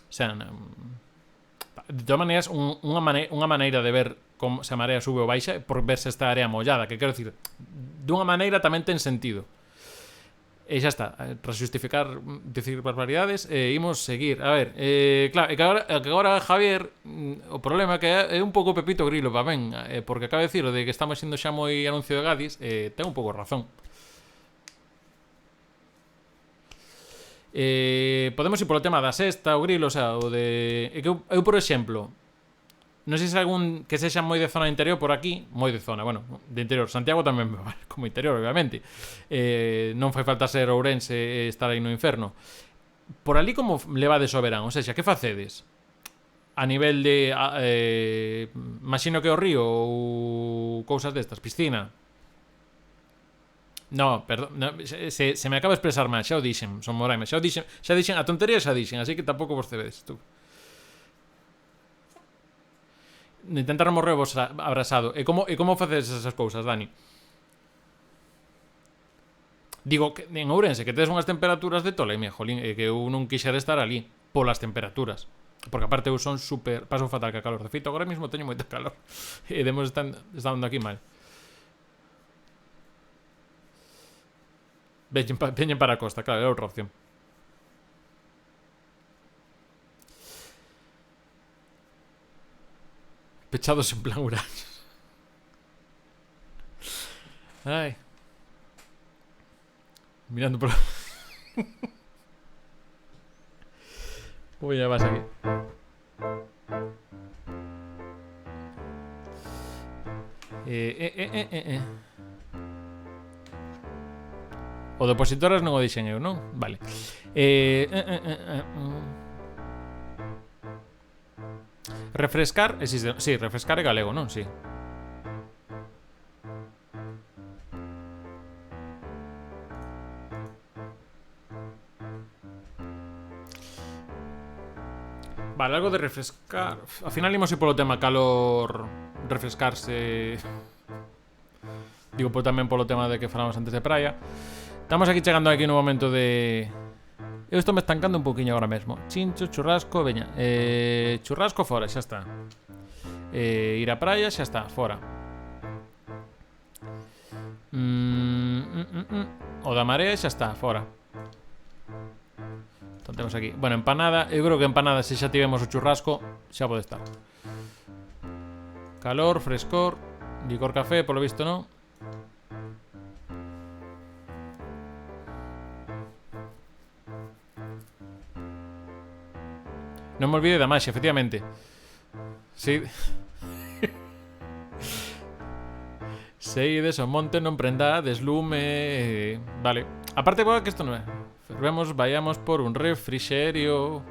sea, de todas maneiras, unha maneira de ver como se a marea sube ou baixa por ver se esta área mollada, que quero dicir, dunha maneira tamén ten sentido. E xa está, para justificar decir barbaridades, imos seguir. A ver, claro, que agora Javier, o problema é que é un pouco Pepito Grilo, va ben, porque acaba de decir o de que estamos sendo xa moi anuncio de Gadis, ten un pouco razón. Podemos ir polo tema da sexta, o grilo, o sea, o de... Eu, por exemplo, non sei se algún que sexa moi de zona interior por aquí, moi de zona, bueno, de interior, Santiago tamén vale como interior, obviamente. Non fai falta ser Ourense e estar aí no inferno. Por ali como levades o verán, ou seja, que facedes? A nivel de... imagino que o río ou cousas destas, piscina... No, perdón, no, se me acaba de expresar mal, xa o dixen, son moraime, xa dixen, a tontería xa dixen, así que tampouco vos cebedes, tú. Intentar morrer vos abrasado. E como facedes esas cousas, Dani? Digo, que en Ourense, que tedes unhas temperaturas de tola, e jolín, que eu non quixera estar ali, polas temperaturas. Porque aparte eu son super... Paso fatal que a calor. De feito, agora mesmo teño moita calor. E demos estando aquí mal. Veñen para a costa, claro, é outra opción. Pechados en plan Uranio. Ai. Mirando por... Uy, ya vas aquí. O de opositoras non o dixen eu, non? Vale. Refrescar existe, sí, refrescar é galego, non? Sí. Vale, algo de refrescar. Al final imos ir polo tema calor, refrescarse. Digo, pues tamén polo tema de que falamos antes de praia. Estamos aquí chegando aquí no momento de... Eu estou me estancando un pouquiño agora mesmo. Chincho, churrasco, veña. Churrasco fora, xa está. Ir á praia, xa está, fora. O da marea, xa está, fora. Entón temos aquí. Bueno, empanada. Eu creo que empanada, se xa tivemos o churrasco, xa pode estar. Calor, frescor. Licor café, polo visto non. Non me olvide da maxia, efectivamente. Si. Seides o monte non prendades lume. Vale. Aparte, que isto non é. Fervemos, vayamos por un refrigerio.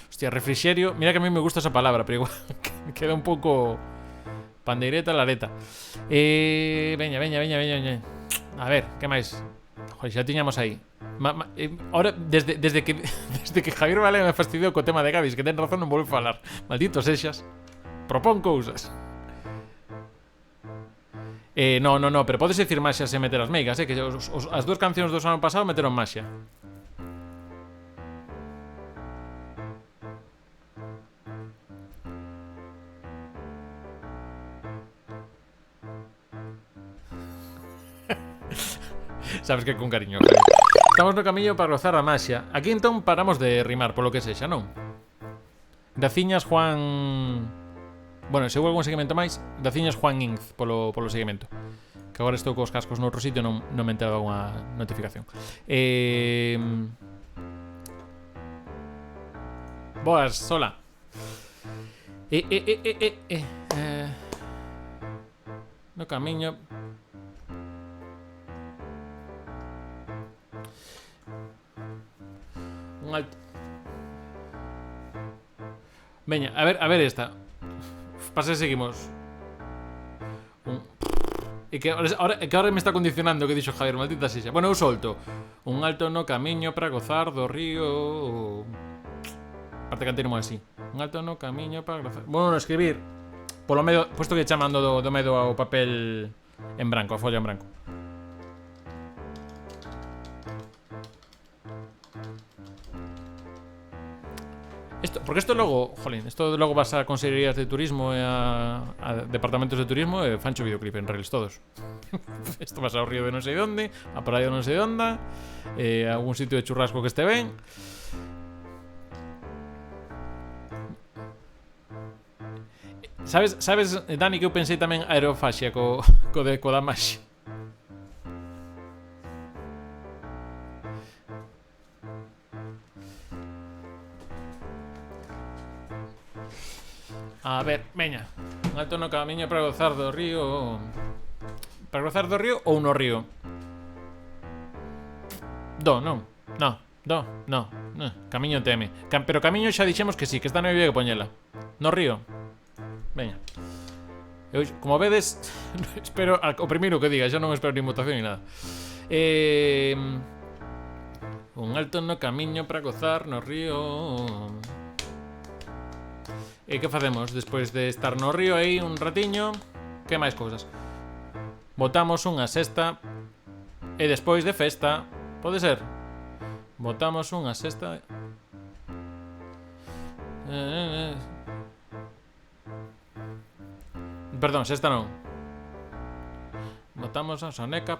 Hostia, refrigerio. Mira que a mí me gusta esa palabra, pero igual queda un pouco pandeireta lareta. Veña. A ver, que máis? Joder, xa tiñamos aí. Ahora, desde que Javier Valea me fastidiou co tema de Gadis, que ten razón, non volvo a falar. Malditos sexas. Propón cousas. No, pero podes dicir maxia sen meter as meigas, que as dúas cancións do ano pasado meteron maxia. Sabes que con cariño. Estamos no camiño para rozar a maxia. Aquí entón paramos de rimar, polo que sexa, non? Daciñas Juan... Bueno, se hubo algún seguimento máis, Daciñas Juan Inz polo seguimento. Que agora estou cos cascos noutro sitio, non me entraba unha notificación. Boas, sola. No camiño... Un alto... Veña, a ver esta. Pasa, seguimos. Que ahora me está condicionando o que dixo Javier, maldita sexa. Bueno, eu solto. Un alto no camiño para gozar do río. Parte canteiremo así. Un alto no camiño para gozar. Bueno, escribir polo medio, puesto que chamando do medo ao papel en branco, a folla en branco. Porque esto logo, jolín, esto logo vas a consellerías de turismo e a departamentos de turismo e fancho videoclip en reels todos. Esto vas ao río de non sei onde, a praia de non sei onde, a algún sitio de churrasco que este ben. Sabes, Dani, que eu pensei tamén aerofaxia co da maxia. A ver, veña. Un alto no camiño para gozar do río. Para gozar do río ou no río? Non. Camiño teme. Pero camiño xa dixemos que sí, que esta non había que poñela. No río. Veña. Eu, como vedes, espero o primeiro que diga, xa non espero nin votación ni nada. Un alto no camiño para gozar no río. E que facemos despois de estar no río aí un ratiño? Que máis cousas? Botamos unha sesta e despois de festa, pode ser? Botamos unha sesta. Perdón, sesta non. Botamos a soneca.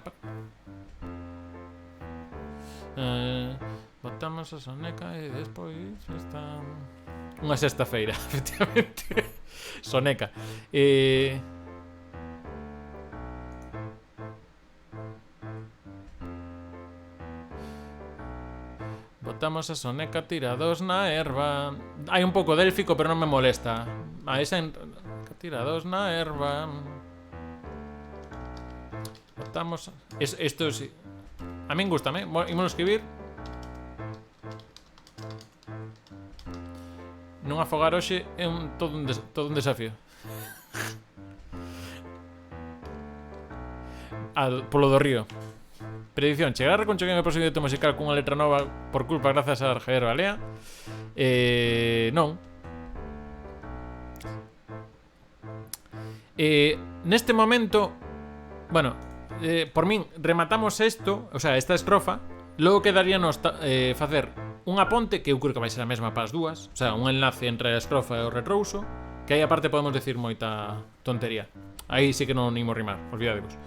Botamos a soneca e despois festa. Unha sexta feira, efectivamente. Soneca. Botamos a soneca tirados na erva. Hai un pouco délfico, pero non me molesta. A esa tirados na erva. Botamos... Isto sí. A min gustame. Imos escribir. Non afogar hoxe é todo un desafío. Polo do río. Predicción: chegará a reconchoquén o próximo directo musical cunha letra nova por culpa grazas a Javier Valea? Non. Neste momento, bueno, por min rematamos isto, o sea, esta estrofa. Logo quedaríanos facer unha ponte, que eu creo que vai ser a mesma para as dúas, o sea, un enlace entre a estrofa e o retrouso, que aí aparte podemos decir moita tontería. Aí sí que non imos rimar, olvidadevos.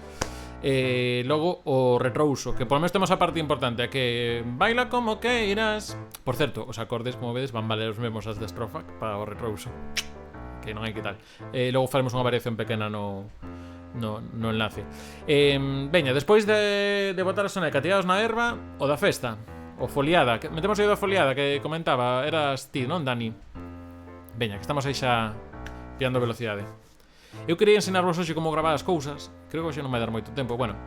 Logo o retrouso, que por menos temos a parte importante, a que baila como queiras. Por certo, os acordes, como vedes, van valer os mesmos as da estrofa para o retrouso. que non hai que tal. Logo faremos unha variación pequena no enlace. Veña, despois de botar a soneca tirados na erva, o da festa, o foliada, metemos aí da foliada que comentaba, eras ti, non, Dani? Veña, que estamos aí xa pillando velocidade. Eu quería ensinarvos hoxe como gravar as cousas. Creo que hoxe non vai dar moito tempo. Bueno,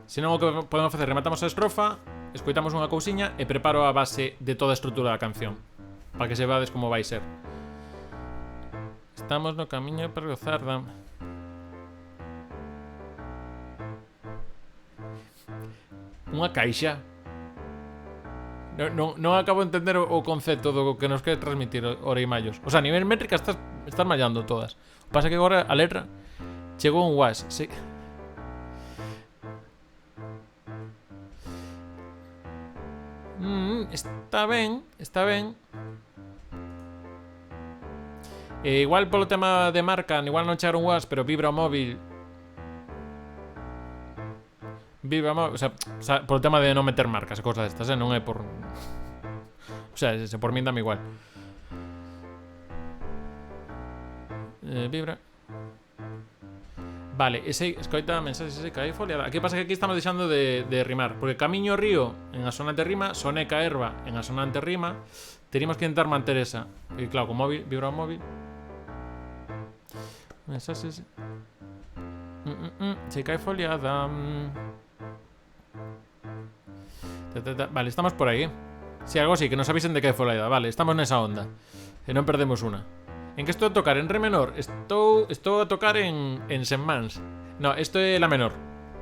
se non, o que podemos facer, rematamos a estrofa, escoitamos unha cousiña e preparo a base de toda a estrutura da canción, para que se vades como vai ser. Estamos no camiño para gozar da... Unha caixa. Non acabo de entender o concepto do que nos quere transmitir Oreimallos. O sea, a nivel métrica estás mallando todas. O pasa que agora a letra chegou un was. Sí. Está ben. Igual polo tema de marca, igual non chegaron was, pero vibra o móvil. O sea, por o tema de non meter marcas e cosas destas, non é por... O sea, se por min dame igual. Vibra. Vale, ese escoita mensaxes ese cae foliada. Aquí pasa que aquí estamos deixando de rimar, porque camiño río en asonante rima, soneca erva en asonante rima. Teríamos que intentar manter esa. E claro, con móvil, vibra o móvil. Mensaxes. Se cae foliada. Vale, estamos por aí. Si, algo así, que nos avisen de que é foliada. Vale, estamos nesa onda. E non perdemos una. En que estou a tocar? En re menor. Estou a tocar en semmans. No, isto é la menor.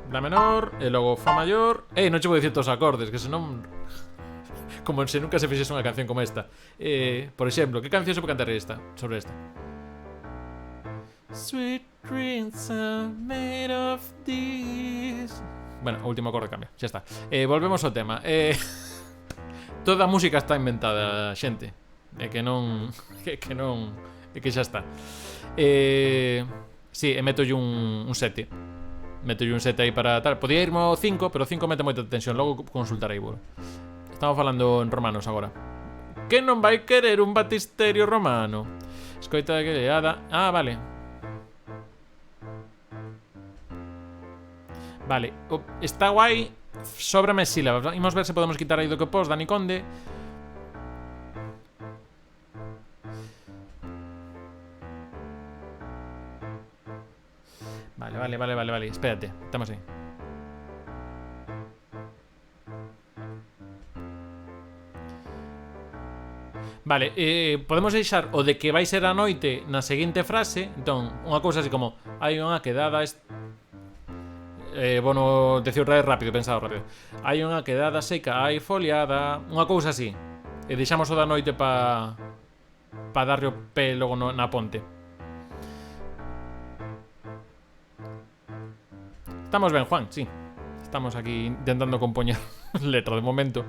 La menor, e logo fa maior. Non che vou dicir todos os acordes, que senón... Como se nunca se fixese unha canción como esta. Por exemplo, que canción se pode cantar sobre esta? Sweet dreams are made of this. Bueno, o último acorde cambia, xa está. Volvemos ao tema. Toda a música está inventada, xente. É que non... É que xa está. Sí, metolle un 7. Metolle un 7 aí para tal. Podía irme ao 5, pero 5 mete moita tensión. Logo consultarei, bueno. Estamos falando en romanos agora. Que non vai querer un batisterio romano? Escoita que leada. Ah, vale. Vale, está guai. Sóbrame sílabas. Imos ver se podemos quitar aí do que pos, Dani Conde. Vale. Espérate, estamos aí. Vale, podemos deixar o de que vai ser a noite na seguinte frase. Entón, unha cousa así como: hai unha quedada... bueno, decir rápido, pensado rápido. Hai unha quedada seca, hai foliada. Unha cousa así. E deixamos o da noite pa darlle o pé logo na ponte. Estamos ben, Juan, sí. Estamos aquí intentando compoñer letra de momento.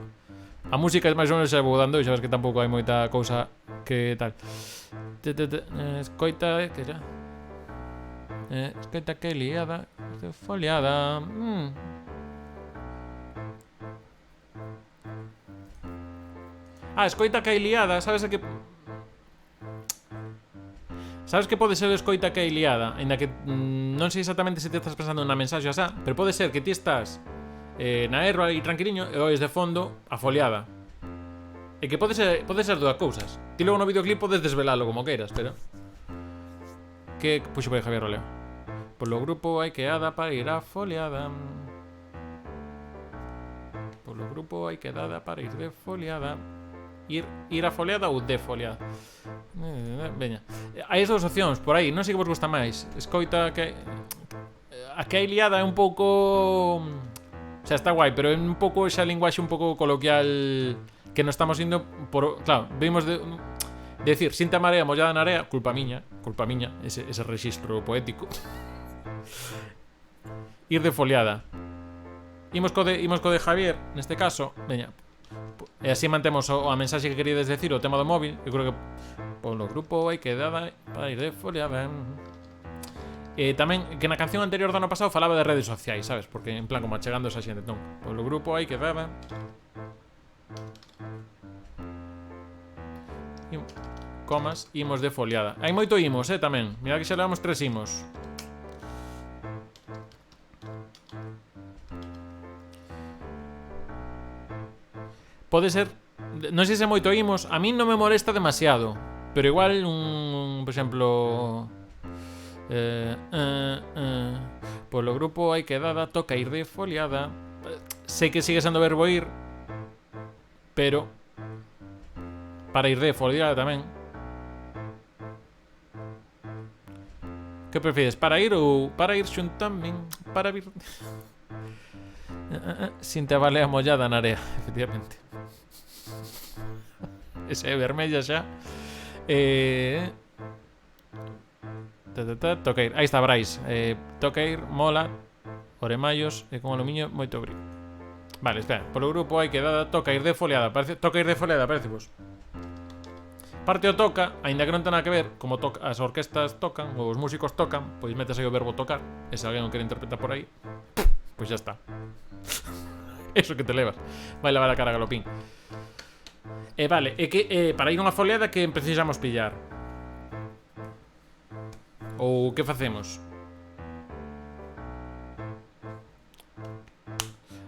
A música é máis ou menos xa vou dando. E xa ves que tampouco hai moita cousa que tal. Escoita que xa. Escoita que liada. Foliada. Escoita que hai liada. Sabes que... Sabes que pode ser escoita que hai liada? Ainda que non sei exactamente se te estás pensando na mensaxe asá, pero pode ser que ti estás na erva e tranquiliño e ois de fondo a foliada. E que pode ser dúas cousas. Ti logo no videoclip podes desvelalo como queiras, pero... Que puxo por aí Javier Oleo. Polo grupo hai quedada para ir a foliada. Polo grupo hai quedada para ir de foliada. Ir a foliada ou de foliada. Veña. Hai as dúas opcións por aí, non sei que vos gusta máis. Escoita que... A que hai liada é un pouco... O sea, está guai, pero é un pouco esa linguaxe un pouco coloquial que non estamos indo por... Claro, vimos de decir, sinta marea mollada na area, culpa miña, ese rexistro poético. Ir de foliada. Imos co de Javier, neste caso, veña. E así mantemos a mensaxe que queríades decir, o tema do móvil. Eu creo que polo grupo hai quedada para ir de foliada. Tamén que na canción anterior do ano pasado falaba de redes sociais, sabes? Porque en plan como achegando esa xente. Non, polo grupo hai quedada. comas, imos de foliada. Hai moito imos, tamén. Mira que xa levamos 3 imos. Pode ser... Non sei se moito imos. A min non me molesta demasiado. Pero igual por exemplo... Polo grupo hai quedada, toca ir de foliada. Sei que sigue sendo verbo ir, pero para ir de foliada tamén. Que prefires, para ir ou para ir xuntamén? Para vir... Sin te valea mollada na area, efectivamente. Ese é vermella xa. Toca ir, aí está Brais. Toca ir, mola, oremallos e con aluminio moito brillo. Vale, espera, polo grupo hai quedada, toca ir de foliada. Toca ir de foliada, parece vos. Parte o toca, aínda que non ten nada que ver, como as orquestas tocan, ou os músicos tocan, pois metes aí o verbo tocar, e se alguén o quere interpretar por aí, pois xa está. Eso que te levas. Vai lavar a cara a galopín. Vale, é que para ir a unha foliada que precisamos pillar. Ou que facemos?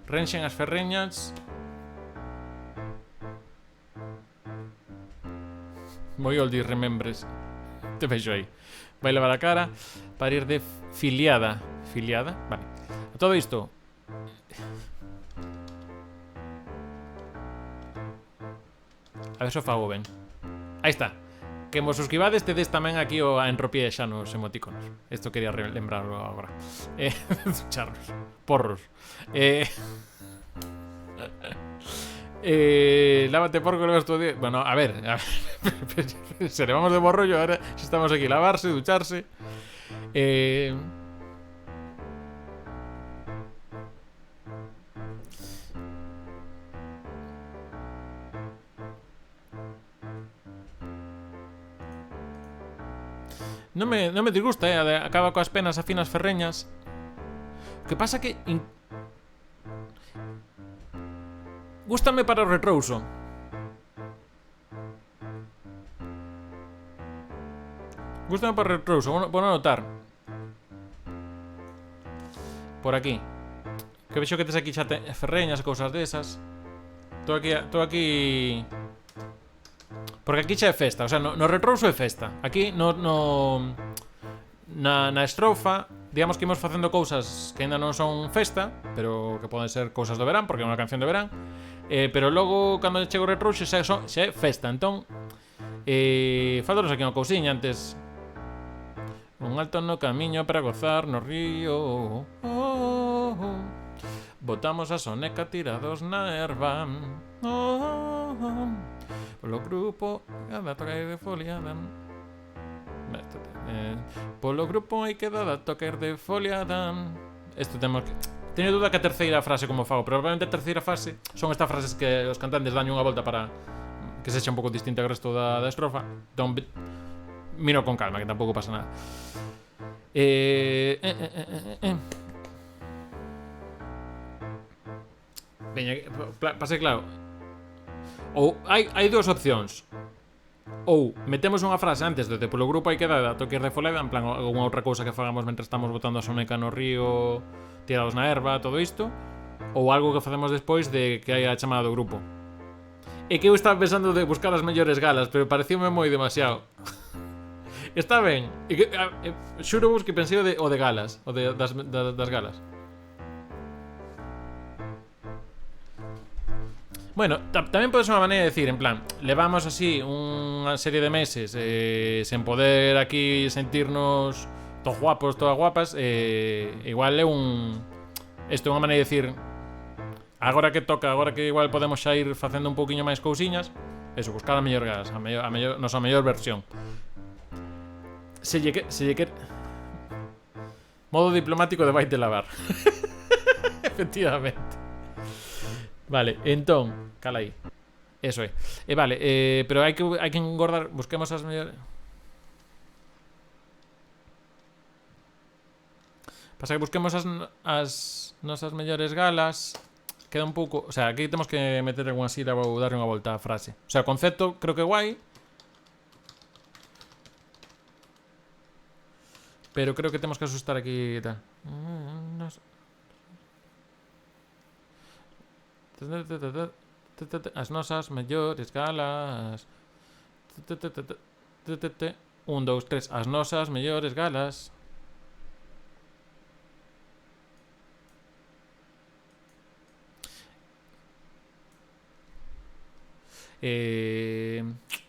Renxen as ferreñas. Moi oldies remembres. Te vexo aí. Vai lavar a cara para ir de filiada. Filiada? Vale. A todo isto. A ver se o fago ben. Aí está. Que vos suscribades, tedes tamén aquí a entropía xa nos emoticonos. Isto quería lembrarlo agora. Charros. Porros. Lávate porco, levas todo día. Bueno, a ver. Se le vamos de borrollo. Ahora si estamos aquí, lavarse, ducharse. Non me disgusta, acaba coas penas afinas ferreñas. O que pasa que gústame para o retrouso. Gústame para o retrouso, vou anotar. Por aquí. Que vexo que tes aquí xa ferreñas e cousas desas. Estou aquí... Porque aquí xa é festa, o sea, no retrouso é festa. Aquí na estrofa, digamos que imos facendo cousas que ainda non son festa, pero que poden ser cousas do verán, porque é unha canción de verán. Pero logo, cando chego o retrouso, xa é festa. Entón, faltaros aquí unha cousiña antes. Un alto no camiño para gozar no río. Botamos a soneca tirados na erva. Polo grupo, cada toca ir de foliada. Polo grupo hai quedada toca ir de foliada. Isto temos que... Teño duda que a terceira frase como fago, pero probablemente a terceira frase son estas frases que os cantantes dan unha volta para que sexa un pouco distinta ao resto da estrofa. Entón, miro con calma, que tampouco pasa nada. Veña, pase claro. Ou hai dúas opcións. Ou metemos unha frase antes de polo grupo hai quedada toque de foliada, en plan alguna outra cousa que fagamos mentre estamos botando a soneca no río, tirados na erva, todo isto. Ou algo que facemos despois de que hai a chamada do grupo. É que eu estaba pensando de buscar as mellores galas, pero parecíame moi demasiado. Está ben. Xuro vos que pensei o de galas, o de das galas. Bueno, tamén pode ser unha maneira de decir, en plan, levamos así unha serie de meses sen poder aquí sentirnos todos guapos, todas guapas, igual é isto é unha maneira de decir, agora que toca, agora que igual podemos xa ir facendo un pouquiño máis cousiñas, eso, buscar a mellor gas, nosa mellor versión. Se lle que... Modo diplomático de baite lavar. Efectivamente. Vale, entón, cala aí. Eso é. Vale, pero hai que engordar, busquemos as mellores. Pasa que busquemos as nosas mellores galas. Queda un pouco, o sea, aquí temos que meter algunha sílaba ou darle unha volta á frase. O sea, o concepto creo que é guai. Pero creo que temos que asustar aquí e tal. As nosas mellores galas. 1, 2, 3. As nosas mellores galas.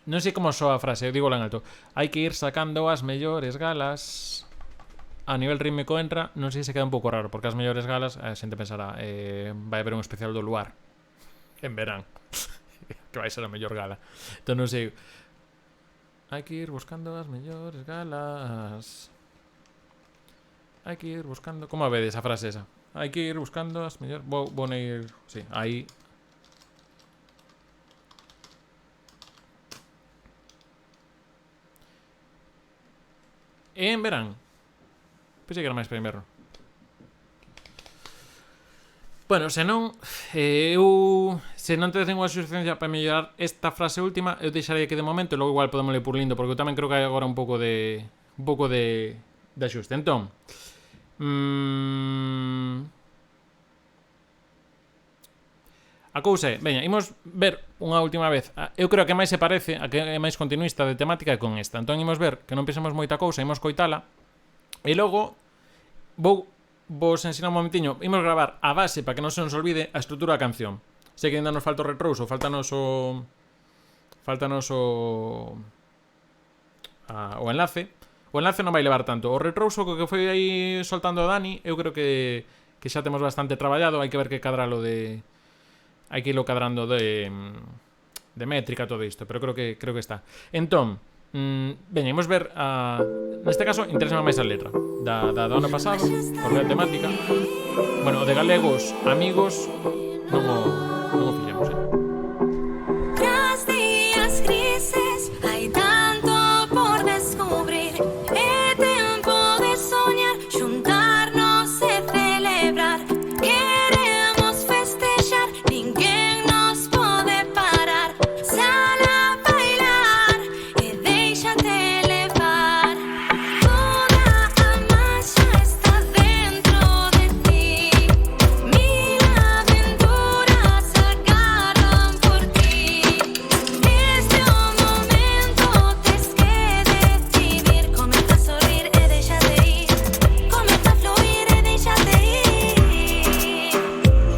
Non sei como soa a frase, digo en alto. Hai que ir sacando as mellores galas. A nivel rítmico entra, non sei se queda un pouco raro, porque as mellores galas, a xente pensará, vai haber un especial do Luar en verán, que vai ser a mellor gala. Entón non sei. Hai que ir buscando as mellores galas. Hai que ir buscando... Como a vedes a frase esa? Hai que ir buscando as mellores... Vou ir... Sí, aí... En verán. Pensei que era máis para inverno. Bueno, se non tedes ninguna sugerencia para mellorar esta frase última, eu deixarei aquí de momento e logo igual podemos ler por lindo, porque eu tamén creo que hai agora un pouco de axuste. Entón, a cousa é, veña, imos ver unha última vez. Eu creo que máis se parece, a que é máis continuista de temática é con esta. Entón imos ver que non pensemos moita cousa, imos coitala. E logo vos ensinar un momentiño. Imos gravar a base para que non se nos olvide a estrutura da canción. Sei que ainda nos falta o retrouso, faltanos o enlace. O enlace non vai levar tanto. O retrouso que foi aí soltando o Dani, eu creo que xa temos bastante traballado. Hai que ver que cadralo de... Hai que irlo cadrando de métrica todo isto, pero creo que está. Entón, veña, imos ver neste caso, interesa máis a letra da ano pasado, por ver a temática. Bueno, o de galegos, amigos, non o fixemos, Tras días grises hay tanto por descubrir. É tempo de soñar, juntarnos e celebrar. Queremos festejar, ninguén nos pode parar. Sal a bailar e déixate levar. Toda a magia está dentro de ti. Mil aventuras agarran por ti. Este é o momento, tes que decidir. Comeza a sorrir e déixate ir. Comeza a fluir e déixate ir.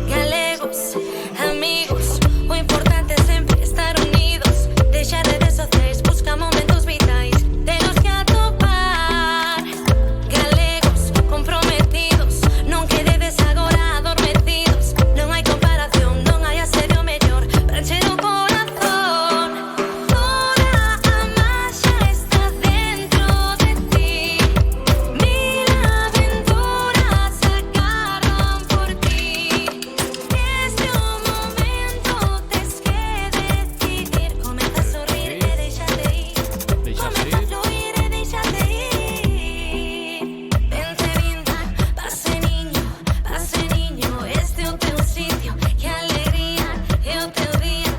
Galegos, amigos, o importante é sempre estar unidos. Deixa redes sociais, busca momentos vitais, tenos que atopar. Galegos, comprometidos, non quededes agora adormecidos. Non hai comparación, non hai asedio mellor para encher o corazón. Toda a magia está dentro de ti. Mil aventuras agarran por ti. Este é o momento, tes que decidir. Comeza a sorrir e déixate ir. Comeza a fluir e déixate ir. Vente vinda, pase niño, este é o teu sitio. Que alegría é o teu día.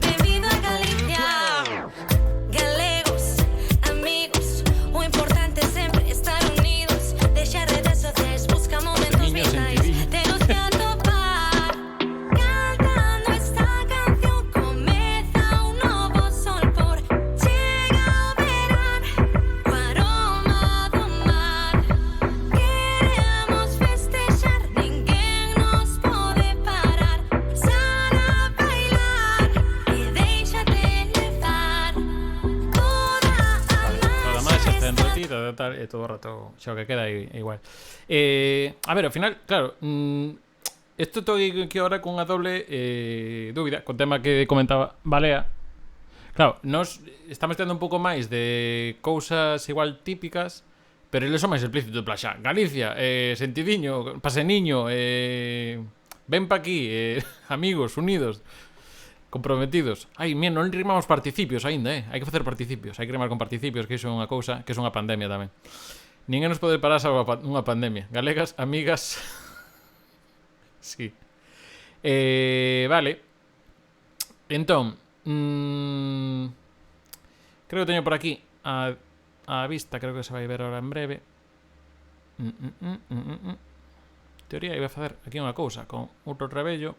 Benvido a Galicia. Galegos, amigos, o importante é sempre estar unidos. Deixa redes sociais, busca momentos Niños en vitais, TV. tenos que atopar. Cantando esta canción comeza un novo sol por. Chega o verán, o aroma do mar. Queremos festejar, ninguén nos pode parar. Sal a bailar e déixate levar. Toda a Toda máis magia está está enretida e todo o rato xa o que queda é igual. A ver, ao final, claro, isto estou aquí ahora con unha doble dúbida, con tema que comentaba Balea. Claro, nos estamos tendo un pouco máis de cousas igual típicas, pero eles son máis explícitos, en plan xa, Galicia, sentidiño, paseniño, ven pa aquí, amigos, unidos, comprometidos. Ai, mira, non rimamos participios aínda, hai que facer participios, hai que rimar con participios, que iso é unha cousa, que é unha pandemia tamén. Ninguén nos pode parar salvo unha pandemia. Galegas, amigas. Sí. Vale. Entón, creo que teño por aquí a vista, creo que se vai ver ahora en breve. Teoría iba a facer aquí unha cousa con outro rebello,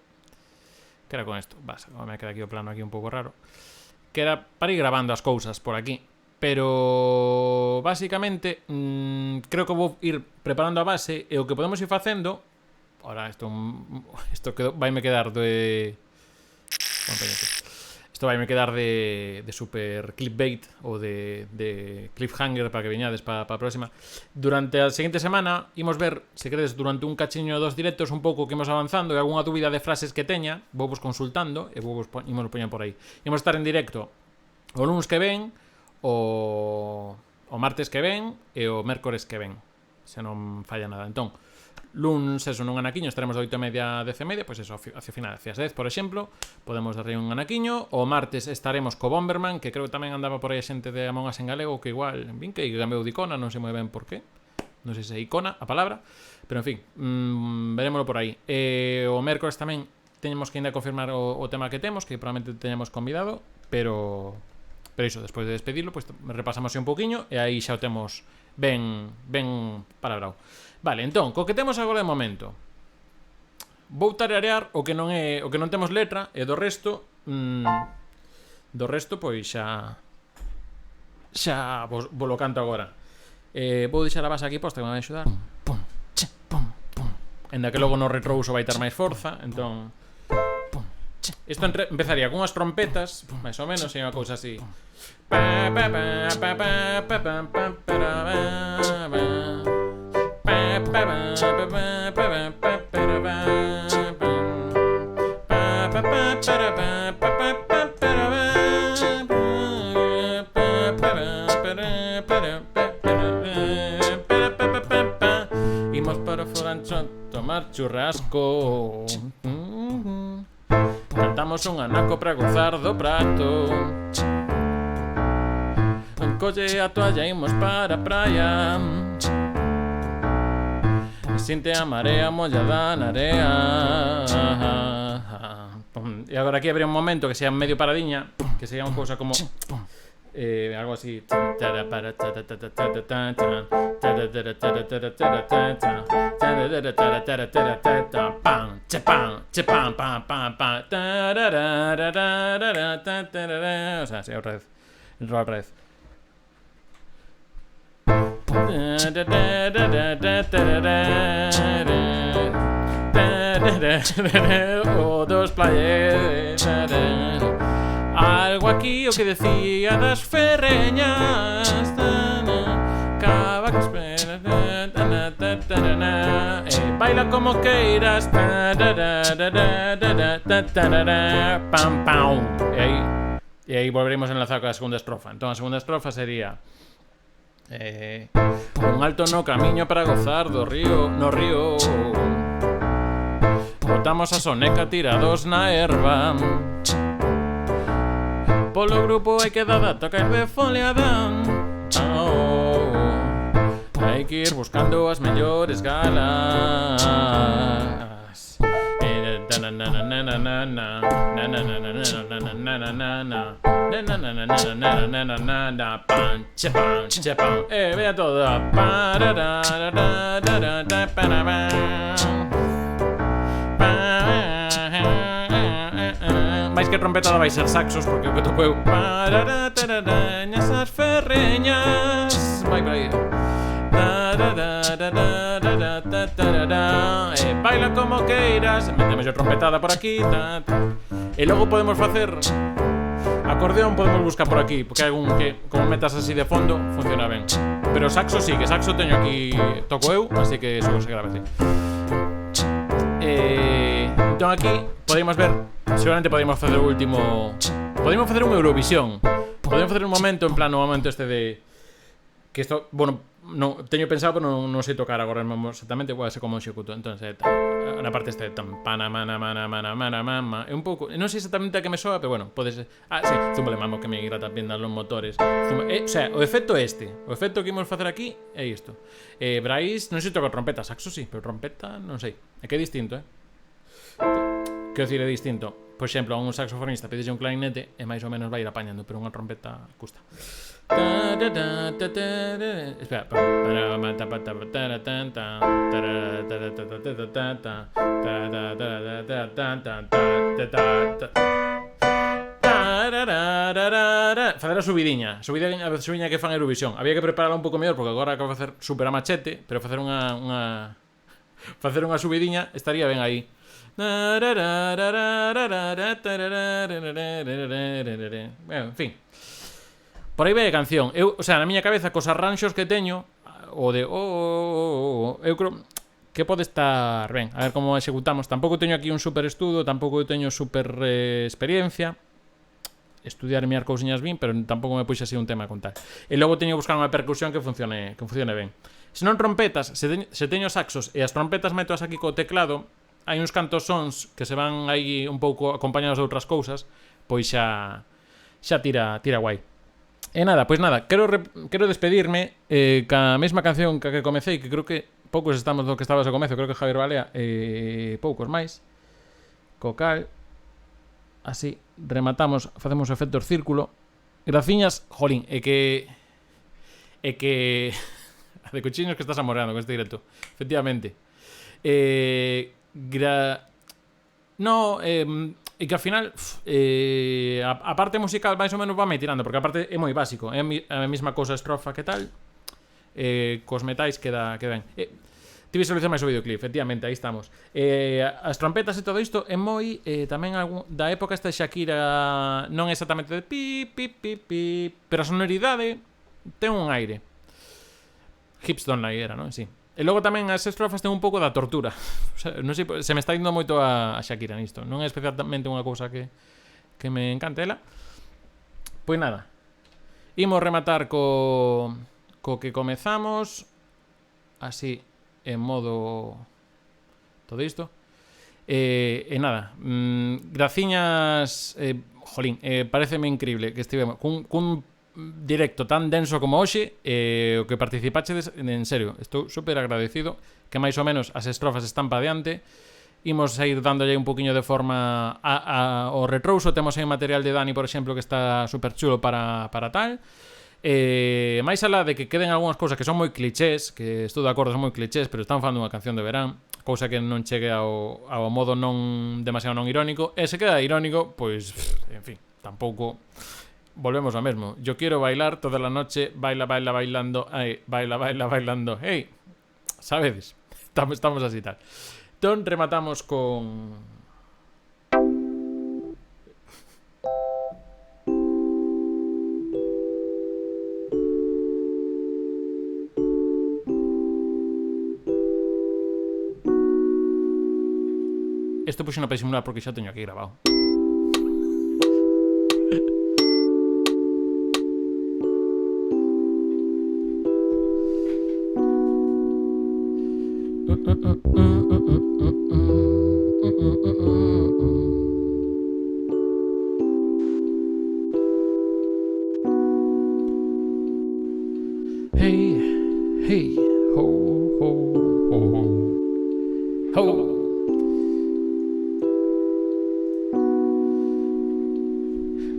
que era con isto. Vas, me queda aquí o plano aquí un pouco raro, que era para ir grabando as cousas por aquí. Pero básicamente creo que vou ir preparando a base e o que podemos ir facendo. Ahora isto vaime quedar de isto vaime quedar de super clickbait ou de cliffhanger para que viñades para a próxima. Durante a seguinte semana imos ver, se queredes, durante un cachiño dos directos un pouco que imos avanzando e algunha dúbida de frases que teña, vou vos consultando e imos poñer por aí. Imos estar en directo o lunes que ven, o martes que ven e o mércores que ven, se non falla nada. Entón, luns, eso, nun anaquiño estaremos de 8:30 a 10:30, pois eso, hacia final, hacia as 10, por exemplo, podemos darlle un anaquiño. O martes estaremos co Bomberman, que creo que tamén andaba por aí a xente de Among Us en galego, que igual, vin que cambiou de icona, non sei moi ben por qué, non sei se é icona a palabra, pero en fin, verémoslo por aí. O mércores tamén teñemos que ainda confirmar o tema que temos, que probablemente teñamos convidado, pero iso, despois de despedirlo, pois repasamos un pouquiño e aí xa o temos ben palabrado. Vale, entón, co que temos agora de momento, vou tararear o que non temos letra, e do resto pois xa vos lo canto agora. Vou deixar a base aquí posta que me vai axudar. Enda que logo no retrouso vai ter máis forza, entón isto empezaría con unhas trompetas, máis ou menos, e unha cousa así. Imos para Forancho tomar churrasco. Cantamos un anaco para gozar do prato. Colle a toalla, imos para a praia. Sinte a marea mollada na area. E agora aquí habría un momento que sea medio paradiña, que sería unha cousa como algo así. O sea, sí, otra vez. O dos playas. Algo aquí o que decía das ferreñas. Cava que espera. Baila como queiras. Pam, pam. E aí volveremos a enlazar con a segunda estrofa. Entón a segunda estrofa sería un alto no camiño para gozar do río, no río. Botamos a soneca tirados na erva. Polo grupo hai que dar a tocar de foliada. Hai que ir buscando as mellores galas. Vea todo. Vais que trompetada vai ser saxos, porque o que tocou esas ferreñas. Vai por aí. Baila como queiras. Metemos a trompetada por aquí. E logo podemos facer acordeón, podemos buscar por aquí, porque hai algún que, como metas así de fondo, funciona ben. Pero saxo sí, que saxo teño aquí, toco eu, así que eso se grava así. Entón aquí podemos ver, seguramente podemos facer o último. Podemos facer un Eurovisión. Podemos facer un momento, en plan, un momento este de que isto, bueno, non teño pensado, pero non sei tocar agora mesmo exactamente, voy a ser como executo. Entonces, na parte este tan panamana é un pouco, non sei exactamente a que me soa, pero bueno, pode ser. Sí, zúmbale mamo que me irá tamén dar los motores. O sea, o efecto que imos facer aquí é isto. Brais, non sei tocar trompeta, saxo sí, pero trompeta non sei. É que é distinto, Quero dicir, é distinto. por exemplo, a un saxofonista pedixe un clarinete e máis ou menos vai ir apañando, pero unha trompeta custa. Espera. Facer a subidiña que fan Eurovisión. Había que prepararla un pouco mellor porque agora acabo de facer super a machete, pero facer unha subidiña estaría ben aí. En fin. Por aí vai a canción. Eu, o sea, na miña cabeza cos arranxos que teño, o de eu creo que pode estar ben. A ver como executamos. Tampouco teño aquí un super estudo, tampouco teño super experiencia. Estudiar mirar cousiñas bien, pero tampouco me puxe así un tema a contar. E logo teño que buscar unha percusión que funcione ben. Se non trompetas, se teño saxos e as trompetas metoas aquí co teclado, hai uns cantos sons que se van aí un pouco acompañados de outras cousas, pois xa tira guai. E nada, quero despedirme ca mesma canción que comecei, que creo que poucos estamos do que estabas ao comezo, creo que Javier Balea poucos máis. Co cal así rematamos, facemos o efecto círculo. Graciñas, jolín, é que de cochinos que estás amoreando con este directo. Efectivamente. E que ao final a parte musical máis ou menos vai tirando, porque a parte é moi básico, é a mesma cousa estrofa que tal, cos metais queda ben. Tive solución máis o videoclip, efectivamente, aí estamos. As trompetas e todo isto é moi tamén da época esta de Shakira, non exactamente de pi, pero a sonoridade ten un aire. Hips Don't Lie era, non? Sí. E logo tamén as estrofas ten un pouco da tortura. O sea, non sei, se me está indo moito a Shakira nisto. Non é especialmente unha cousa que me encanta ela. Pois nada. Imos rematar co que comezamos. Así, en modo todo isto. E nada. Graciñas. Jolín, pareceme increíble que estivemos cun directo tan denso como hoxe, o que participachedes, en serio, estou super agradecido, que máis ou menos as estrofas están pa diante. Imos a ir dándolle un poquinho de forma ao retrouso. Temos aí material de Dani, por exemplo, que está super chulo para tal. Máis alá de que queden algunhas cousas que son moi clichés, que estou de acordo, son moi clichés, pero están falando unha canción de verán, cousa que non chegue ao modo non demasiado non irónico, e se queda irónico, pois, en fin, tampouco. Volvemos ao mesmo. Yo quiero bailar toda la noche, baila bailando, bailando. Hey, sabedes? Estamos así tal. Entón rematamos con Esto puxo para disimular porque xa teño aquí grabado. Hey, ho, ho, ho, ho.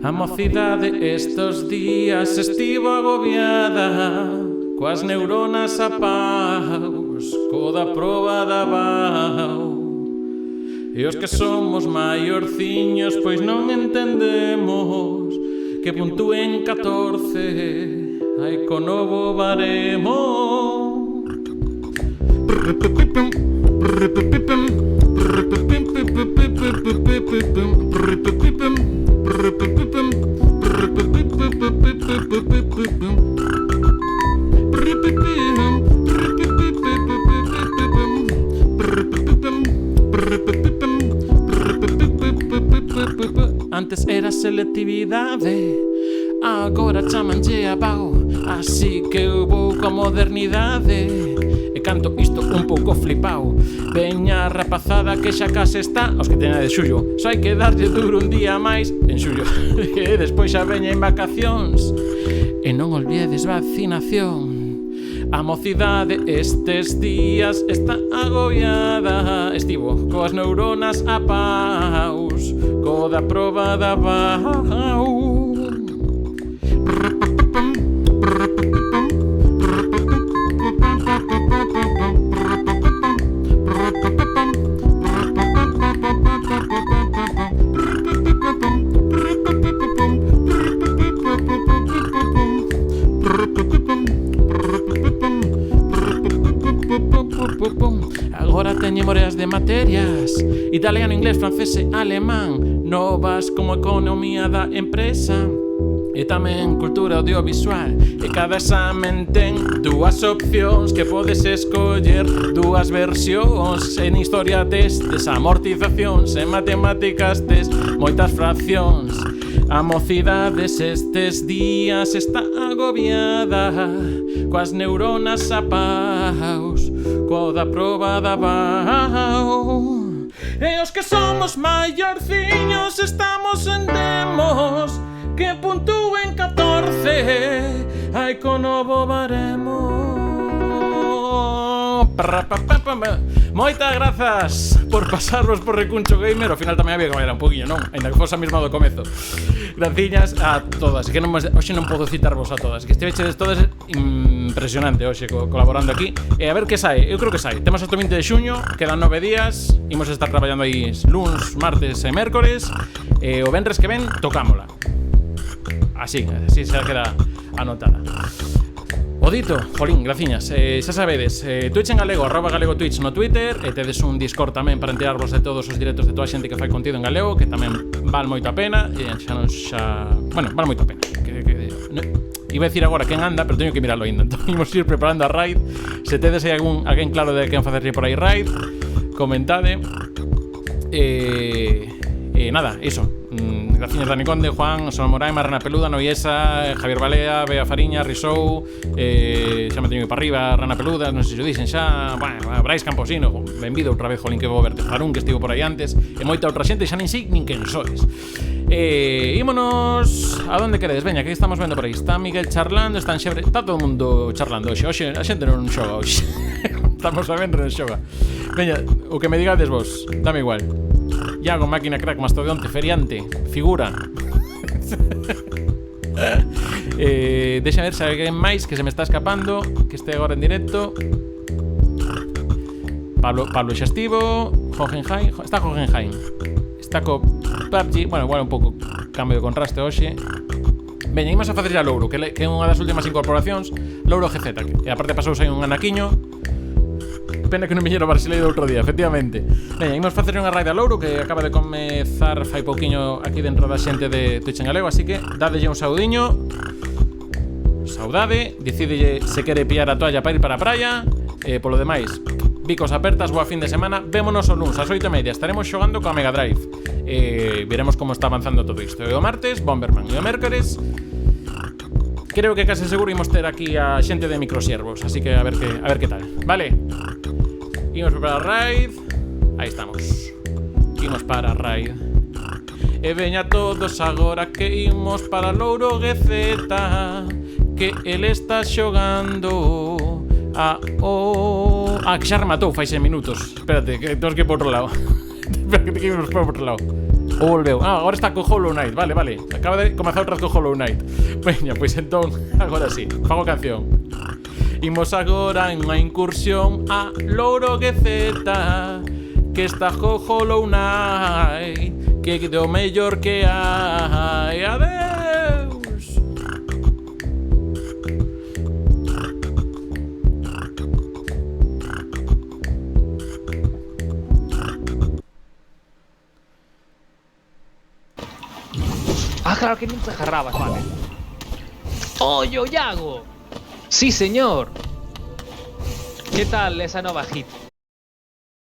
A mocidade estes días estivo agobiada, coas neuronas a paus, co da proba da BAU. E os que somos maiorciños pois non entendemos que puntúen 14 hai co novo baremo. Antes era selectividade, agora chamanlle a BAU, así que eu vou coa modernidade e canto isto un pouco flipao. Veña a rapazada que xa case está, os que teña de xullo, só hai que darlle duro un día máis en xullo e despois xa veña en vacacións. E non olvides vacinación. A mocidade estes días está agobiada, estivo coas neuronas a paus, coda probada bau. Agora teño moreas de materias: italiano, inglés, francés e alemán, novas como economía da empresa e tamén cultura audiovisual. E cada examen ten dúas opcións que podes escoller, dúas versións. En historia tes desamortizacións, en matemáticas tes moitas fraccións. A mocidades estes días está agobiada, coas neuronas a paus, coda probada bau. E os que somos maiorciños estamos en demos que puntúen 14, hai co novo baremo. Moitas grazas por pasarvos por Recuncho Gamer. Ao final tamén había que comer un poquinho, non? Ainda que fosa mesma do comezo. Graciñas a todas. Que non, hoxe non podo citarvos a todas. Que estivechedes todas impresionante hoxe colaborando aquí. E a ver que sae. Eu creo que sae. Temos hasta o 20 de xuño, quedan 9 días. Imos estar traballando aí luns, martes e mércores. E o venres que ven tocámola. Así se queda anotada. O dito, jolín, graciñas. Xa sabedes, Twitch en galego, @galegotwitch no Twitter. E tedes un Discord tamén para enterarvos de todos os directos de toda a xente que fai contido en galego, que tamén val moito a pena. E bueno, val moito a pena. Iba a decir agora quen anda, pero teño que mirarlo ainda. Entón, imos ir preparando a raid. Se tedes aí alguén claro de quen facerlle por aí raid, comentade. Nada, iso. Graciñas Dani Conde, Juan, Son Moraima, Rana Peluda, Noiesa, Javier Balea, Bea Fariña, Risou, xa me teño que para arriba, Rana Peluda, non sei se o dixen xa, bueno, Brais Camposino, benvido outra vez, jolín, que vou verte, Farún, que estivo por aí antes, e moita outra xente, xa nin sei nin quen sois. Ímonos a donde queredes, veña, que estamos vendo por aí. Está Miguel charlando, está Xebre, está todo o mundo charlando hoxe a xente non xoga hoxe. Estamos a ver, non xoga. Veña, o que me digades vos, dame igual. Iago, máquina, crack, mastodonte, feriante, figura. Deixa ver se hai alguén máis que se me está escapando, que este agora en directo. Pablo xa estivo. Hohenheim, está Hohenheim. Está co PUBG, bueno, igual un pouco cambio de contraste hoxe. Veña, imos a facer xa Louro, que é unha das últimas incorporacións. Louro GZ, e aparte pasouse aí un anaquiño. Pena que non viñera o Barcelona do outro día, efectivamente. Veña, imos facer unha raid a Louro, que acaba de comezar fai pouquiño aquí dentro da xente de Twitch en galego. Así que dadelle un saudiño. Saudade. Decídelle se quere pillar a toalla para ir para a praia. Polo demais, bicos apertas, boa fin de semana. Vémonos o luns, ás 8:30. Estaremos xogando coa Mega Drive. Veremos como está avanzando todo isto. E o martes, Bomberman. E o mércores, creo que case seguro imos ter aquí a xente de Microsiervos. Así que a ver que tal. Vale. Imos para a raid. Aí estamos. Imos para a raid. E veña todos agora que imos para Louro GZ, que ele está xogando que xa rematou fai 6 minutos. Espérate, que temos que ir por outro lado. Espérate que imos por outro lado. Volveu. Agora está co Hollow Knight. Vale. Acaba de comezar outra vez co Hollow Knight. Veña, pois entón, agora sí, fago canción. Imos agora en unha incursión a Louro GZ, que está co Hollow Knight, que do mellor que hai. Adeus. Claro que non te agarrabas, vale. ¡Oye, Iago! Sí, señor. ¿Qué tal esa nova hit?